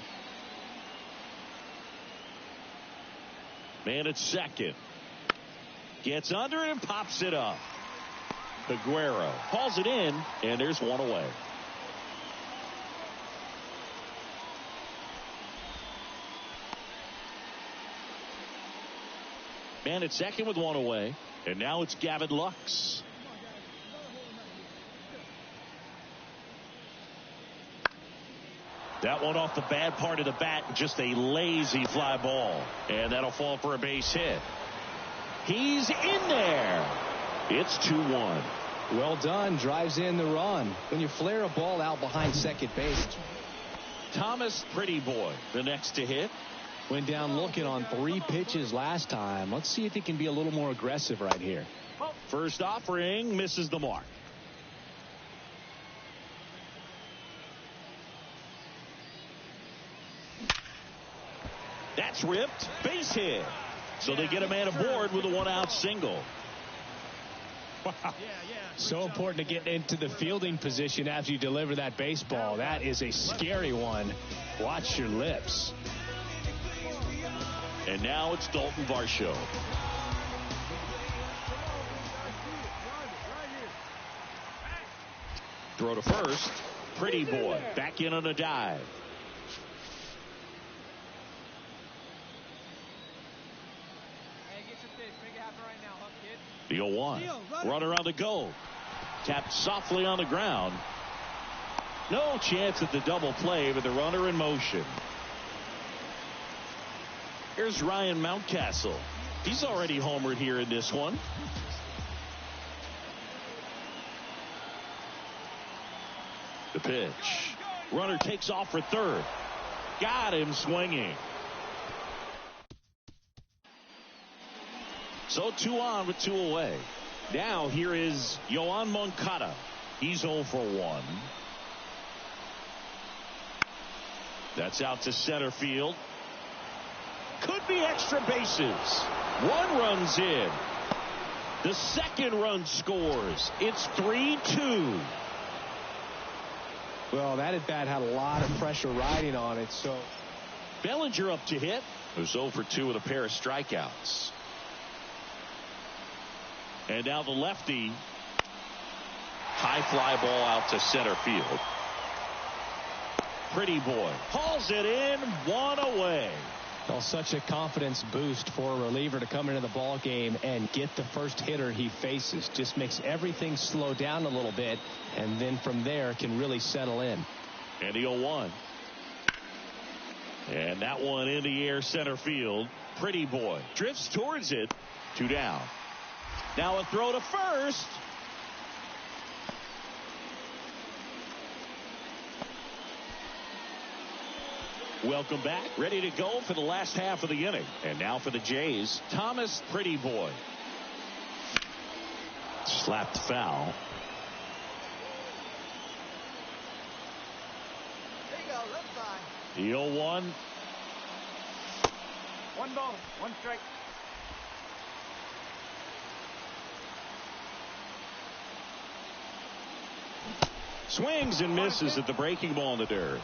Man at second. Gets under it and pops it up. Aguero hauls it in, and there's one away. Man at second with one away. And now it's Gavin Lux. That one off the bad part of the bat. Just a lazy fly ball. And that'll fall for a base hit. He's in there. It's 2-1. Well done. Drives in the run. When you flare a ball out behind second base. Thomas Pretty Boy, the next to hit. Went down looking on 3 pitches last time. Let's see if he can be a little more aggressive right here. First offering misses the mark. That's ripped. Base hit. So they get a man aboard with a 1-out single. Wow. So important to get into the fielding position after you deliver that baseball. That is a scary one. Watch your lips. And now it's Dalton Varsho. Throw to first. Pretty Boy back in on a dive. The 0-1. Runner on the go. Tapped softly on the ground. No chance at the double play, but the runner in motion. Here's Ryan Mountcastle. He's already homered here in this one. The pitch. Runner takes off for third. Got him swinging. So 2 on with 2 away. Now here is Yoan Moncada. He's 0 for 1. That's out to center field. Could be extra bases. 1 runs in. The second run scores. It's 3-2. Well, that at bat had a lot of pressure riding on it. So Bellinger up to hit. Who's 0 for 2 with a pair of strikeouts. And now the lefty. High fly ball out to center field. Pretty Boy hauls it in, one away. Well, such a confidence boost for a reliever to come into the ball game and get the first hitter he faces. Just makes everything slow down a little bit, and then from there can really settle in. And the 0-1. And that one in the air center field. Pretty Boy drifts towards it. 2 down. Now a throw to first. Welcome back. Ready to go for the last half of the inning. And now for the Jays, Thomas Pretty Boy. Slapped foul. There you go, left side. The 0-1. 1 ball, 1 strike. Swings and misses at the breaking ball in the dirt.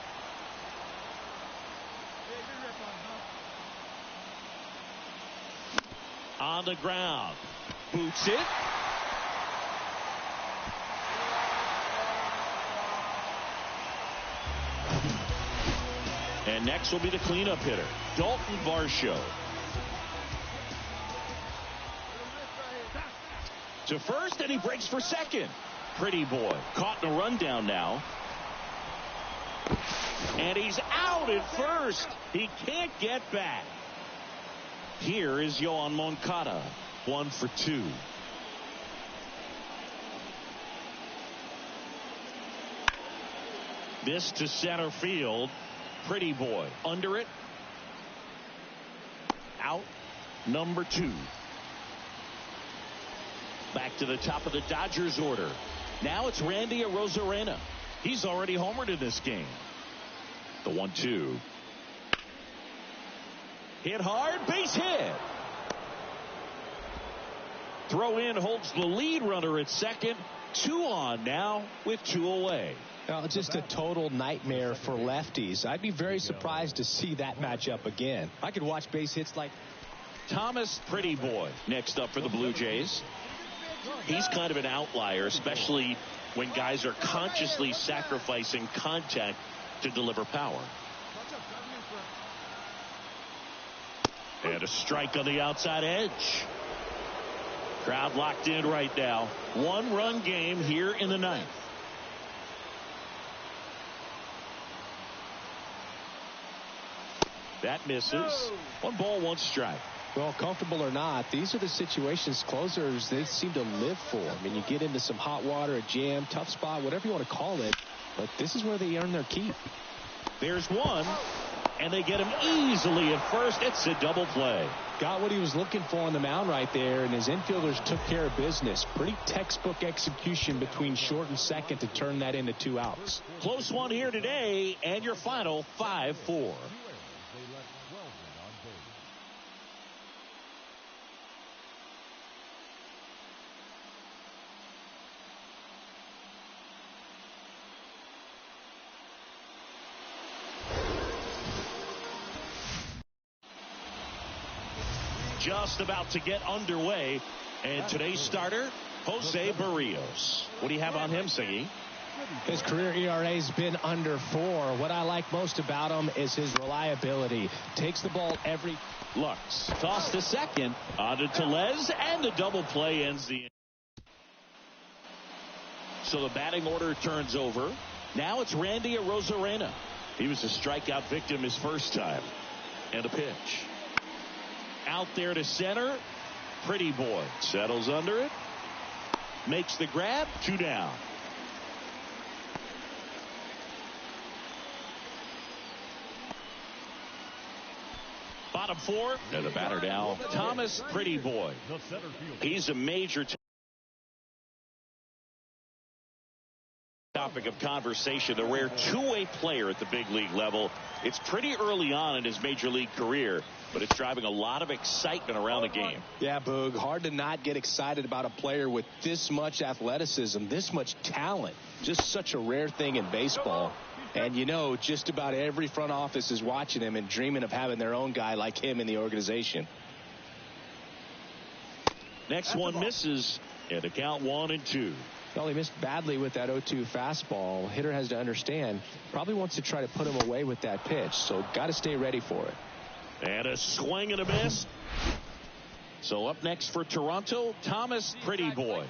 On the ground. Boots it. And next will be the cleanup hitter, Dalton Varsho. To first, and he breaks for second. Pretty Boy caught in a rundown now. And he's out at first. He can't get back. Here is Yoan Moncada, 1 for 2. This to center field. Pretty Boy under it. Out. Number 2. Back to the top of the Dodgers order. Now it's Randy Arozarena. He's already homered in this game. The 1-2. Hit hard, base hit. Throw in holds the lead runner at second. 2 on now with 2 away. Well, just a total nightmare for lefties. I'd be very surprised to see that matchup again. I could watch base hits like Thomas Pretty Boy next up for the Blue Jays. He's kind of an outlier, especially when guys are consciously sacrificing contact to deliver power. And a strike on the outside edge. Crowd locked in right now. 1-run game here in the 9th. That misses. 1 ball, 1 strike. Well, comfortable or not, these are the situations closers they seem to live for. I mean, you get into some hot water, a jam, tough spot, whatever you want to call it, but this is where they earn their keep. There's 1, and they get him easily at first. It's a double play. Got what he was looking for on the mound right there, and his infielders took care of business. Pretty textbook execution between short and second to turn that into 2 outs. Close one here today, and your final 5-4. Just about to get underway, and today's starter, Jose Barrios. What do you have on him, Siggy? His career ERA's been under 4. What I like most about him is his reliability. Takes the ball every. Lux toss to second, on to Tellez, and the double play ends the inning. So the batting order turns over. Now it's Randy Arozarena. He was a strikeout victim his first time. And a pitch. Out there to center. Pretty Boy settles under it. Makes the grab. 2 down. Bottom 4. And the batter now, Thomas Pretty Boy. He's a major topic of conversation. The rare two-way player at the big league level. It's pretty early on in his major league career, but it's driving a lot of excitement around the game. Yeah, Boog, hard to not get excited about a player with this much athleticism, this much talent. Just such a rare thing in baseball. And you know, just about every front office is watching him and dreaming of having their own guy like him in the organization. Next one misses, and the count 1-2. Well, he missed badly with that 0-2 fastball. Hitter has to understand, probably wants to try to put him away with that pitch, so got to stay ready for it. And a swing and a miss. So up next for Toronto, Thomas Pretty Boy.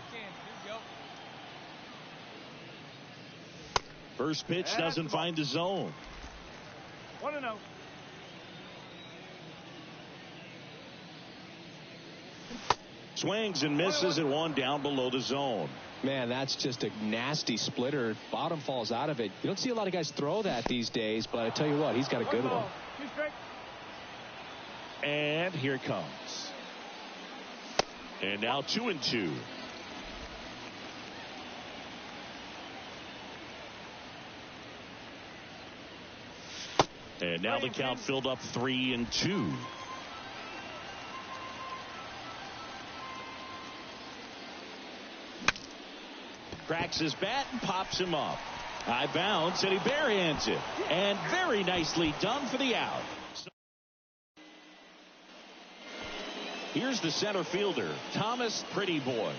First pitch doesn't find the zone. 1-0. Swings and misses and one down below the zone. Man, that's just a nasty splitter. Bottom falls out of it. You don't see a lot of guys throw that these days, but I tell you what, he's got a good one. And here it comes. And now 2-2. And now the count filled up 3-2. Cracks his bat and pops him up. High bounce, and he barehands it. And very nicely done for the out. Here's the center fielder, Thomas Pretty Boy.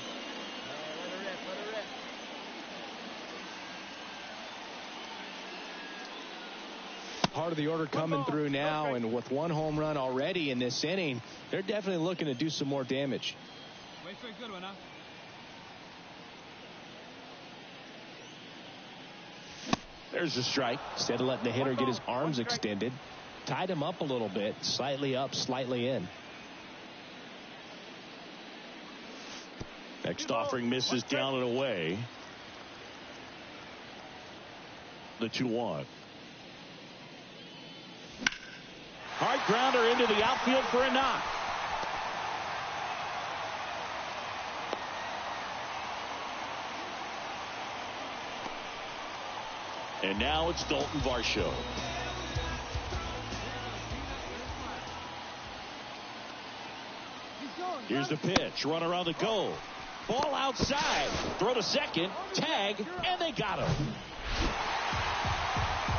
Part of the order coming through now, and with one home run already in this inning, they're definitely looking to do some more damage. Wait for a good one, huh? There's a strike. Instead of letting the hitter get his arms extended, tied him up a little bit, slightly up, slightly in. Next offering misses down and away. The 2-1. Hard grounder into the outfield for a knock. And now it's Dalton Varsho. Here's the pitch. Run around the goal. Ball outside. Throw to second. Tag. And they got him.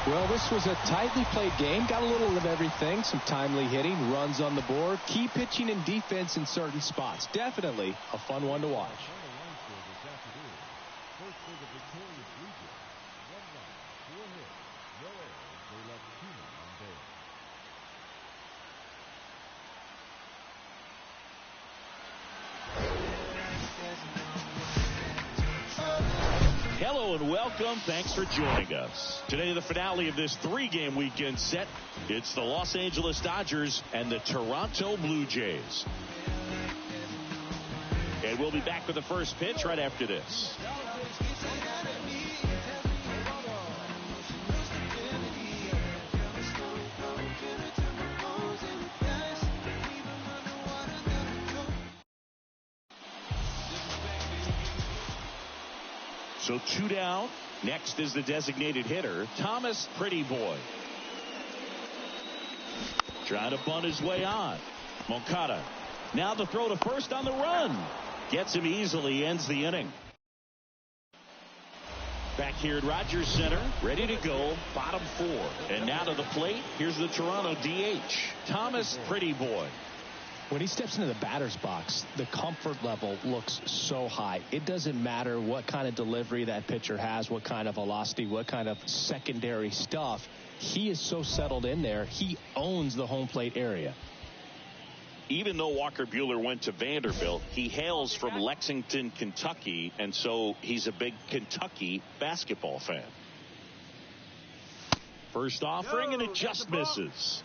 Well, this was a tightly played game. Got a little of everything. Some timely hitting. Runs on the board. Key pitching and defense in certain spots. Definitely a fun one to watch. Hello and welcome. Thanks for joining us. Today, the finale of this 3-game weekend set. It's the Los Angeles Dodgers and the Toronto Blue Jays. And we'll be back with the first pitch right after this. So 2 down. Next is the designated hitter, Thomas Pretty Boy. Trying to bunt his way on. Moncada. Now the throw to first on the run. Gets him easily, ends the inning. Back here at Rogers Center, ready to go, bottom 4. And now to the plate, here's the Toronto DH, Thomas Pretty Boy. When he steps into the batter's box, the comfort level looks so high. It doesn't matter what kind of delivery that pitcher has, what kind of velocity, what kind of secondary stuff. He is so settled in there, he owns the home plate area. Even though Walker Buehler went to Vanderbilt, he hails from Lexington, Kentucky, and so he's a big Kentucky basketball fan. First offering, and it just misses.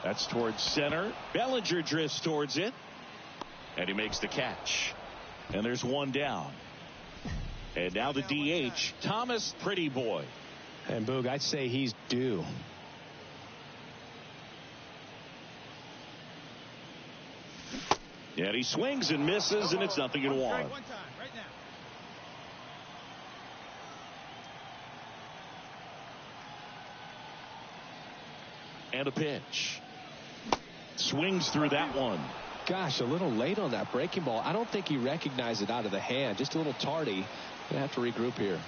That's towards center. Bellinger drifts towards it. And he makes the catch. And there's one down. And now the DH, Thomas Pretty Boy. And Boog, I'd say he's due. And he swings and misses, and it's 0-1. One time, right now. And a pitch. Swings through that one. Gosh, a little late on that breaking ball. I don't think he recognized it out of the hand. Just a little tardy. Gonna have to regroup here.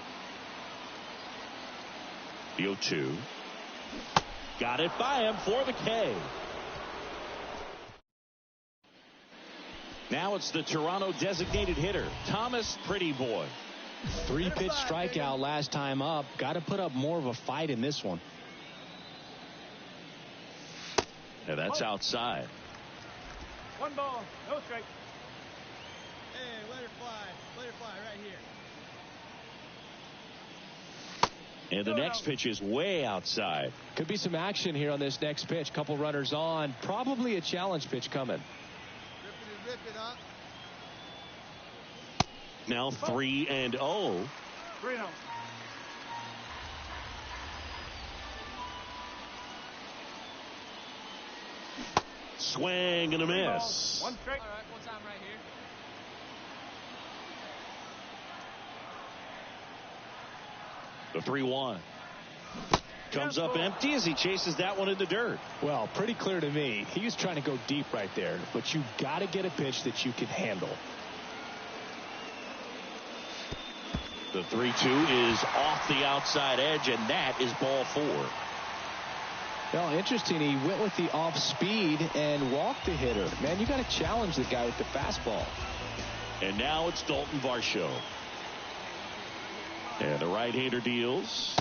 The 0-2. Got it by him for the K. Now it's the Toronto designated hitter, Thomas Pretty Boy. 3-pitch strikeout last time up. Got to put up more of a fight in this one. Yeah, that's outside. 1 ball, no strike. Hey, let her fly. Let her fly right here. And the next pitch is way outside. Could be some action here on this next pitch. Couple runners on. Probably a challenge pitch coming. Rip it up. Now 3-0. 3-0. Swing and a miss. 1 strike. All right, full time right here. The 3-1. Comes up empty as he chases that one in the dirt. Well, pretty clear to me. He was trying to go deep right there, but you got to get a pitch that you can handle. The 3-2 is off the outside edge, and that is ball 4. Well, interesting. He went with the off speed and walked the hitter. Man, you got to challenge the guy with the fastball. And now it's Dalton Varsho. And the right-hander deals.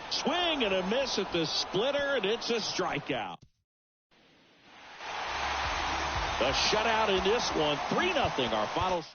Swing and a miss at the splitter, and it's a strikeout. A shutout in this one, 3-0 our final score.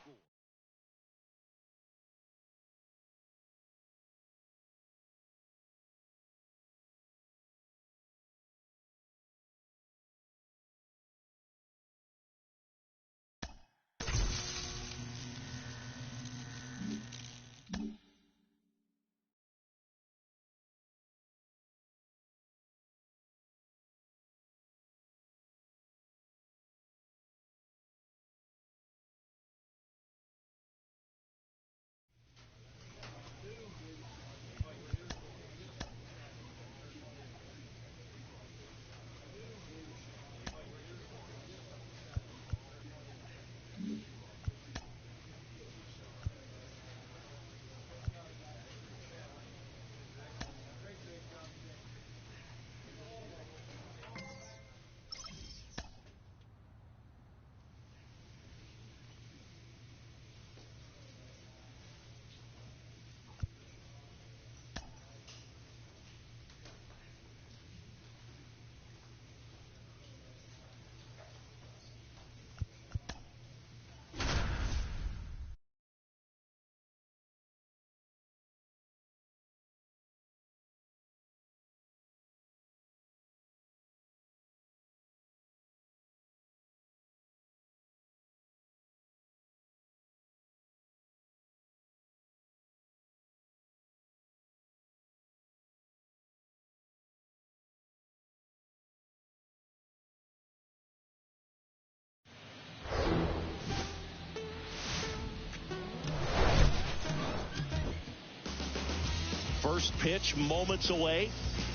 First pitch moments away,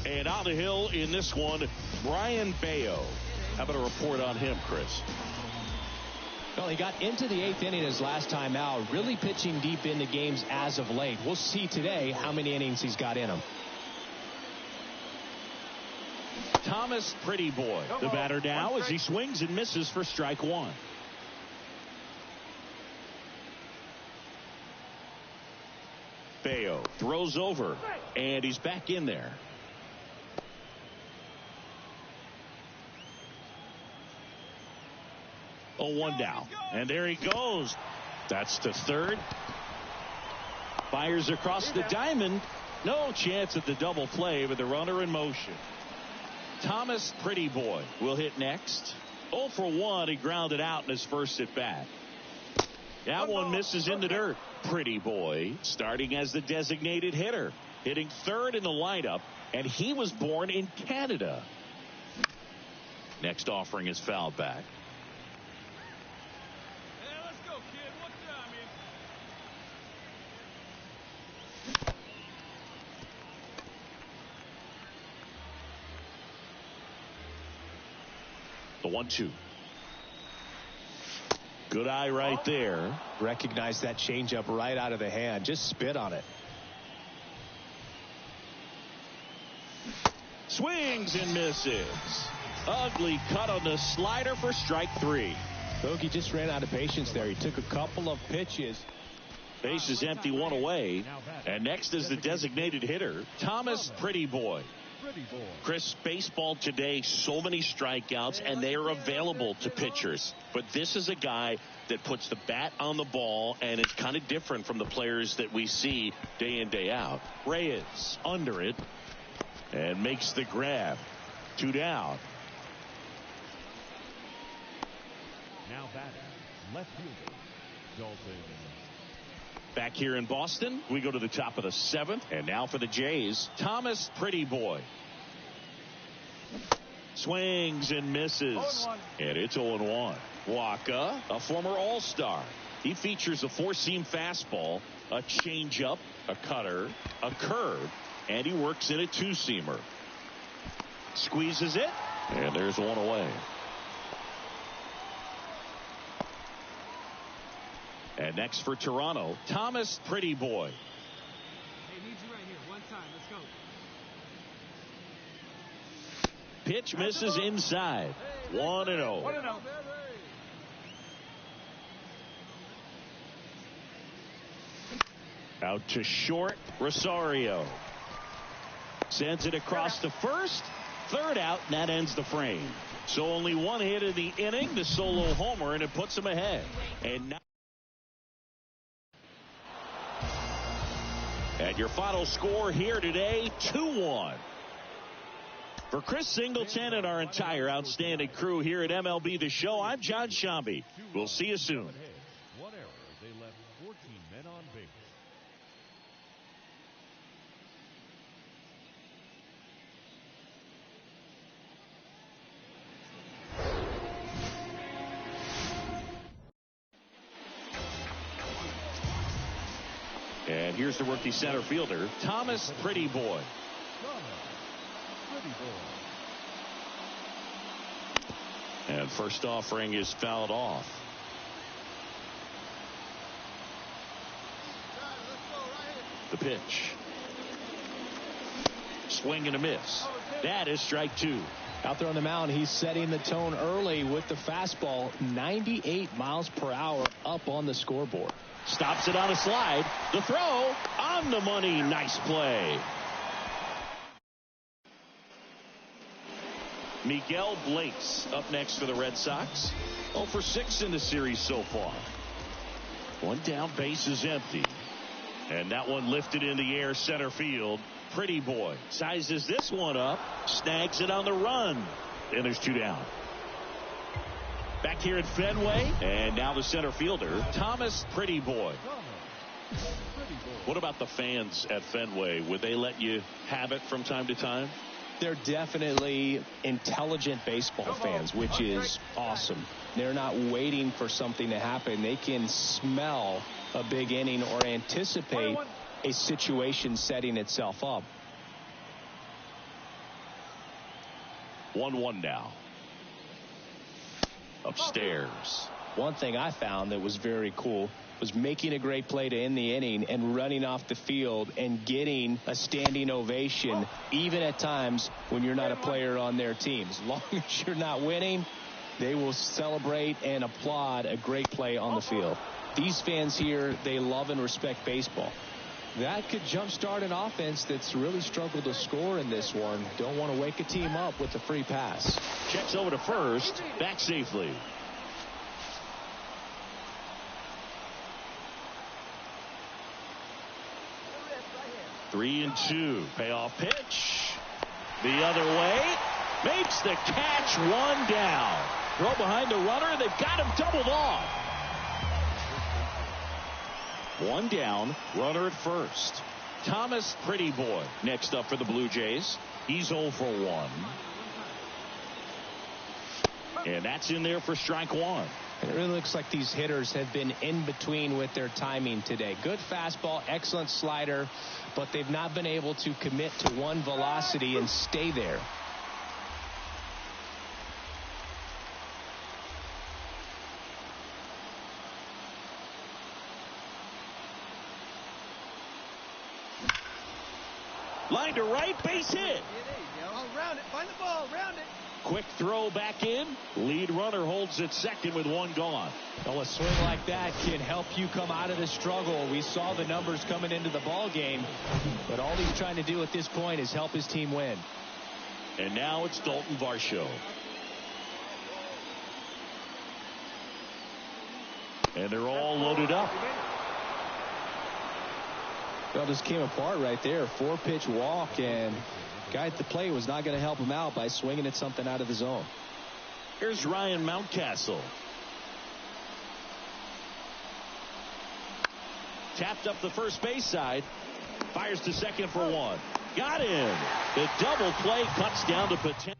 and on the hill in this one, Brian Bayo. How about a report on him, Chris? Well, he got into the 8th inning his last time out, really pitching deep into games as of late. We'll see today how many innings he's got in him. Thomas Pretty Boy, the batter now as he swings and misses for strike 1. Bayo throws over, and he's back in there. Oh, 1 down, and there he goes. That's to third. Fires across the diamond. No chance at the double play with the runner in motion. Thomas Pretty Boy will hit next. 0 for 1. He grounded out in his first at bat. That one misses in the dirt. Pretty Boy starting as the designated hitter, hitting third in the lineup, and he was born in Canada. Next offering is fouled back. Hey, let's go, kid. What time here? The 1-2. Good eye right there. Recognize that changeup right out of the hand. Just spit on it. Swings and misses. Ugly cut on the slider for strike 3. He just ran out of patience there. He took a couple of pitches. Base is empty, one away. And next is the designated hitter, Thomas Prettyboy. Chris, baseball today, so many strikeouts, and they are available to pitchers. But this is a guy that puts the bat on the ball, and it's kind of different from the players that we see day in, day out. Reyes under it and makes the grab. 2 down. Now batting, left fielder, Dalton. Back here in Boston, we go to the top of the 7th. And now for the Jays, Thomas Prettyboy. Swings and misses. 0-1. And it's 0-1. Waka, a former All-Star. He features a 4-seam fastball, a changeup, a cutter, a curve, and he works in a 2-seamer. Squeezes it, and there's one away. And next for Toronto, Thomas Prettyboy. Hey, need you right here. One time. Let's go. Pitch misses inside. 1-0. 1-0. Out to short, Rosario. Sends it across to first. Third out, and that ends the frame. So only one hit in the inning, the solo homer, and it puts him ahead. And now. And your final score here today, 2-1. For Chris Singleton and our entire outstanding crew here at MLB The Show, I'm John Shambi. We'll see you soon. One error. They left 14 men on base. And here's the rookie center fielder, Thomas Prettyboy. And first offering is fouled off. The pitch. Swing and a miss. That is strike 2. Out there on the mound, he's setting the tone early with the fastball. 98 miles per hour up on the scoreboard. Stops it on a slide. The throw on the money. Nice play. Miguel Blake's up next for the Red Sox. 0 for 6 in the series so far. One down, base is empty. And that one lifted in the air center field. Prettyboy sizes this one up. Snags it on the run. And there's 2 down. Back here at Fenway, and now the center fielder, Thomas Prettyboy. What about the fans at Fenway? Would they let you have it from time to time? They're definitely intelligent baseball fans, which is awesome. They're not waiting for something to happen. They can smell a big inning or anticipate a situation setting itself up. 1-1 now. Upstairs. One thing I found that was very cool was making a great play to end the inning and running off the field and getting a standing ovation, even at times when you're not a player on their team. As long as you're not winning, they will celebrate and applaud a great play on the field. These fans here, they love and respect baseball. That could jumpstart an offense that's really struggled to score in this one. Don't want to wake a team up with a free pass. Checks over to first. Back safely. Three and 2. Payoff pitch. The other way. Makes the catch. 1 down. Throw behind the runner. They've got him doubled off. 1 down, runner at first. Thomas Prettyboy next up for the Blue Jays. He's 0 for 1. And that's in there for strike 1. It really looks like these hitters have been in between with their timing today. Good fastball, excellent slider, but they've not been able to commit to one velocity and stay there. Line to right, base hit. Round it, find the ball, round it. quick throw back in. Lead runner holds at second with one gone. Well, a swing like that can help you come out of the struggle. We saw the numbers coming into the ball game, but all he's trying to do at this point is help his team win. And now it's Dalton Varsho. And they're all loaded up. Well, just came apart right there. 4-pitch walk, and guy at the plate was not going to help him out by swinging at something out of the zone. Here's Ryan Mountcastle. Tapped up the first base side. Fires to second for one. Got him. The double play cuts down to potential.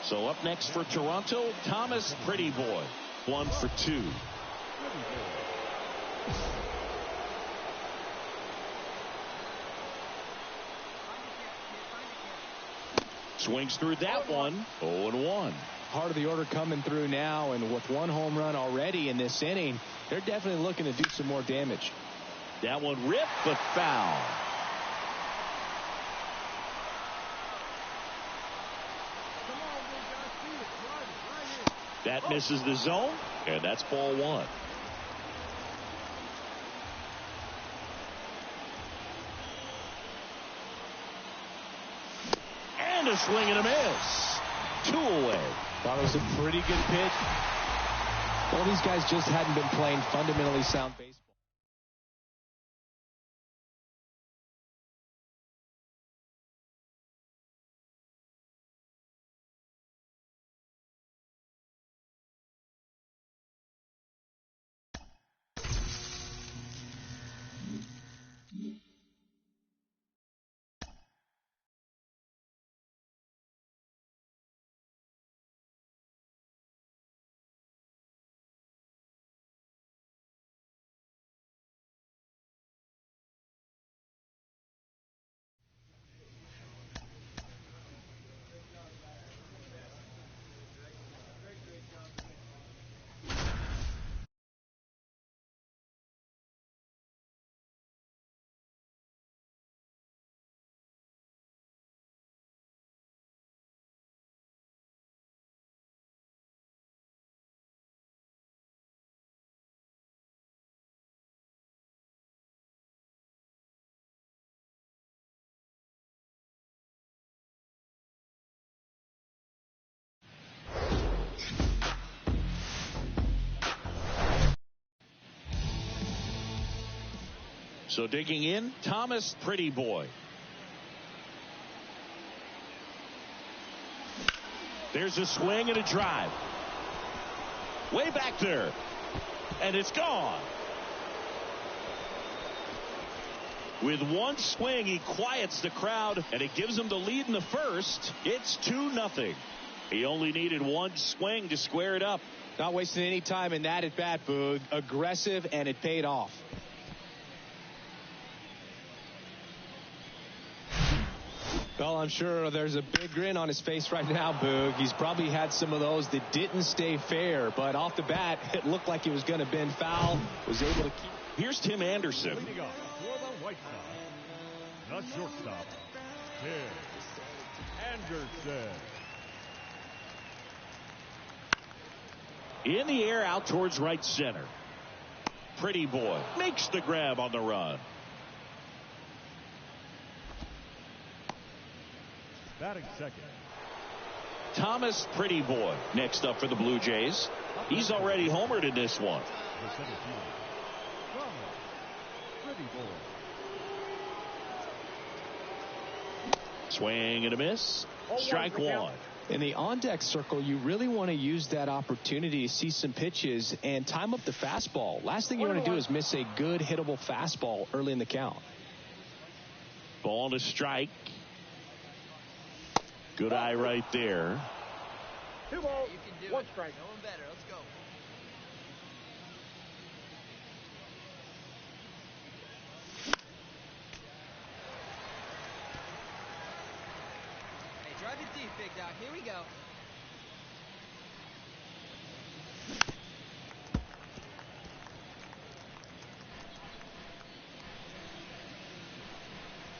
So up next for Toronto, Thomas Pretty Boy. 1 for 2. Swings through that one. 0-1. Part of the order coming through now, and with one home run already in this inning, they're definitely looking to do some more damage. That one ripped, but foul. That misses the zone, and that's ball one. And a swing and a miss. 2 away. Thought it was a pretty good pitch. Well, these guys just hadn't been playing fundamentally sound baseball. So digging in, Thomas Pretty Boy. There's a swing and a drive. Way back there. And it's gone. With one swing, he quiets the crowd, and it gives him the lead in the first. It's 2-0. He only needed one swing to square it up. Not wasting any time in that at bat, Boog. Aggressive, and it paid off. Well, I'm sure there's a big grin on his face right now, Boog. He's probably had some of those that didn't stay fair, but off the bat, it looked like it was going to bend foul. Was able to keep. Here's Tim Anderson. Leading up for the White Sox, the shortstop, Tim Anderson. In the air, out towards right center. Pretty Boy makes the grab on the run. Batting second, Thomas Pretty Boy next up for the Blue Jays. He's already homered in this one. the center fielder, Thomas Pretty Boy. Swing and a miss. Strike one. In the on-deck circle, you really want to use that opportunity to see some pitches and time up the fastball. Last thing you want to do is miss a good hittable fastball early in the count. Ball to strike. Good eye right there. 2 balls, You can do 1 it. strike. No one better. Let's go. Hey, drive it deep, Big Doc. Here we go.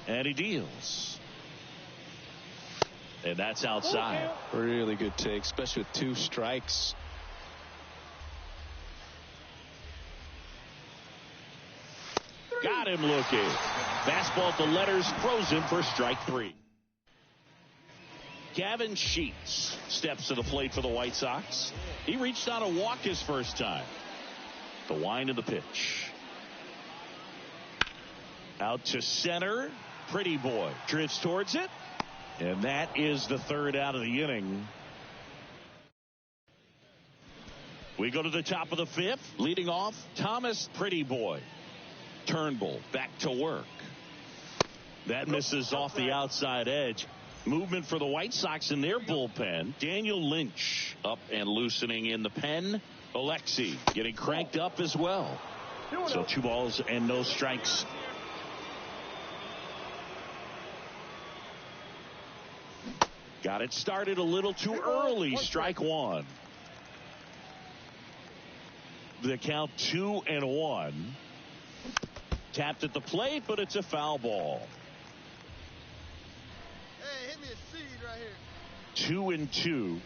And he deals. And that's outside. Really good take, especially with 2 strikes. Got him looking. Fastball at the letters, throws him for strike 3. Gavin Sheets steps to the plate for the White Sox. He reached on a walk his first time. The wind of the pitch. Out to center. Pretty boy drifts towards it. And that is the 3rd out of the inning. We go to the top of the 5th. Leading off, Thomas Pretty Boy. Turnbull back to work. That misses off the outside edge. Movement for the White Sox in their bullpen. Daniel Lynch up and loosening in the pen. Alexi getting cranked up as well. So 2 balls and no strikes. Got it started a little too early. Strike 1. The count 2-1. Tapped at the plate, but it's a foul ball. Hey, hit me a seed right here. 2-2.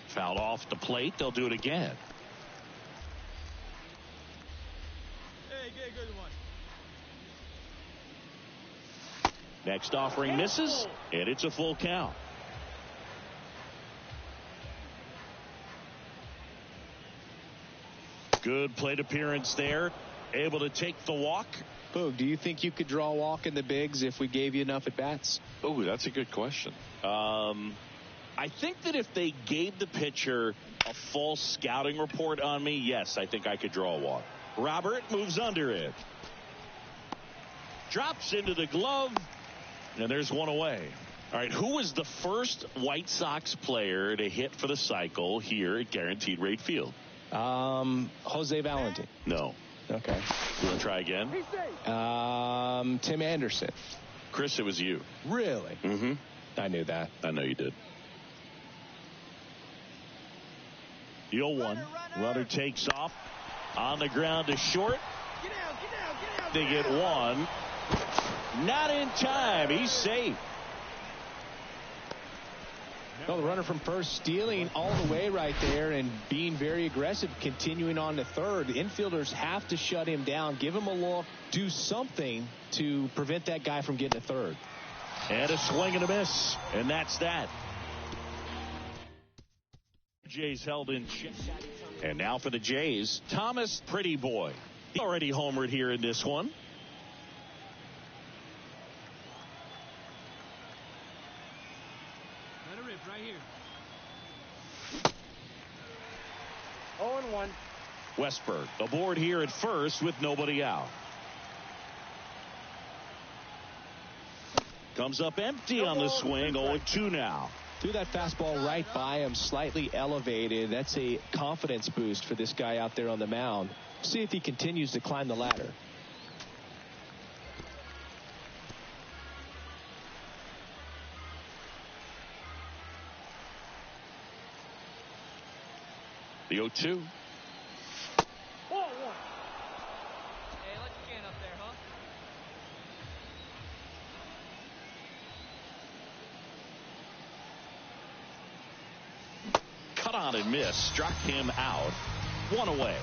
Fouled off the plate. They'll do it again. Hey, good one. Next offering misses, and it's a full count. Good plate appearance there. Able to take the walk. Boog, do you think you could draw a walk in the bigs if we gave you enough at-bats? Oh, that's a good question. I think that if they gave the pitcher a full scouting report on me, yes, I think I could draw a walk. Robert moves under it. Drops into the glove, and there's one away. All right, who was the first White Sox player to hit for the cycle here at Guaranteed Rate Field? Jose Valentin. No. Okay. You want to try again? Tim Anderson. Chris, it was you. Really? Mm-hmm. I knew that. I know you did. The 0-1. Runner takes off. On the ground to short. Get out. They get one. Not in time. He's safe. Well, the runner from first stealing all the way right there and being very aggressive, continuing on to third. The infielders have to shut him down, give him a look, do something to prevent that guy from getting to third. And a swing and a miss. And that's that. Jays held in check. And now for the Jays, Thomas Pretty Boy. He already homered here in this one. Let it rip right here. 0-1. Westberg aboard here at first with nobody out. Comes up empty on the swing. 0-2 now. Threw that fastball right by him, slightly elevated. That's a confidence boost for this guy out there on the mound. See if he continues to climb the ladder. The 0-2. 1-1. Hey, let your can up there, huh? Cut on and miss. Struck him out. One away.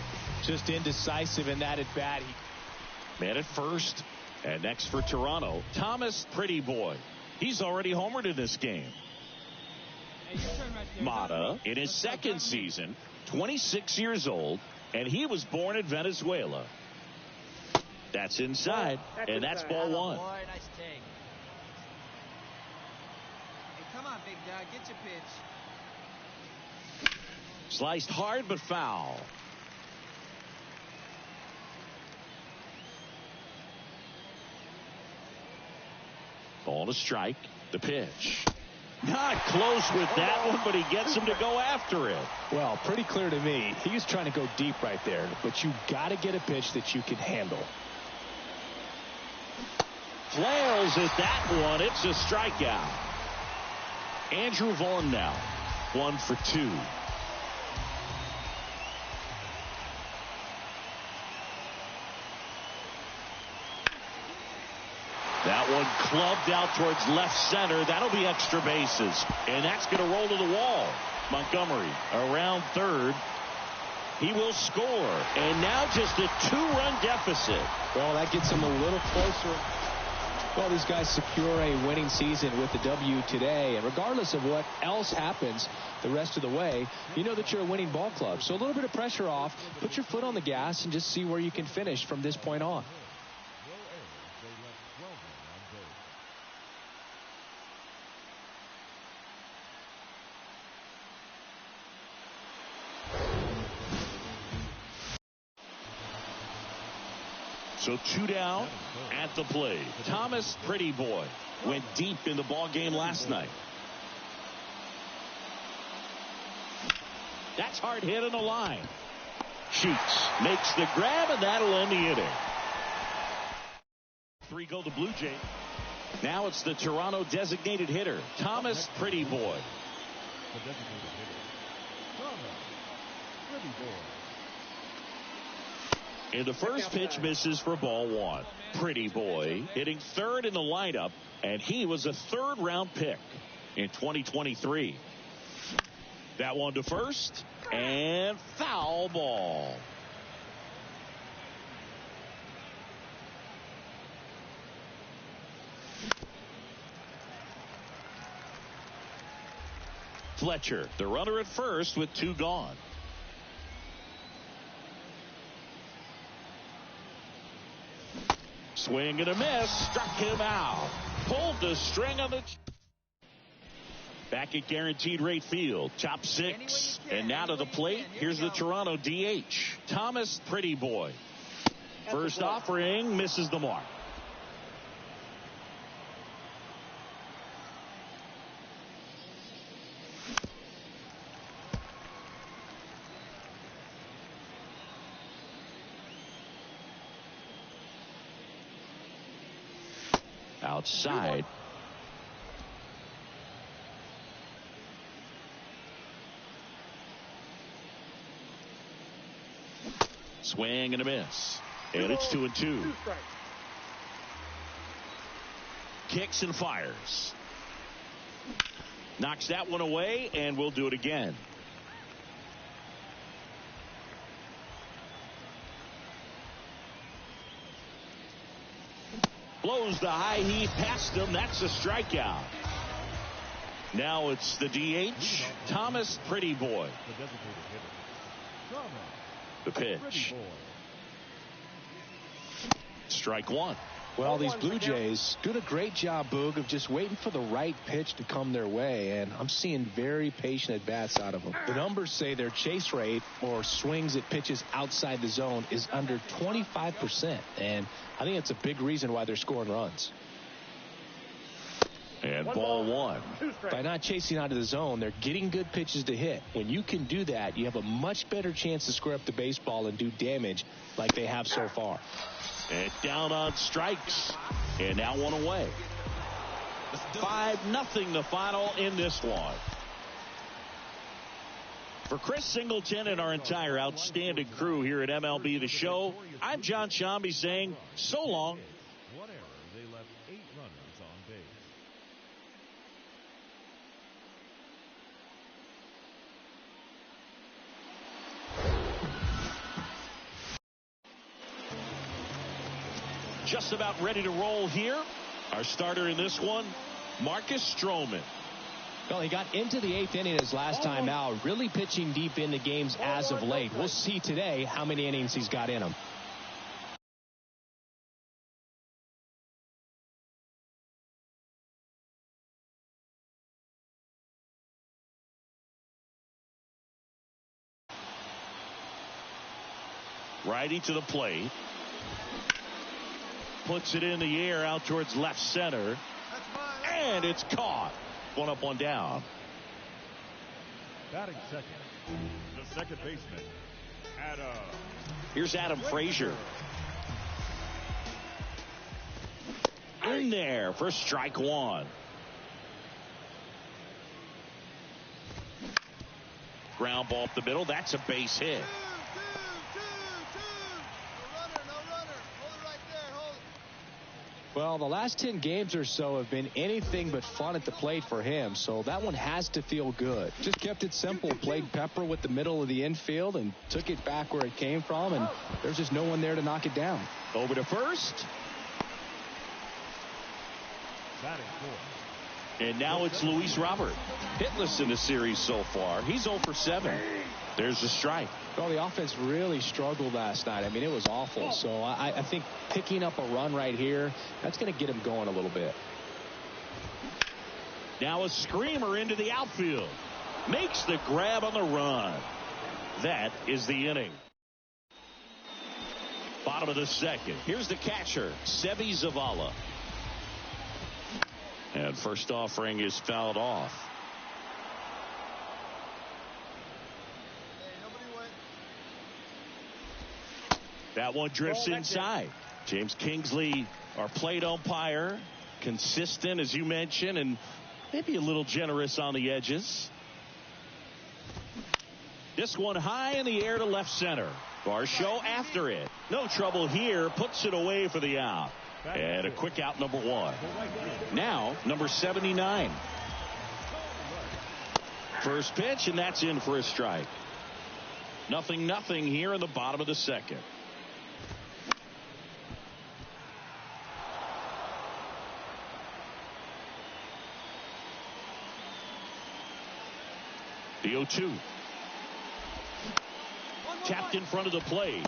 Just indecisive in that at bat. Man at first. And next for Toronto, Thomas Pretty Boy. He's already homered in this game. Hey, your turn right there. Mata in his second season, 26 years old, and he was born in Venezuela. That's inside, and that's ball 1. Boy, nice take. Hey, come on, big dog. Get your pitch. Sliced hard but foul. Ball to strike. The pitch. Not close with that one, but he gets him to go after it. Well, pretty clear to me. He was trying to go deep right there, but you got to get a pitch that you can handle. Flails at that one. It's a strikeout. Andrew Vaughn now. 1 for 2. That one clubbed out towards left center. That'll be extra bases. And that's going to roll to the wall. Montgomery around third. He will score. And now just a 2-run deficit. Well, that gets him a little closer. Well, these guys secure a winning season with the W today. And regardless of what else happens the rest of the way, you know that you're a winning ball club. So a little bit of pressure off. Put your foot on the gas and just see where you can finish from this point on. So 2 down at the plate. Thomas Pretty Boy went deep in the ball game last night. That's hard hit in the line. Shoots, makes the grab, and that'll end the inning. 3 go the Blue Jays. Now it's the Toronto designated hitter, Thomas Pretty Boy. The designated hitter, Thomas Pretty Boy. And the first pitch misses for ball 1. Pretty Boy hitting third in the lineup, and he was a third-round pick in 2023. That one to first, and foul ball. Fletcher, the runner at first with 2 gone. Swing and a miss, struck him out. Pulled the string on the... Back at Guaranteed Rate Field, top 6. And now to the plate, here's the Toronto DH, Thomas Pretty Boy. First offering, misses the mark. Outside. Swing and a miss. And it's 2-2. Kicks and fires. Knocks that one away, and we'll do it again. Blows the high heave past him. That's a strikeout. Now it's the DH, Thomas Pretty Boy. The pitch. Strike 1. Well, these Blue Jays doing a great job, Boog, of just waiting for the right pitch to come their way, and I'm seeing very patient at-bats out of them. The numbers say their chase rate, or swings at pitches outside the zone, is under 25%, and I think it's a big reason why they're scoring runs. And ball 1. By not chasing out of the zone, they're getting good pitches to hit. When you can do that, you have a much better chance to square up the baseball and do damage like they have so far. And down on strikes. And now one away. 5-0 the final in this one. For Chris Singleton and our entire outstanding crew here at MLB The Show, I'm John Shambi saying so long. One error. They left 8 runners on base. Just about ready to roll here. Our starter in this one, Marcus Stroman. Well, he got into the 8th inning his last time out, really pitching deep into games as of late. We'll see today how many innings he's got in him. Righty to the plate. Puts it in the air out towards left center. And it's caught. 1 up, 1 down. Batting second, the second baseman, Adam. Here's Adam Frazier. In there for strike 1. Ground ball up the middle. That's a base hit. Well, the last 10 games or so have been anything but fun at the plate for him, so that one has to feel good. Just kept it simple, played pepper with the middle of the infield and took it back where it came from, and there's just no one there to knock it down. Over to first. And now it's Luis Robert. Hitless in the series so far. He's 0 for 7. There's a strike. Well, the offense really struggled last night. I mean, it was awful. So I think picking up a run right here, that's going to get him going a little bit. Now a screamer into the outfield. Makes the grab on the run. That is the inning. Bottom of the second. Here's the catcher, Sebi Zavala. And first offering is fouled off. That one drifts inside. James Kingsley, our plate umpire, consistent as you mentioned, and maybe a little generous on the edges. This one high in the air to left center. Varsho after it. No trouble here. Puts it away for the out. And a quick out, number 1. Now, number 79. First pitch, and that's in for a strike. 0-0 here in the bottom of the second. The 0-2. Tapped in front of the plate.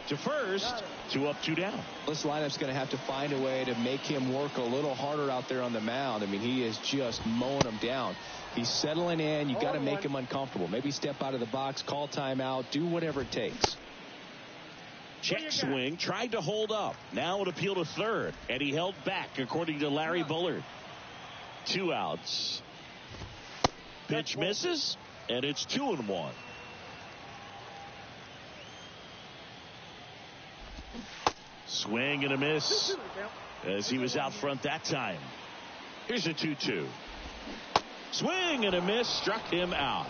To first. 2 up, 2 down. This lineup's going to have to find a way to make him work a little harder out there on the mound. I mean, he is just mowing them down. He's settling in. You got to make him uncomfortable. Maybe step out of the box, call timeout, do whatever it takes. Check swing, tried to hold up. Now an appeal to third, and he held back, according to Larry Bullard. 2 outs. Pitch misses, and it's 2-1. Swing and a miss as he was out front that time. Here's a 2-2. Swing and a miss, struck him out.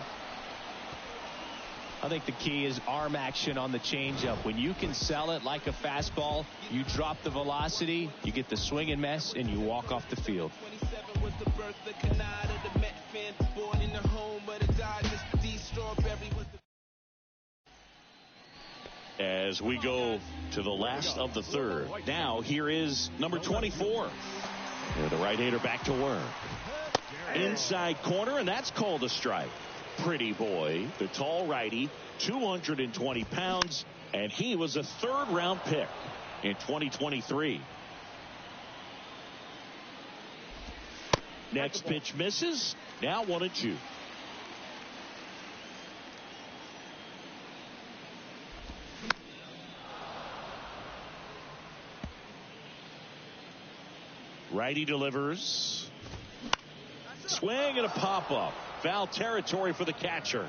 I think the key is arm action on the changeup. When you can sell it like a fastball, you drop the velocity, you get the swing and miss, and you walk off the field. As we go to the last of the third. Now here is number 24. And the right-hander back to work. Inside corner, and that's called a strike. Pretty boy, the tall righty, 220 pounds, and he was a third-round pick in 2023. Next pitch misses. Now 1-2. Righty delivers. Swing and a pop-up. Foul territory for the catcher.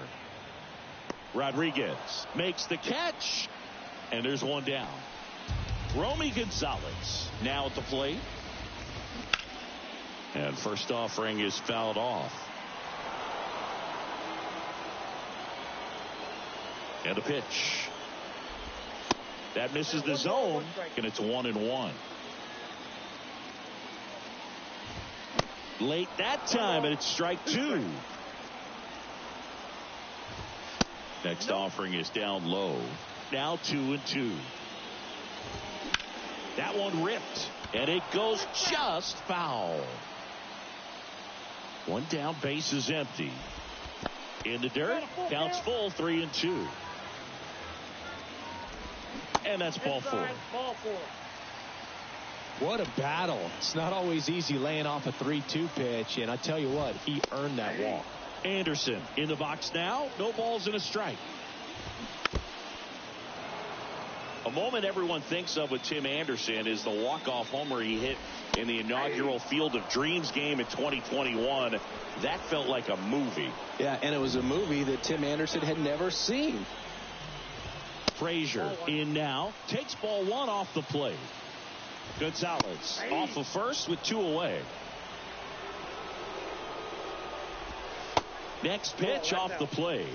Rodriguez makes the catch, and there's one down. Romy Gonzalez now at the plate. And first offering is fouled off. And a pitch. That misses the zone, and it's 1-1. Late that time, and it's strike 2. Next offering is down low. Now 2-2. That one ripped, and it goes just foul. One down, base is empty. In the dirt, counts full, 3-2. And that's ball 4. What a battle. It's not always easy laying off a 3-2 pitch, and I tell you what, he earned that walk. Anderson in the box now. No balls and a strike. A moment everyone thinks of with Tim Anderson is the walk-off homer he hit in the inaugural Field of Dreams game in 2021. That felt like a movie. Yeah, and it was a movie that Tim Anderson had never seen. Frazier in now. Takes ball 1 off the plate. Gonzalez off of first with 2 away. Next pitch off the plate.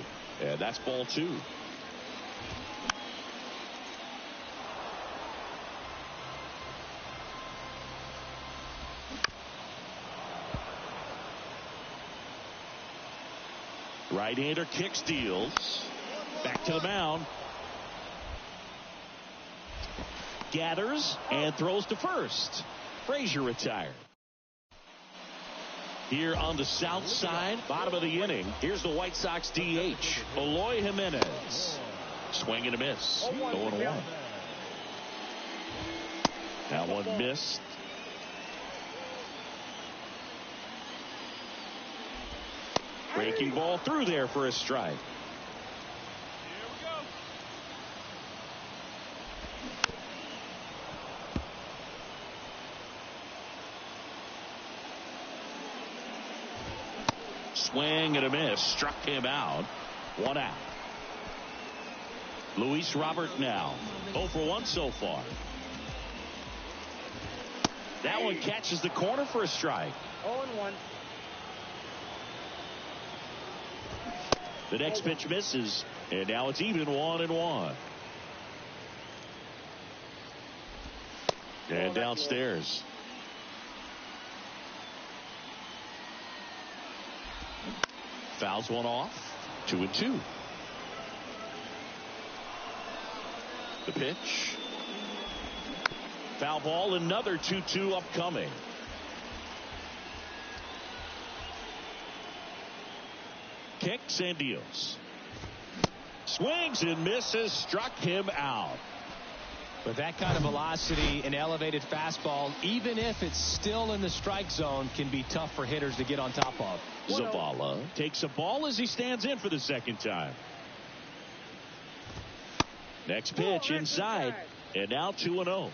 And that's ball 2. Right-hander kicks, deals. Back to the mound. Gathers and throws to first. Frazier retired. Here on the south side, bottom of the inning, here's the White Sox DH, Eloy Jimenez. Swing and a miss. 0-1. That one missed. Breaking ball through there for a strike. Swing and a miss. Struck him out. 1 out. Luis Robert now 0 for 1 so far. That one catches the corner for a strike. 0-1. The next pitch misses, and now it's even 1-1. And downstairs. Fouls one off. 2-2. The pitch. Foul ball, another 2-2 upcoming. Kicks and deals. Swings and misses. Struck him out. With that kind of velocity, an elevated fastball, even if it's still in the strike zone, can be tough for hitters to get on top of. Zavala takes a ball as he stands in for the second time. Next pitch inside, and now 2-0.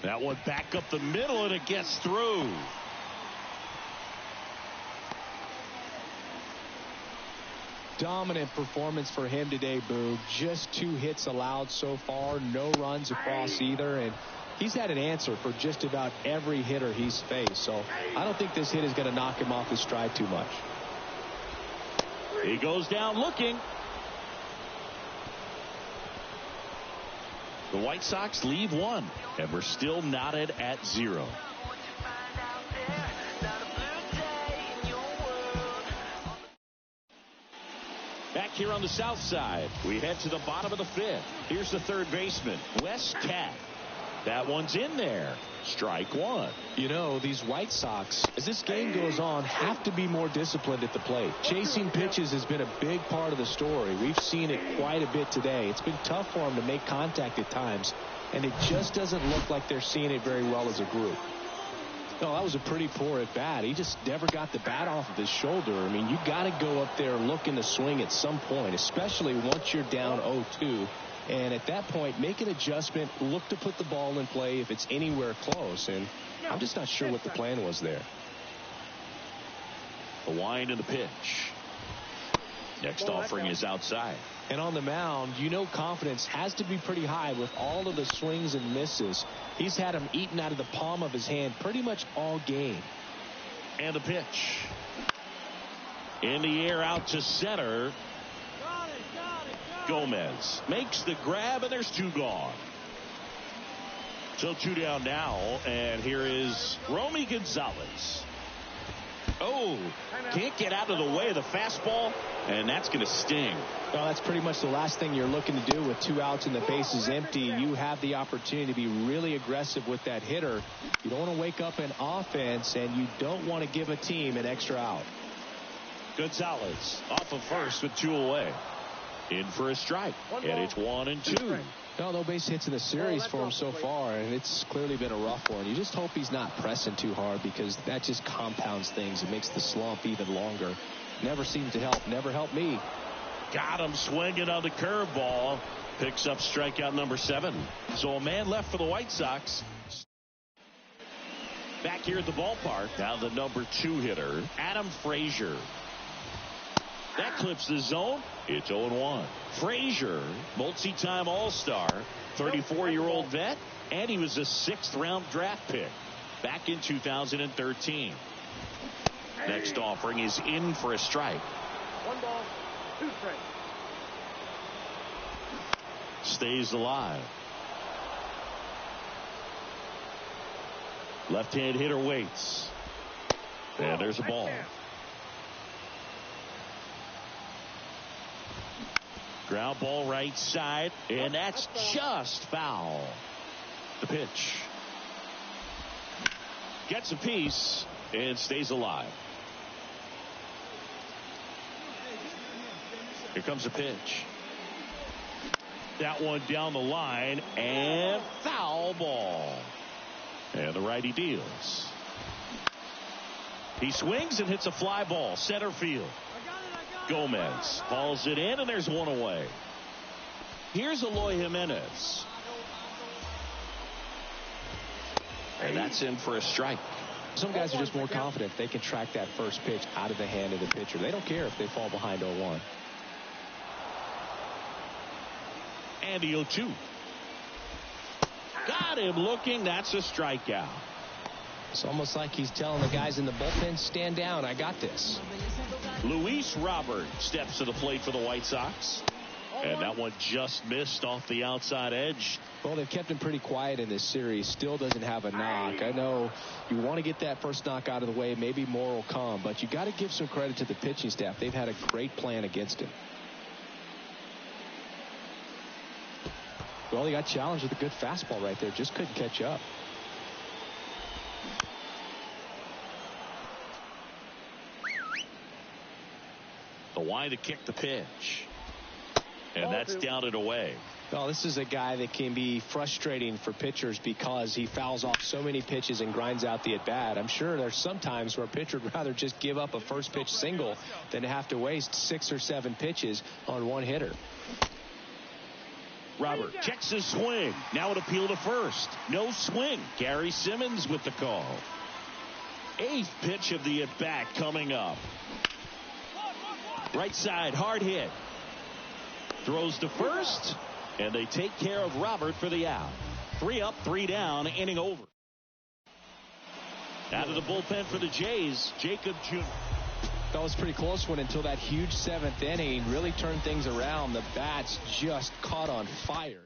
That one back up the middle, and it gets through. Dominant performance for him today, Boo. Just 2 hits allowed so far, no runs across either, and he's had an answer for just about every hitter he's faced. So I don't think this hit is going to knock him off his stride too much. He goes down looking. The White Sox leave 1, and we're still knotted at 0. Back here on the south side, we head to the bottom of the 5th. Here's the third baseman, Wes Cat. That one's in there. Strike 1. You know, these White Sox, as this game goes on, have to be more disciplined at the plate. Chasing pitches has been a big part of the story. We've seen it quite a bit today. It's been tough for them to make contact at times, and it just doesn't look like they're seeing it very well as a group. No, that was a pretty poor at bat. He just never got the bat off of his shoulder. I mean, you got to go up there looking to swing at some point, especially once you're down 0-2. And at that point, make an adjustment, look to put the ball in play if it's anywhere close. And I'm just not sure what the plan was there. The wind and the pitch. Next offering is outside. And on the mound, you know confidence has to be pretty high with all of the swings and misses. He's had them eaten out of the palm of his hand pretty much all game. And the pitch. In the air out to center. Gomez makes the grab, and there's 2 gone. So 2 down now, and here is Romy Gonzalez. Oh, can't get out of the way of the fastball, and that's going to sting. Well, that's pretty much the last thing you're looking to do with 2 outs and the bases empty. You have the opportunity to be really aggressive with that hitter. You don't want to wake up in offense, and you don't want to give a team an extra out. Gonzalez off of first with 2 away. In for a strike, and it's 1-2. No base hits in the series for him so far, and it's clearly been a rough one. You just hope he's not pressing too hard, because that just compounds things. It makes the slump even longer. Never seems to help. Never helped me. Got him swinging on the curveball. Picks up strikeout number 7. So a man left for the White Sox. Back here at the ballpark, now the number 2 hitter, Adam Frazier. That clips the zone. It's 0-1. Frazier, multi-time All-Star, 34-year-old vet, and he was a 6th-round draft pick back in 2013. Next offering is in for a strike. 1 ball, 2 strikes. Stays alive. Left-hand hitter waits. And there's a ball. Ground ball right side, and that's just foul. The pitch. Gets a piece and stays alive. Here comes a pitch. That one down the line, and foul ball. And the righty deals. He swings and hits a fly ball, center field. Gomez hauls it in, and there's one away. Here's Eloy Jimenez. And that's in for a strike. Some guys are just more confident they can track that first pitch out of the hand of the pitcher. They don't care if they fall behind 0-1. And the 0-2. Got him looking. That's a strikeout. It's almost like he's telling the guys in the bullpen, stand down, I got this. Luis Robert steps to the plate for the White Sox. And that one just missed off the outside edge. Well, they've kept him pretty quiet in this series. Still doesn't have a knock. I know you want to get that first knock out of the way. Maybe more will come. But you got to give some credit to the pitching staff. They've had a great plan against him. Well, he got challenged with a good fastball right there. Just couldn't catch up. The wind to kick the pitch. And that's down and away. Well, this is a guy that can be frustrating for pitchers because he fouls off so many pitches and grinds out the at-bat. I'm sure there's some times where a pitcher would rather just give up a first pitch single than have to waste 6 or 7 pitches on one hitter. Robert checks his swing. Now an appeal to first. No swing. Gary Simmons with the call. 8th pitch of the at-bat coming up. Right side, hard hit. Throws to first, and they take care of Robert for the out. 3 up, 3 down, inning over. Out of the bullpen for the Jays, Jacob Jr. That was a pretty close one until that huge 7th inning really turned things around. The bats just caught on fire.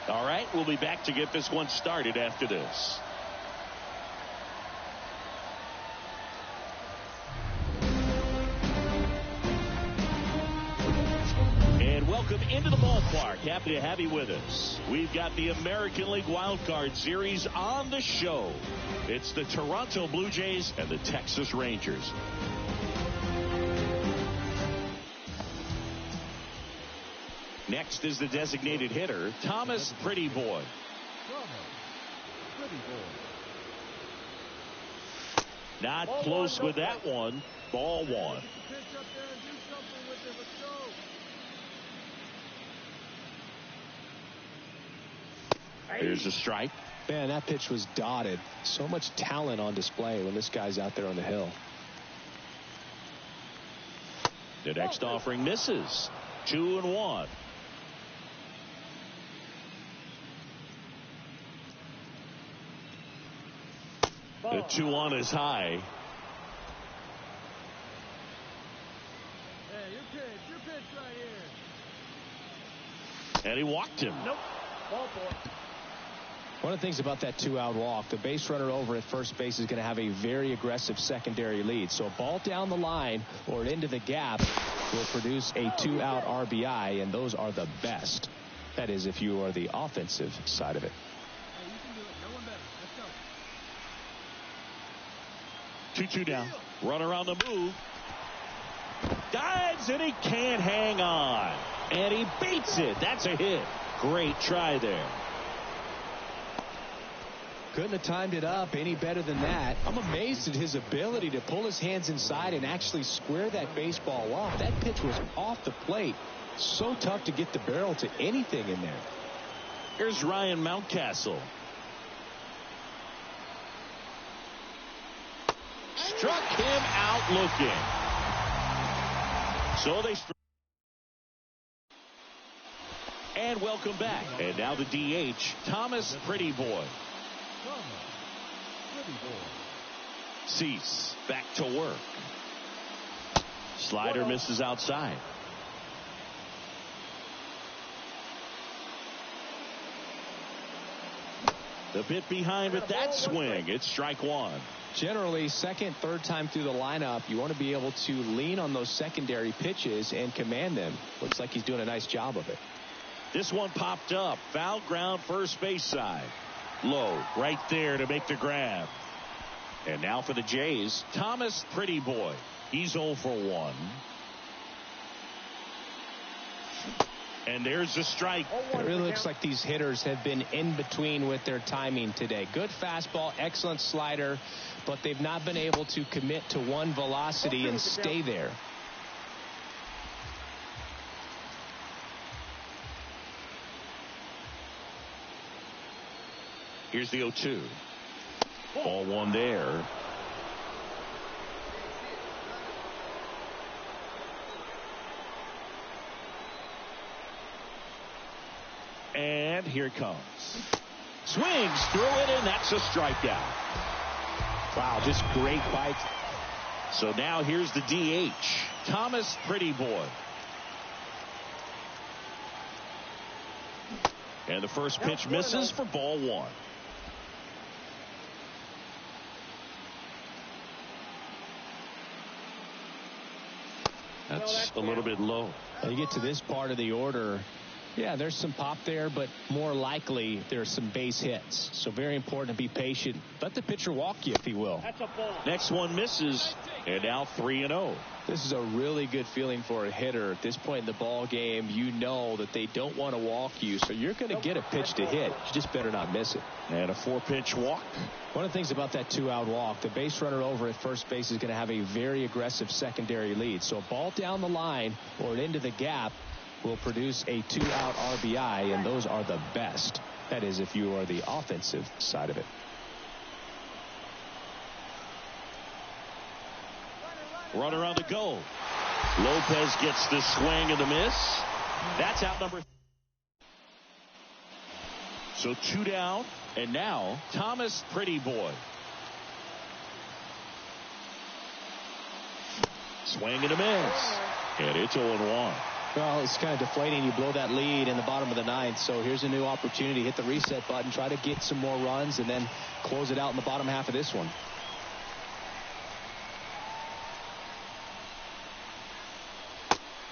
All right, we'll be back to get this one started after this. And welcome welcome into the ballpark. Happy to have you with us. We've got the American League Wild Card Series on the show. It's the Toronto Blue Jays and the Texas Rangers. Next is the designated hitter, Thomas Pretty Boy. Not close with that one. Ball one. Here's a strike. Man, that pitch was dotted. So much talent on display when this guy's out there on the hill. The next offering misses. 2-1. The 2-1 is high. Hey, your pitch right here. And he walked him. Nope. Ball four. One of the things about that 2-out walk, the base runner over at first base is going to have a very aggressive secondary lead. So a ball down the line or into the gap will produce a 2-out RBI, and those are the best. That is, if you are the offensive side of it. Hey, you can do it. No one better. Let's go. 2-2 down. Runner on the move. Dives, and he can't hang on. And he beats it. That's a hit. Great try there. Couldn't have timed it up any better than that. I'm amazed at his ability to pull his hands inside and actually square that baseball off. That pitch was off the plate. So tough to get the barrel to anything in there. Here's Ryan Mountcastle. Struck him out looking. So they and welcome back. And now the DH, Thomas Pretty Boy. Cease back to work. Slider misses outside. The bit behind with that swing. It's strike one. Generally, second, third time through the lineup, you want to be able to lean on those secondary pitches and command them. Looks like he's doing a nice job of it. This one popped up. Foul ground, first base side. Low, right there to make the grab. And now for the Jays, Thomas Pretty Boy. He's 0 for 1. And there's the strike. It really looks like these hitters have been in between with their timing today. Good fastball, excellent slider, but they've not been able to commit to one velocity and stay there. Here's the 0-2. Ball one there. And here it comes. Swings through it, and that's a strikeout. Wow, just great bite. So now here's the DH, Thomas Pretty Boy. And the first pitch misses for ball one. That's a little bit low. You get to this part of the order. Yeah, there's some pop there, but more likely there's some base hits. So very important to be patient. Let the pitcher walk you, if he will. That's a ball. Next one misses, and now 3-0. This is a really good feeling for a hitter. At this point in the ball game, you know that they don't want to walk you, so you're going to get a pitch to hit. You just better not miss it. And a 4-pitch walk. One of the things about that 2-out walk, the base runner over at first base is going to have a very aggressive secondary lead. So a ball down the line or into the gap will produce a 2-out RBI, and those are the best. That is, if you are the offensive side of it. Runner on the go. Lopez gets the swing and the miss. That's out number. So 2 down, and now Thomas Pretty Boy. Swing and a miss. And it's 0-1. Well, it's kind of deflating. You blow that lead in the bottom of the ninth. So here's a new opportunity. Hit the reset button. Try to get some more runs and then close it out in the bottom half of this one.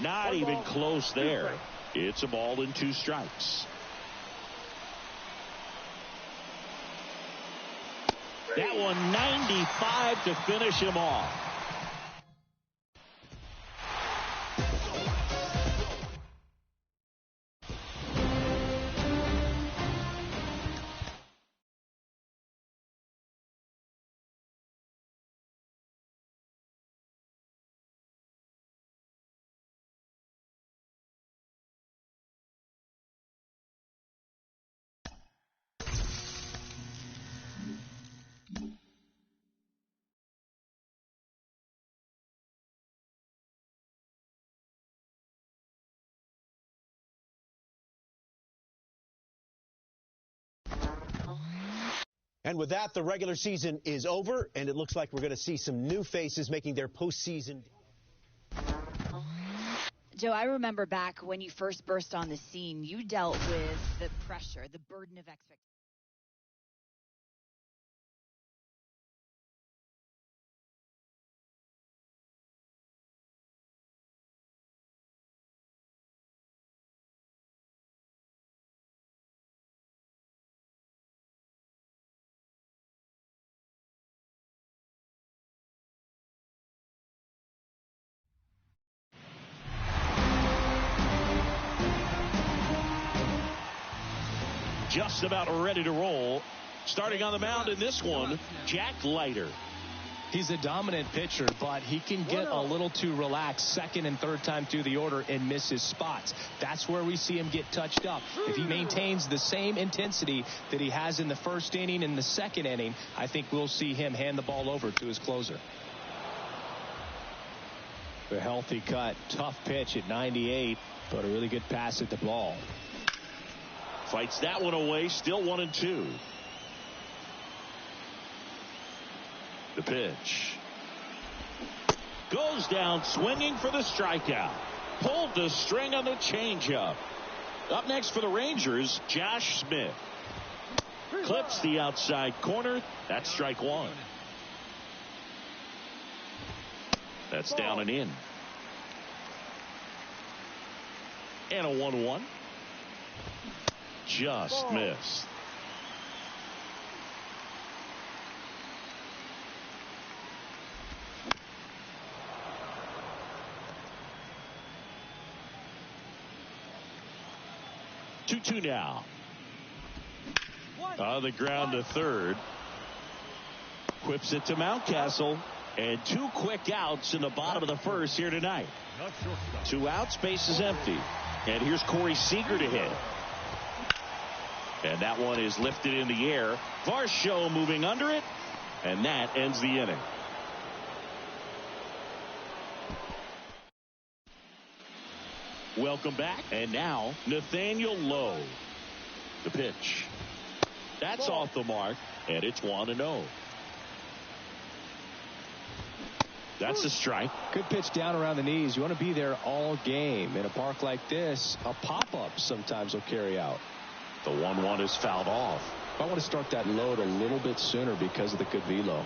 Not even close there. It's a ball and 2 strikes. That one 95 to finish him off. And with that, the regular season is over, and it looks like we're going to see some new faces making their postseason. Joe, I remember back when you first burst on the scene, you dealt with the pressure, the burden of expectation. Just about ready to roll. Starting on the mound in this one, Jack Leiter. He's a dominant pitcher, but he can get a little too relaxed second and third time through the order and miss his spots. That's where we see him get touched up. If he maintains the same intensity that he has in the first inning and the second inning, I think we'll see him hand the ball over to his closer. A healthy cut, tough pitch at 98, but a really good pass at the ball. Fights that one away, still 1-2. The pitch. Goes down swinging for the strikeout. Pulled the string on the changeup. Up next for the Rangers, Josh Smith. Clips the outside corner. That's strike 1. That's down and in. And a 1-1. Just missed. Two now. On the ground to third. Whips it to Mountcastle. And 2 quick outs in the bottom of the first here tonight. 2 outs, base is empty. And here's Corey Seager to hit. And that one is lifted in the air. Varsho moving under it. And that ends the inning. Welcome back. And now, Nathaniel Lowe. The pitch. That's off the mark. And it's 1-0. That's a strike. Good pitch down around the knees. You want to be there all game. In a park like this, a pop-up sometimes will carry out. The 1-1 is fouled off. I want to start that load a little bit sooner because of the good velo.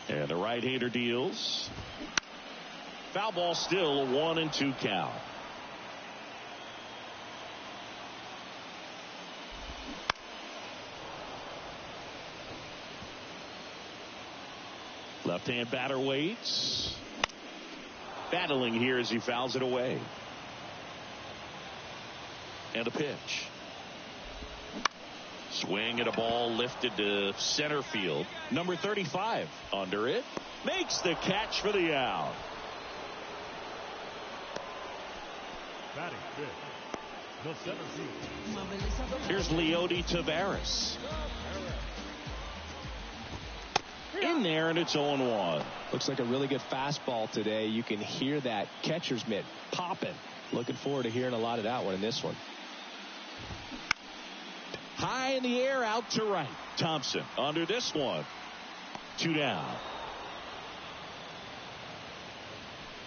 And the right-hander deals. Foul ball still, a 1-2 count. Left-hand batter waits. Battling here as he fouls it away. And a pitch. Swing at a ball lifted to center field. Number 35 under it. Makes the catch for the out. Batting fifth, the center field. Here's Leody Taveras. In there, and it's 0-1. Looks like a really good fastball today. You can hear that catcher's mitt popping. Looking forward to hearing a lot of that one in this one. High in the air, out to right. Thompson under this one. 2 down.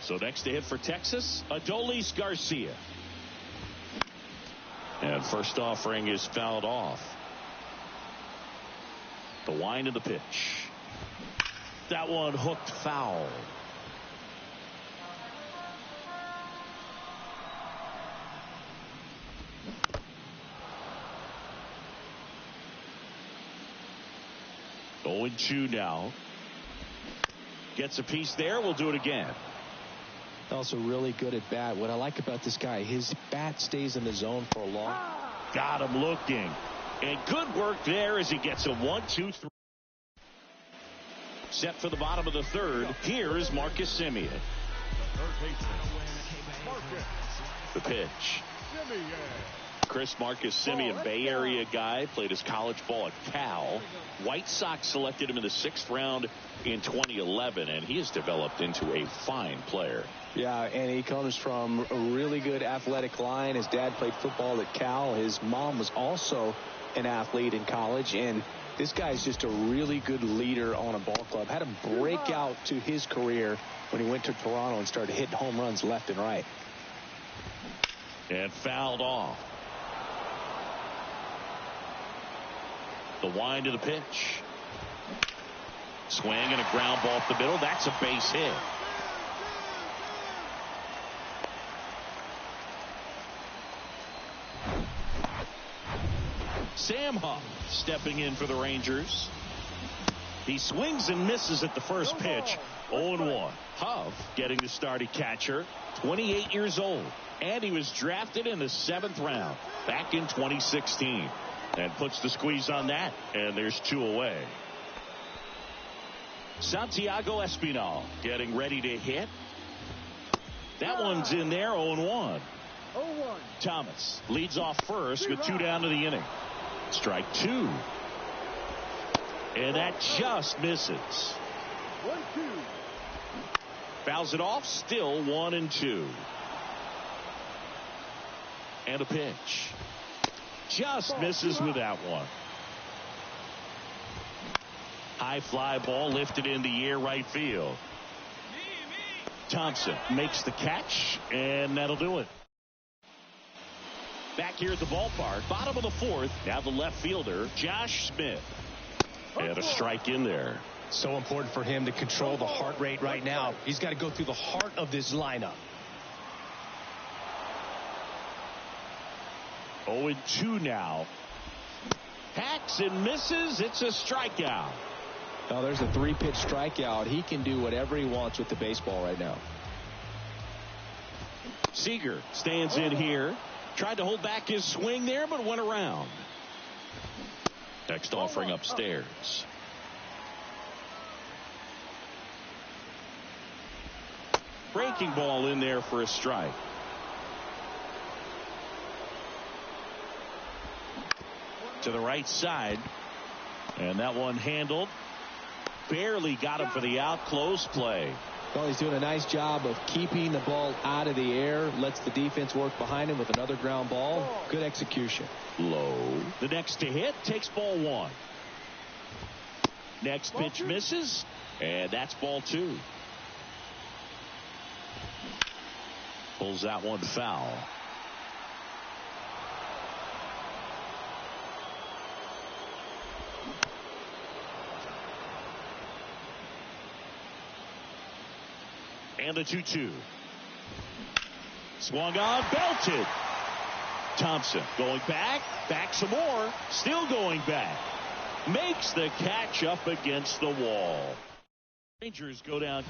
So next to hit for Texas, Adolis Garcia. And first offering is fouled off. The wind of the pitch. That one hooked foul. 0-2 now. Gets a piece there. We'll do it again. Also really good at bat. What I like about this guy, his bat stays in the zone for a long. Got him looking. And good work there as he gets a 1-2-3. Set for the bottom of the third. Here is Marcus Semien. The pitch. Marcus Semien, Bay Area guy, played his college ball at Cal. White Sox selected him in the 6th round in 2011, and he has developed into a fine player. Yeah, and he comes from a really good athletic line. His dad played football at Cal. His mom was also an athlete in college, and this guy is just a really good leader on a ball club. Had him break out to his career when he went to Toronto and started hitting home runs left and right. And fouled off. The wind to the pitch. Swing and a ground ball up the middle. That's a base hit. Sam Huff stepping in for the Rangers. He swings and misses at the first pitch. 0-1. Huff getting the start at catcher. 28 years old. And he was drafted in the 7th round back in 2016. And puts the squeeze on that. And there's 2 away. Santiago Espinal getting ready to hit. That one's in there. 0-1. Thomas leads off first with 2 down to the inning. Strike 2. And that just misses. 1-2. Fouls it off. Still 1-2. And a pitch. Just misses with that one. High fly ball lifted in the air right field. Thompson makes the catch, and that'll do it. Back here at the ballpark, bottom of the 4th. Now the left fielder, Josh Smith. And a strike in there. So important for him to control the heart rate right now. He's got to go through the heart of this lineup. 0-2 now. Hacks and misses. It's a strikeout. Oh, there's a 3-pitch strikeout. He can do whatever he wants with the baseball right now. Seager stands in here. Tried to hold back his swing there, but went around. Next offering upstairs. Breaking ball in there for a strike. To the right side. And that one handled. Barely got him for the out. Close play. Well, he's doing a nice job of keeping the ball out of the air. Lets the defense work behind him with another ground ball. Good execution. Low. The next to hit takes ball 1. Next pitch misses. And that's ball 2. Pulls that one foul. And the 2-2. Swung on, belted. Thompson going back some more, still going back. Makes the catch up against the wall. Rangers go down,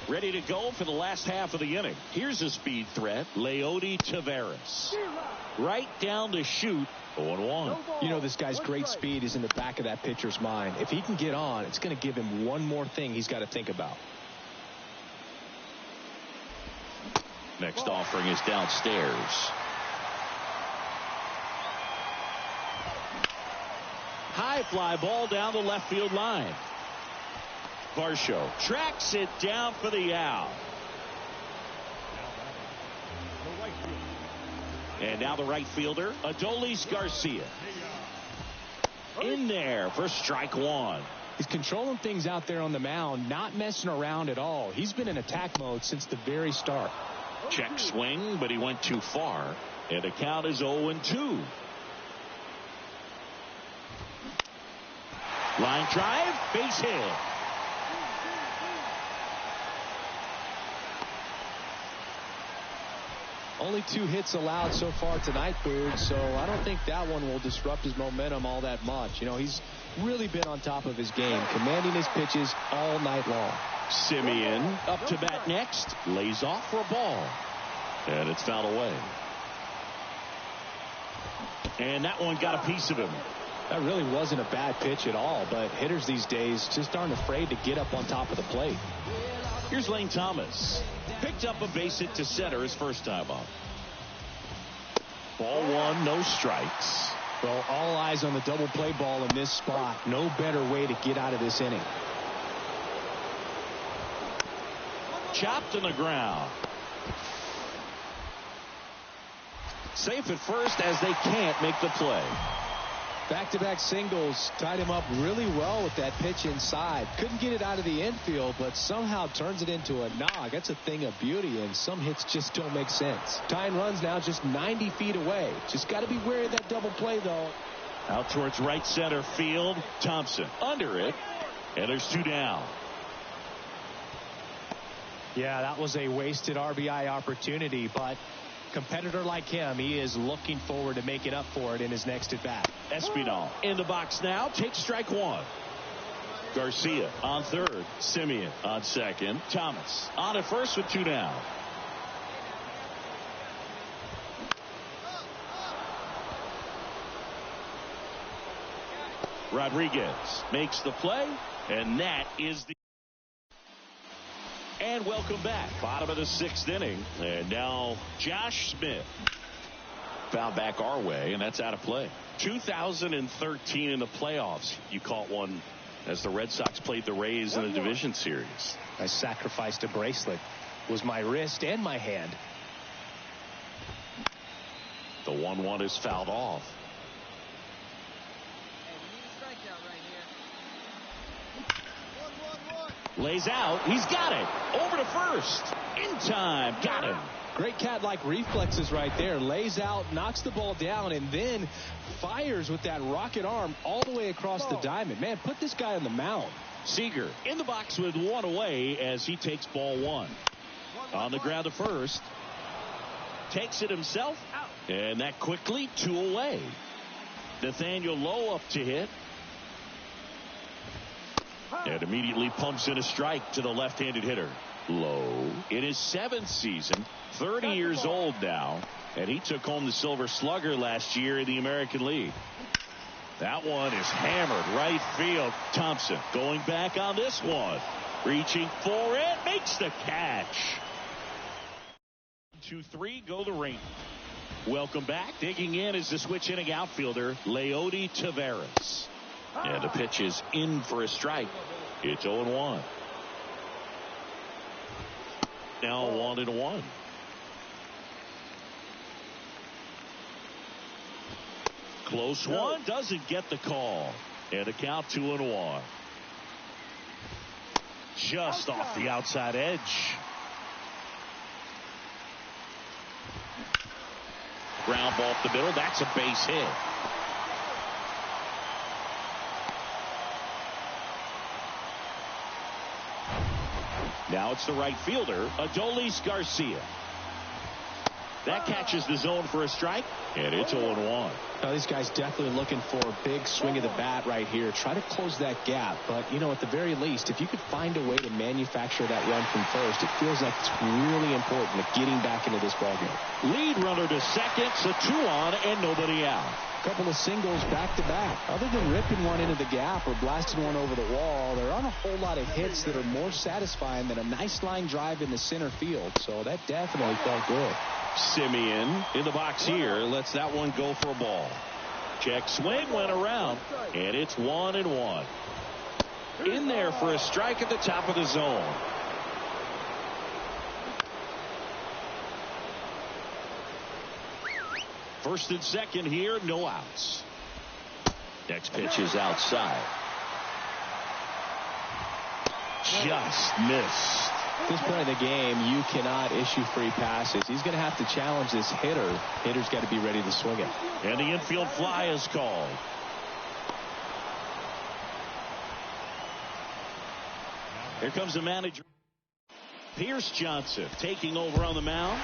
ready to go for the last half of the inning. Here's a speed threat, Leody Taveras. Right down the chute, 0-1. You know, this guy's great speed is in the back of that pitcher's mind. If he can get on, it's going to give him one more thing he's got to think about. Next offering is downstairs. High fly ball down the left field line. Varsho tracks it down for the out. And now the right fielder, Adolis Garcia. In there for strike 1. He's controlling things out there on the mound, not messing around at all. He's been in attack mode since the very start. Check swing, but he went too far. And the count is 0-2. Line drive, base hit. Only 2 hits allowed so far tonight, Boog, so I don't think that one will disrupt his momentum all that much. You know, he's really been on top of his game, commanding his pitches all night long. Simeon up to bat next, lays off for a ball, and it's fouled away. And that one got a piece of him. That really wasn't a bad pitch at all, but hitters these days just aren't afraid to get up on top of the plate. Here's Lane Thomas. Picked up a base hit to center his first time up. Ball 1, no strikes. Well, all eyes on the double play ball in this spot. No better way to get out of this inning. Chopped in the ground. Safe at first as they can't make the play. Back-to-back singles tied him up really well with that pitch inside. Couldn't get it out of the infield, but somehow turns it into a knock. That's a thing of beauty, and some hits just don't make sense. Tying runs now just 90 feet away. Just got to be wary of that double play, though. Out towards right center field. Thompson under it, and there's 2 down. Yeah, that was a wasted RBI opportunity, but competitor like him, he is looking forward to making up for it in his next at-bat. Espinal in the box now, takes strike 1. Garcia on third, Simeon on second, Thomas on at first with 2 down. Rodriguez makes the play, and that is the... And welcome back. Bottom of the 6th inning. And now Josh Smith. Found back our way, and that's out of play. 2013 in the playoffs. You caught one as the Red Sox played the Rays in the division series. I sacrificed a bracelet. It was my wrist and my hand. The 1-1 is fouled off. Lays out. He's got it. Over to first. In time. Got him. Great cat-like reflexes right there. Lays out, knocks the ball down, and then fires with that rocket arm all the way across the diamond. Man, put this guy on the mound. Seager in the box with 1 away as he takes ball 1. On the ground to first. Takes it himself. And that quickly 2 away. Nathaniel Lowe up to hit. And immediately pumps in a strike to the left-handed hitter. Lowe in his 7th season, 30 years old now, and he took home the Silver Slugger last year in the American League. That one is hammered right field. Thompson going back on this one. Reaching for it, makes the catch. 2-3, go the Rangers. Welcome back. Digging in is the switch inning outfielder, Leody Taveras. And the pitch is in for a strike. It's 0-1. Now 1-1. Close one, doesn't get the call. And a count 2-1. Just off the outside edge. Ground ball up the middle. That's a base hit. Now it's the right fielder, Adolis Garcia. That catches the zone for a strike, and it's 0-1. Now, these guys definitely looking for a big swing of the bat right here. Try to close that gap. But, you know, at the very least, if you could find a way to manufacture that run from first, it feels like it's really important to getting back into this ballgame. Lead runner to second, so 2 on and nobody out. Couple of singles back-to-back. Other than ripping one into the gap or blasting one over the wall, there aren't a whole lot of hits that are more satisfying than a nice line drive in the center field. So that definitely felt good. Simeon in the box here lets that one go for a ball. Check swing, went around, and it's 1-1. In there for a strike at the top of the zone. First and second here, no outs. Next pitch is outside. Just missed. At this point in the game, you cannot issue free passes. He's going to have to challenge this hitter. Hitter's got to be ready to swing it. And the infield fly is called. Here comes the manager. Pierce Johnson taking over on the mound.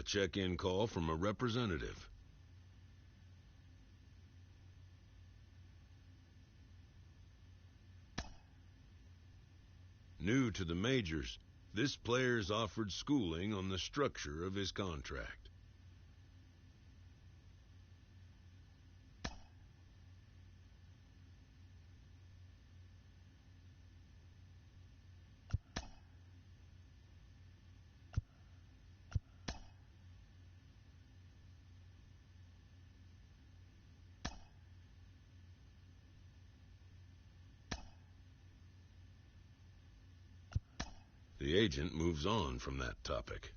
check-in call from a representative. New to the majors, this player's offered schooling on the structure of his contract. The agent moves on from that topic.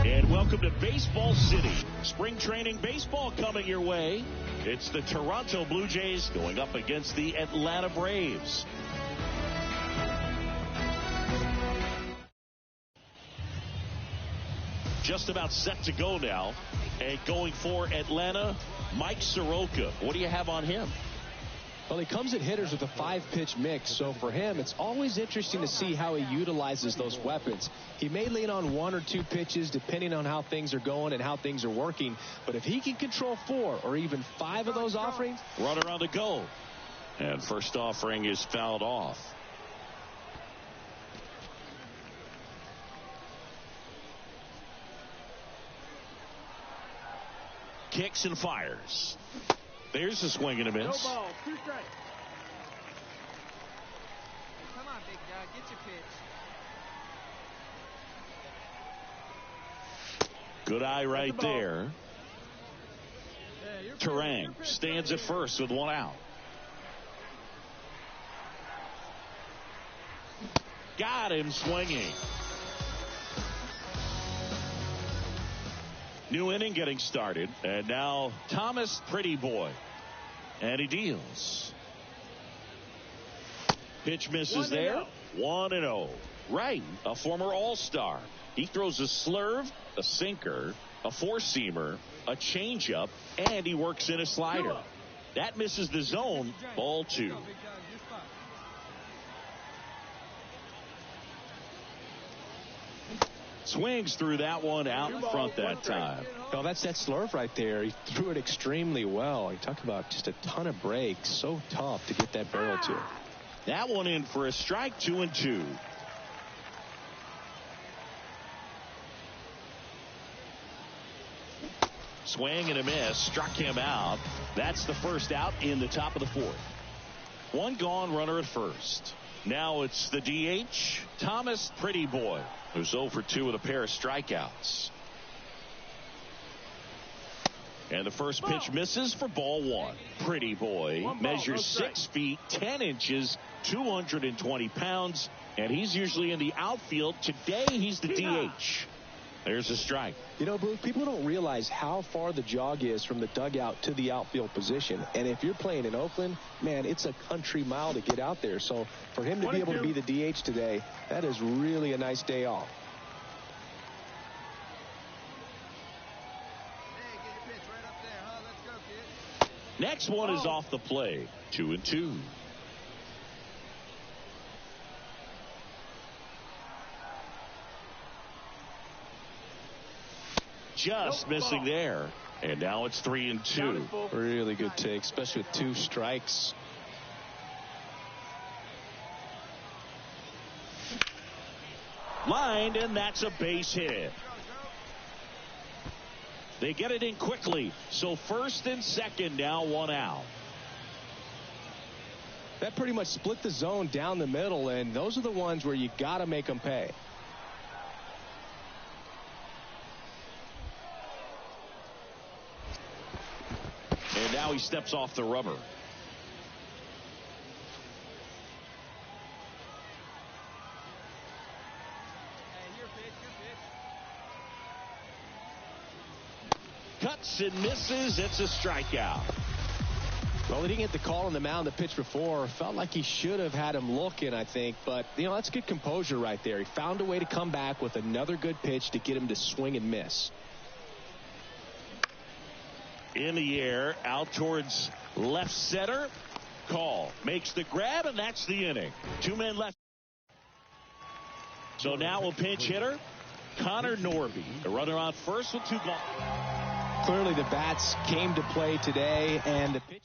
And welcome to Baseball City. Spring training baseball coming your way. It's the Toronto Blue Jays going up against the Atlanta Braves. Just about set to go now. And going for Atlanta, Mike Soroka. What do you have on him? Well, he comes at hitters with a 5-pitch mix, so for him, it's always interesting to see how he utilizes those weapons. He may lean on 1 or 2 pitches depending on how things are going and how things are working, but if he can control 4 or even 5 of those offerings... Runner on the go. And first offering is fouled off. Kicks and fires. There's a swing and a miss. No ball, 2 strikes. Come on, big dog, get your pitch. Good eye right there. Terang stands at first with 1 out. Got him swinging. New inning getting started. And now Thomas Pretty Boy. And he deals. Pitch misses there. 1-0. Right, a former All-Star. He throws a slurve, a sinker, a four-seamer, a changeup, and he works in a slider. That misses the zone. Ball 2. Swings through that one out in front that time. No, that's that slurve right there. He threw it extremely well. You talk about just a ton of breaks. So tough to get that barrel to. That one in for a strike. 2-2. Swing and a miss. Struck him out. That's the first out in the top of the 4th. One gone, runner at first. Now it's the DH, Thomas Pretty Boy, who's 0 for 2 with a pair of strikeouts. And the first pitch misses for ball 1. Pretty Boy measures 6 feet 10 inches, 220 pounds, and he's usually in the outfield. Today he's the DH. There's a strike. You know, Booth, people don't realize how far the jog is from the dugout to the outfield position. And if you're playing in Oakland, man, it's a country mile to get out there. So for him to be able to be the DH today, that is really a nice day off. Hey, get your pitch right up there, huh? Let's go, kid. Next one is off the play. 2-2. Just missing there. And now it's 3-2. Really good take, especially with 2 strikes. Lined, and that's a base hit. They get it in quickly. So first and second, now 1 out. That pretty much split the zone down the middle, and those are the ones where you got to make them pay. And now he steps off the rubber. Cuts and misses. It's a strikeout. Well, he didn't get the call on the mound the pitch before. Felt like he should have had him looking, I think. But, you know, that's good composure right there. He found a way to come back with another good pitch to get him to swing and miss. In the air, out towards left center. Call. Makes the grab, and that's the inning. 2 men left. So now a pinch hitter, Connor Norby. The runner on first with 2 gone. Clearly the bats came to play today, and the pitching.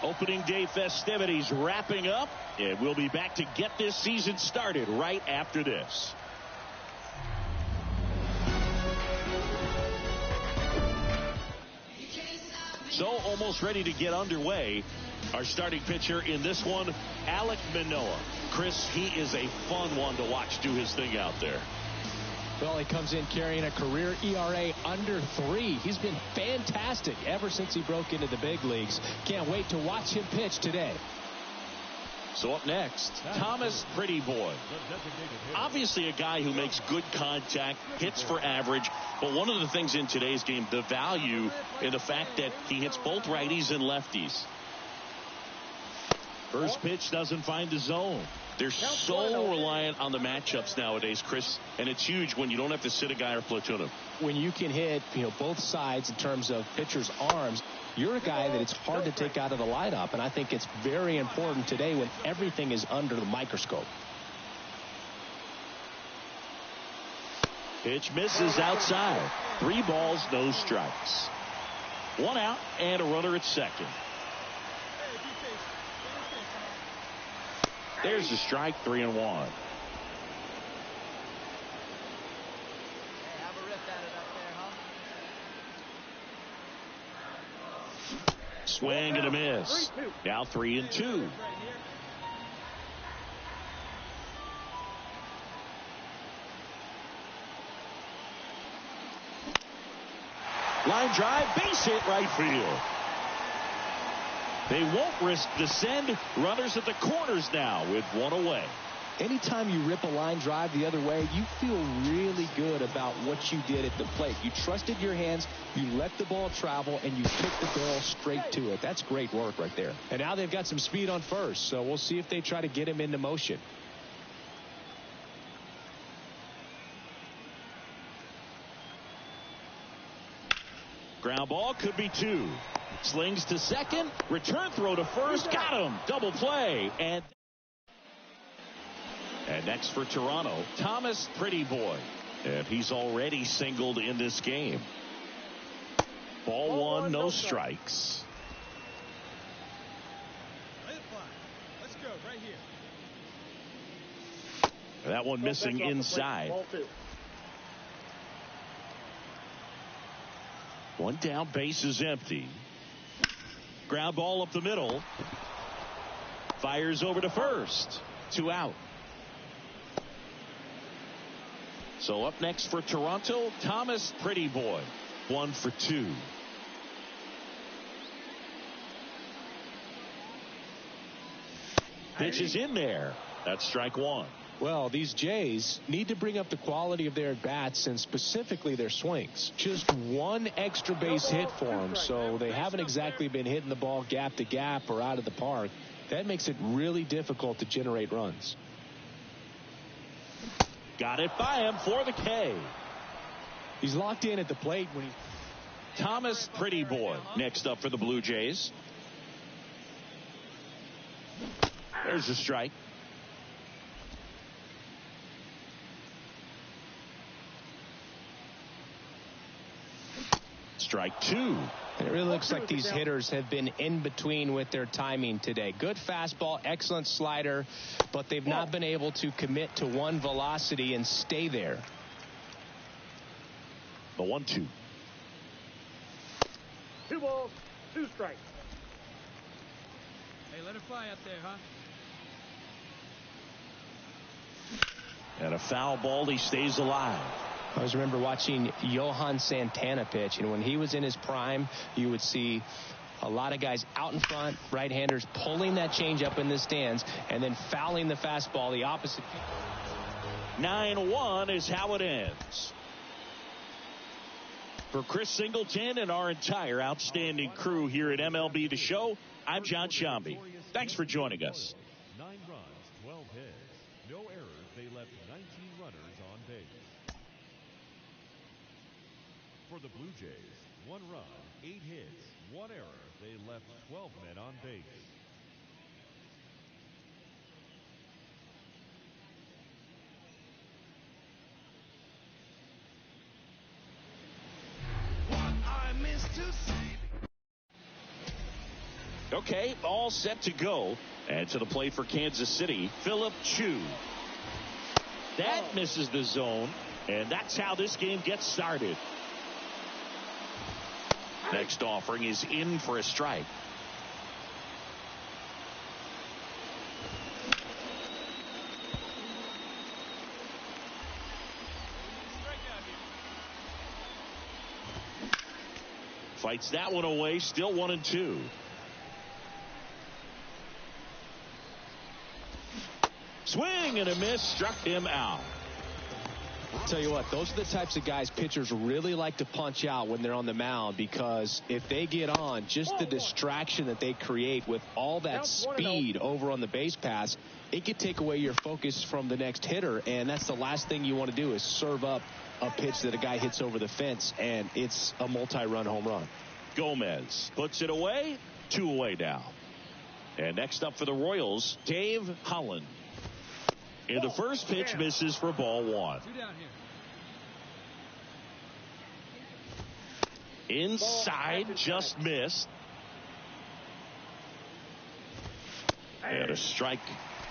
Opening day festivities wrapping up, and we'll be back to get this season started right after this. So almost ready to get underway. Our starting pitcher in this one, Alek Manoah. Chris, he is a fun one to watch do his thing out there. Well, he comes in carrying a career ERA under 3. He's been fantastic ever since he broke into the big leagues. Can't wait to watch him pitch today. So up next, Thomas Prettyboy. Obviously a guy who makes good contact, hits for average, but one of the things in today's game, the value in the fact that he hits both righties and lefties. First pitch doesn't find the zone. They're so reliant on the matchups nowadays, Chris, and it's huge when you don't have to sit a guy or platoon him. When you can hit, both sides in terms of pitchers' arms, you're a guy that it's hard to take out of the lineup, and I think it's very important today when everything is under the microscope. Pitch misses outside. 3 balls, no strikes. 1 out and a runner at second. There's the strike, 3-1. Swing and a miss. Now 3-2. Line drive, base hit, right field. They won't risk the send. Runners at the corners now with 1 away. Anytime you rip a line drive the other way, you feel really good about what you did at the plate. You trusted your hands, you let the ball travel, and you kicked the ball straight to it. That's great work right there. And now they've got some speed on first, so we'll see if they try to get him into motion. Ground ball could be 2. Slings to second. Return throw to first. Got him. Double play. And next for Toronto, Thomas Prettyboy. And he's already singled in this game. Ball 1, no strikes. Let's go right here. That one missing inside. 1 down, base is empty. Ground ball up the middle. Fires over to first. 2 out. So up next for Toronto, Thomas Prettyboy. 1 for 2. Pitch is in there. That's strike 1. Well, these Jays need to bring up the quality of their at-bats and specifically their swings. Just 1 extra base hit for them, so they haven't exactly been hitting the ball gap to gap or out of the park. That makes it really difficult to generate runs. Got it by him for the K. He's locked in at the plate when he... Thomas Prettyboy next up for the Blue Jays. There's a strike. Strike 2. It really looks like these hitters have been in between with their timing today. Good fastball, excellent slider, but they've not been able to commit to 1 velocity and stay there. The 1-2. 2 balls, 2 strikes. Hey, let it fly up there, huh? And a foul ball, he stays alive. I always remember watching Johan Santana pitch, and when he was in his prime, you would see a lot of guys out in front, right-handers pulling that changeup in the stands, and then fouling the fastball the opposite. 9-1 is how it ends. For Chris Singleton and our entire outstanding crew here at MLB The Show, I'm John Shambi. Thanks for joining us. 9 runs, 12 hits. No errors. They left 19 runners on base. For the Blue Jays, 1 run, 8 hits, 1 error. They left 12 men on base. Okay, all set to go. And to the plate for Kansas City, Phillip Chu. That misses the zone, and that's how this game gets started. Next offering is in for a strike. Fights that one away, still 1-2. Swing and a miss, struck him out. Tell you what, those are the types of guys pitchers really like to punch out when they're on the mound, because if they get on, just the distraction that they create with all that speed over on the base pass, it could take away your focus from the next hitter, and that's the last thing you want to do is serve up a pitch that a guy hits over the fence, and it's a multi-run home run. Gomez puts it away, 2 away now. And next up for the Royals, Dave Holland. In the first pitch, misses for ball 1. Inside, just missed. And a strike.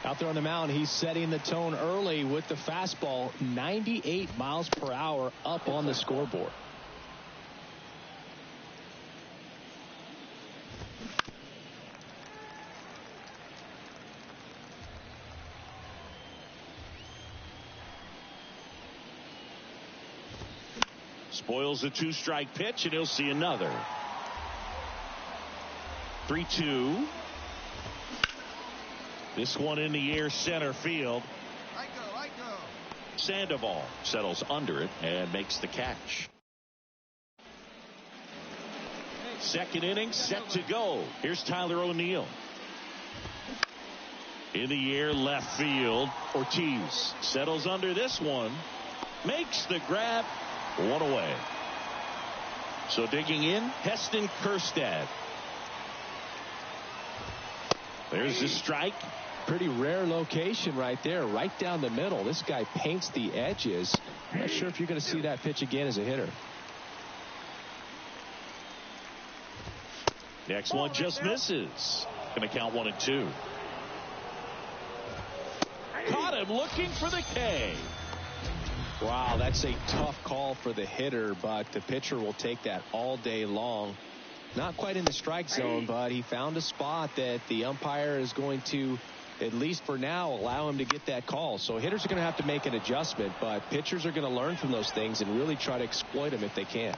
Out there on the mound, he's setting the tone early with the fastball, 98 miles per hour up on the scoreboard. Spoils a 2-strike pitch, and he'll see another. 3-2. This one in the air, center field. I go. Sandoval settles under it and makes the catch. Second inning, set to go. Here's Tyler O'Neill. In the air, left field. Ortiz settles under this one. Makes the grab. 1 away. So digging in, Heston Kjerstad. There's the strike. Pretty rare location right there, right down the middle. This guy paints the edges. I'm not sure if you're going to see that pitch again as a hitter. Next one just misses. Going to count 1-2. Caught him looking for the K. Wow, that's a tough call for the hitter, but the pitcher will take that all day long. Not quite in the strike zone, but he found a spot that the umpire is going to, at least for now, allow him to get that call. So hitters are going to have to make an adjustment, but pitchers are going to learn from those things and really try to exploit them if they can.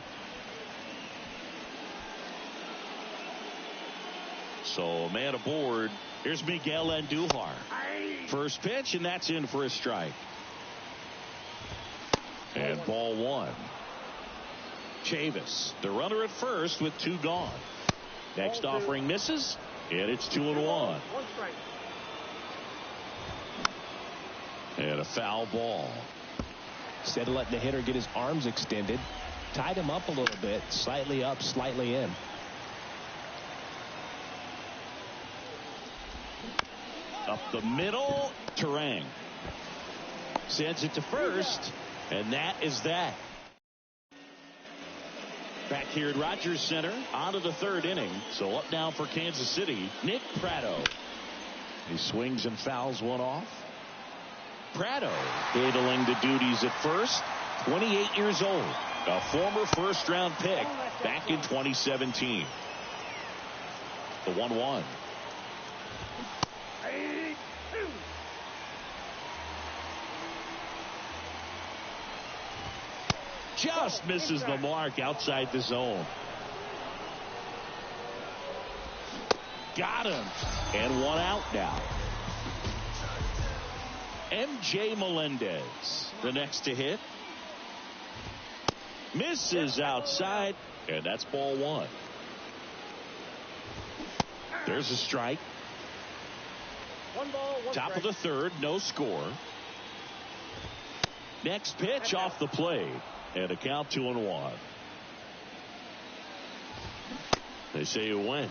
So man aboard. Here's Miguel Andujar. First pitch, and that's in for a strike. And ball 1. Chavis, the runner at first with 2 gone. Next offering misses, and it's 2-1. And a foul ball. Instead of letting the hitter get his arms extended, tied him up a little bit, slightly up, slightly in. Up the middle, Terang sends it to first, and that is that. Back here at Rogers Center, on to the 3rd inning. So up now for Kansas City, Nick Pratto. He swings and fouls one off. Pratto handling the duties at first, 28 years old, a former first-round pick back in 2017. The 1-1. Just misses the mark outside the zone. Got him. And 1 out now. MJ Melendez, the next to hit. Misses outside, and that's ball 1. There's a strike. 1 ball, 1 Top strike. of the 3rd, no score. Next pitch off the plate. And a count 2-1. They say you win.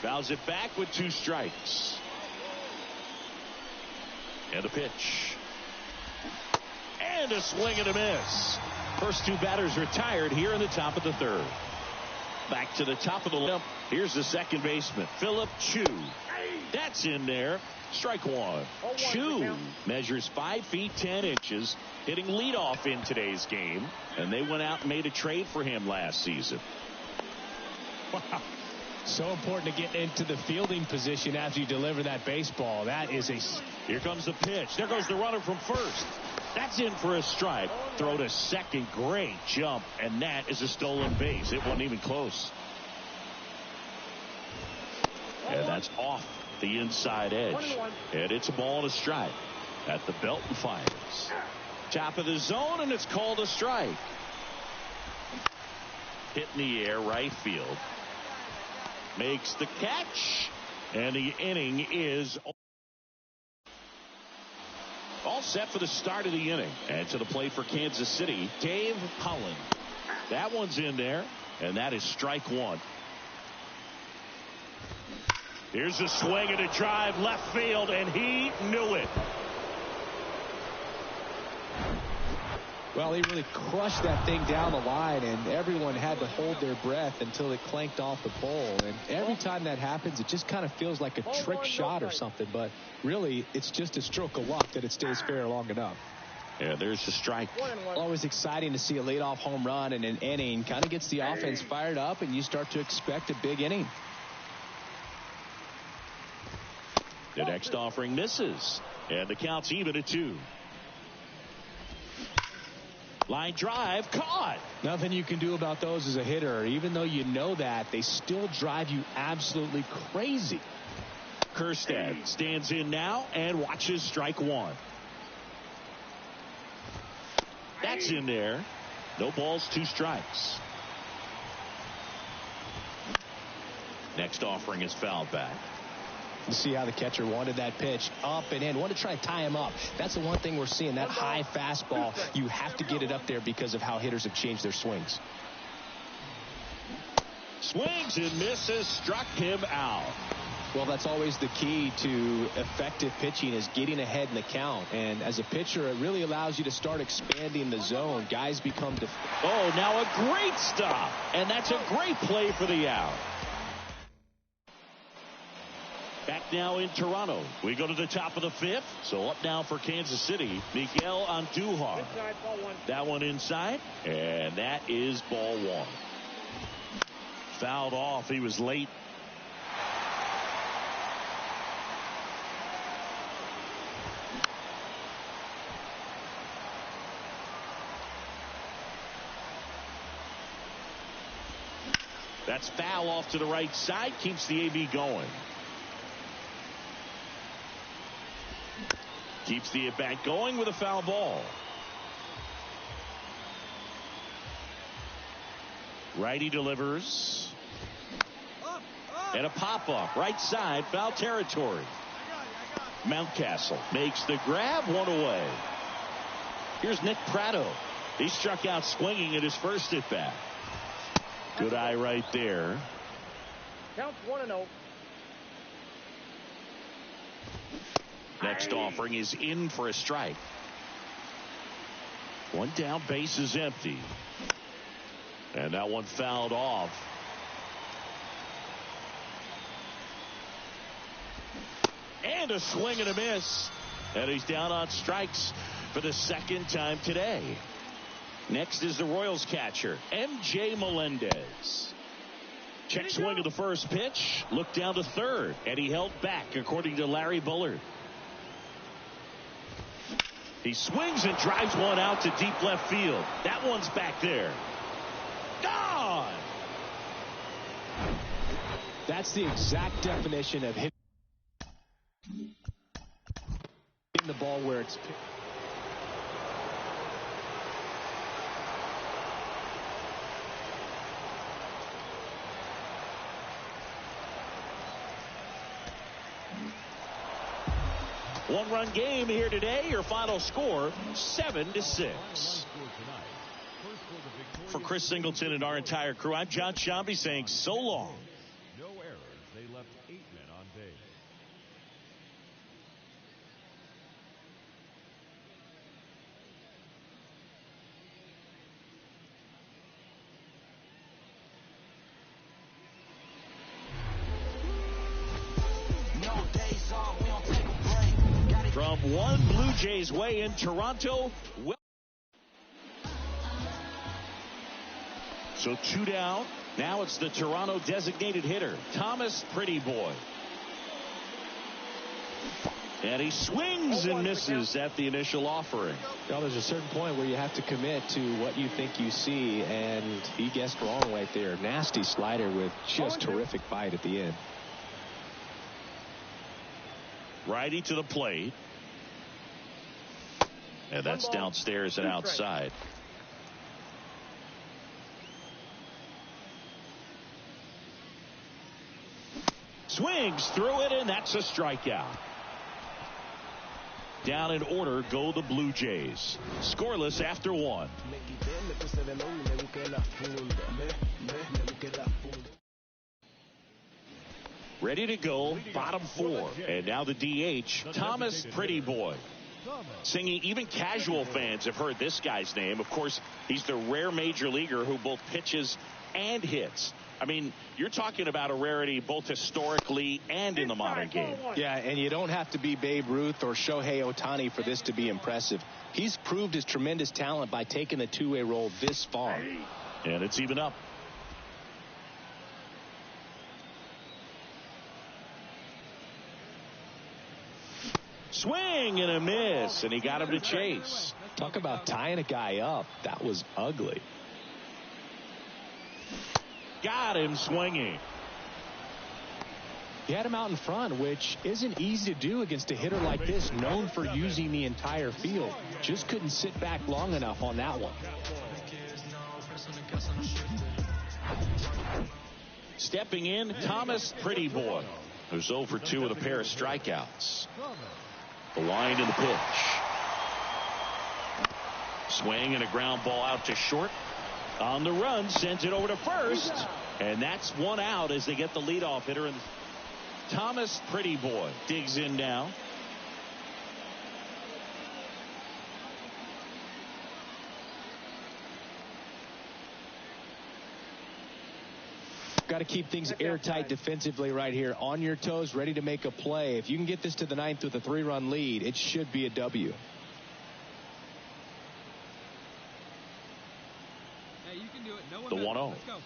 Fouls it back with 2 strikes. And a pitch. And a swing and a miss. First two batters retired here in the top of the third. Back to the top of the lineup. Here's the second baseman, Philip Chu. That's in there. Strike one. Chu measures 5 feet 10 inches, hitting leadoff in today's game, and they went out and made a trade for him last season. Wow. So important to get into the fielding position after you deliver that baseball. That is a... Here comes the pitch. There goes the runner from first. That's in for a strike. Throw to second. Great jump. And that is a stolen base. It wasn't even close. And that's off the inside edge. And it's a ball and a strike at the belt and fires. Top of the zone, and it's called a strike. Hit in the air, right field. Makes the catch. And the inning is all set for the start of the inning. And to the plate for Kansas City, Dave Holland. That one's in there, and that is strike one. Here's a swing and a drive left field, and he knew it. Well, he really crushed that thing down the line, and everyone had to hold their breath until it clanked off the pole. And every time that happens, it just kind of feels like a trick shot or something. But really, it's just a stroke of luck that it stays fair long enough. Yeah, there's the strike. Always exciting to see a leadoff home run in an inning. Kind of gets the offense fired up, and you start to expect a big inning. The next offering misses, and the count's even at 2. Line drive, caught. Nothing you can do about those as a hitter. Even though you know that, they still drive you absolutely crazy. Kjerstad stands in now and watches strike one. That's in there. No balls, 2 strikes. Next offering is fouled back. You see how the catcher wanted that pitch up and in. Wanted to try and tie him up. That's the one thing we're seeing. That high fastball, you have to get it up there because of how hitters have changed their swings. Swings and misses, struck him out. Well, that's always the key to effective pitching, is getting ahead in the count. And as a pitcher, it really allows you to start expanding the zone. Guys become... Oh, now a great stop. And that's a great play for the out. Back now in Toronto. We go to the top of the 5th. So up now for Kansas City, Miguel Andujar. That one inside, and that is ball 1. Fouled off. He was late. That's foul off to the right side. Keeps the AB going. Keeps the at-bat going with a foul ball. Righty delivers. And a pop-up. Right side, foul territory. Mountcastle makes the grab, 1 away. Here's Nick Pratto. He struck out swinging at his first at-bat. Good eye right there. Counts 1-0. Next offering is in for a strike. 1 down, base is empty. And that one fouled off. And a swing and a miss. And he's down on strikes for the second time today. Next is the Royals catcher, M.J. Melendez. Check swing of the first pitch. Looked down to third. And he held back, according to Larry Bullard. He swings and drives one out to deep left field. That one's back there. Gone! That's the exact definition of hitting the ball where it's... One-run game here today. Your final score, 7-6. For Chris Singleton and our entire crew, I'm John Shambi saying so long. No errors. They left 8 men on base. From one Blue Jays way in Toronto. So 2 down. Now it's the Toronto designated hitter, Thomas Pretty Boy. And he swings and misses at the initial offering. Well, there's a certain point where you have to commit to what you think you see, and he guessed wrong right there. Nasty slider with just terrific bite at the end. Righty to the plate. And that's downstairs and outside. Swings through it, and that's a strikeout. Down in order go the Blue Jays. Scoreless after 1. Ready to go, bottom 4. And now the DH, Thomas Pretty Boy. Singing, even casual fans have heard this guy's name. Of course, he's the rare major leaguer who both pitches and hits. I mean, you're talking about a rarity both historically and in the modern game. Yeah, and you don't have to be Babe Ruth or Shohei Ohtani for this to be impressive. He's proved his tremendous talent by taking the two-way role this far. And it's even up. Swing and a miss, and he got him to chase. Talk about tying a guy up. That was ugly. Got him swinging. He had him out in front, which isn't easy to do against a hitter like this, known for using the entire field. Just couldn't sit back long enough on that one. Stepping in, Thomas Pretty Boy, who's 0 for 2 with a pair of strikeouts. The line in the pitch. Swing and a ground ball out to short. On the run, sends it over to first. And that's 1 out as they get the leadoff hitter. Thomas Pretty Boy digs in now. Got to keep things airtight defensively right here. On your toes, ready to make a play. If you can get this to the 9th with a 3-run lead, it should be a W. Hey, you can do it. No one the 1-0. Let's go.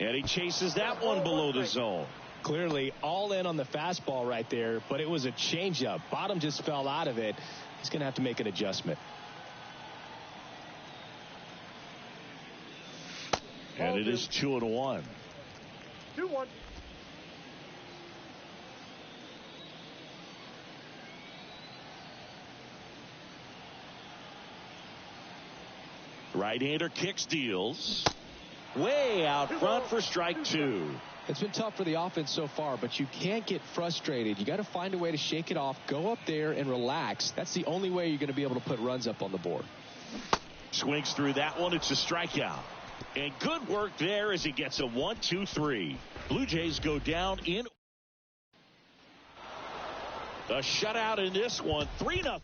And he chases that one below the zone. Clearly all in on the fastball right there, but it was a changeup. Bottom just fell out of it. He's going to have to make an adjustment. And it is 2-1. 2-1. Right-hander kicks, deals. Way out front for strike 2. It's been tough for the offense so far, but you can't get frustrated. You got to find a way to shake it off, go up there and relax. That's the only way you're going to be able to put runs up on the board. Swings through that one. It's a strikeout. And good work there as he gets a 1-2-3. Blue Jays go down in a shutout in this one, 3-0.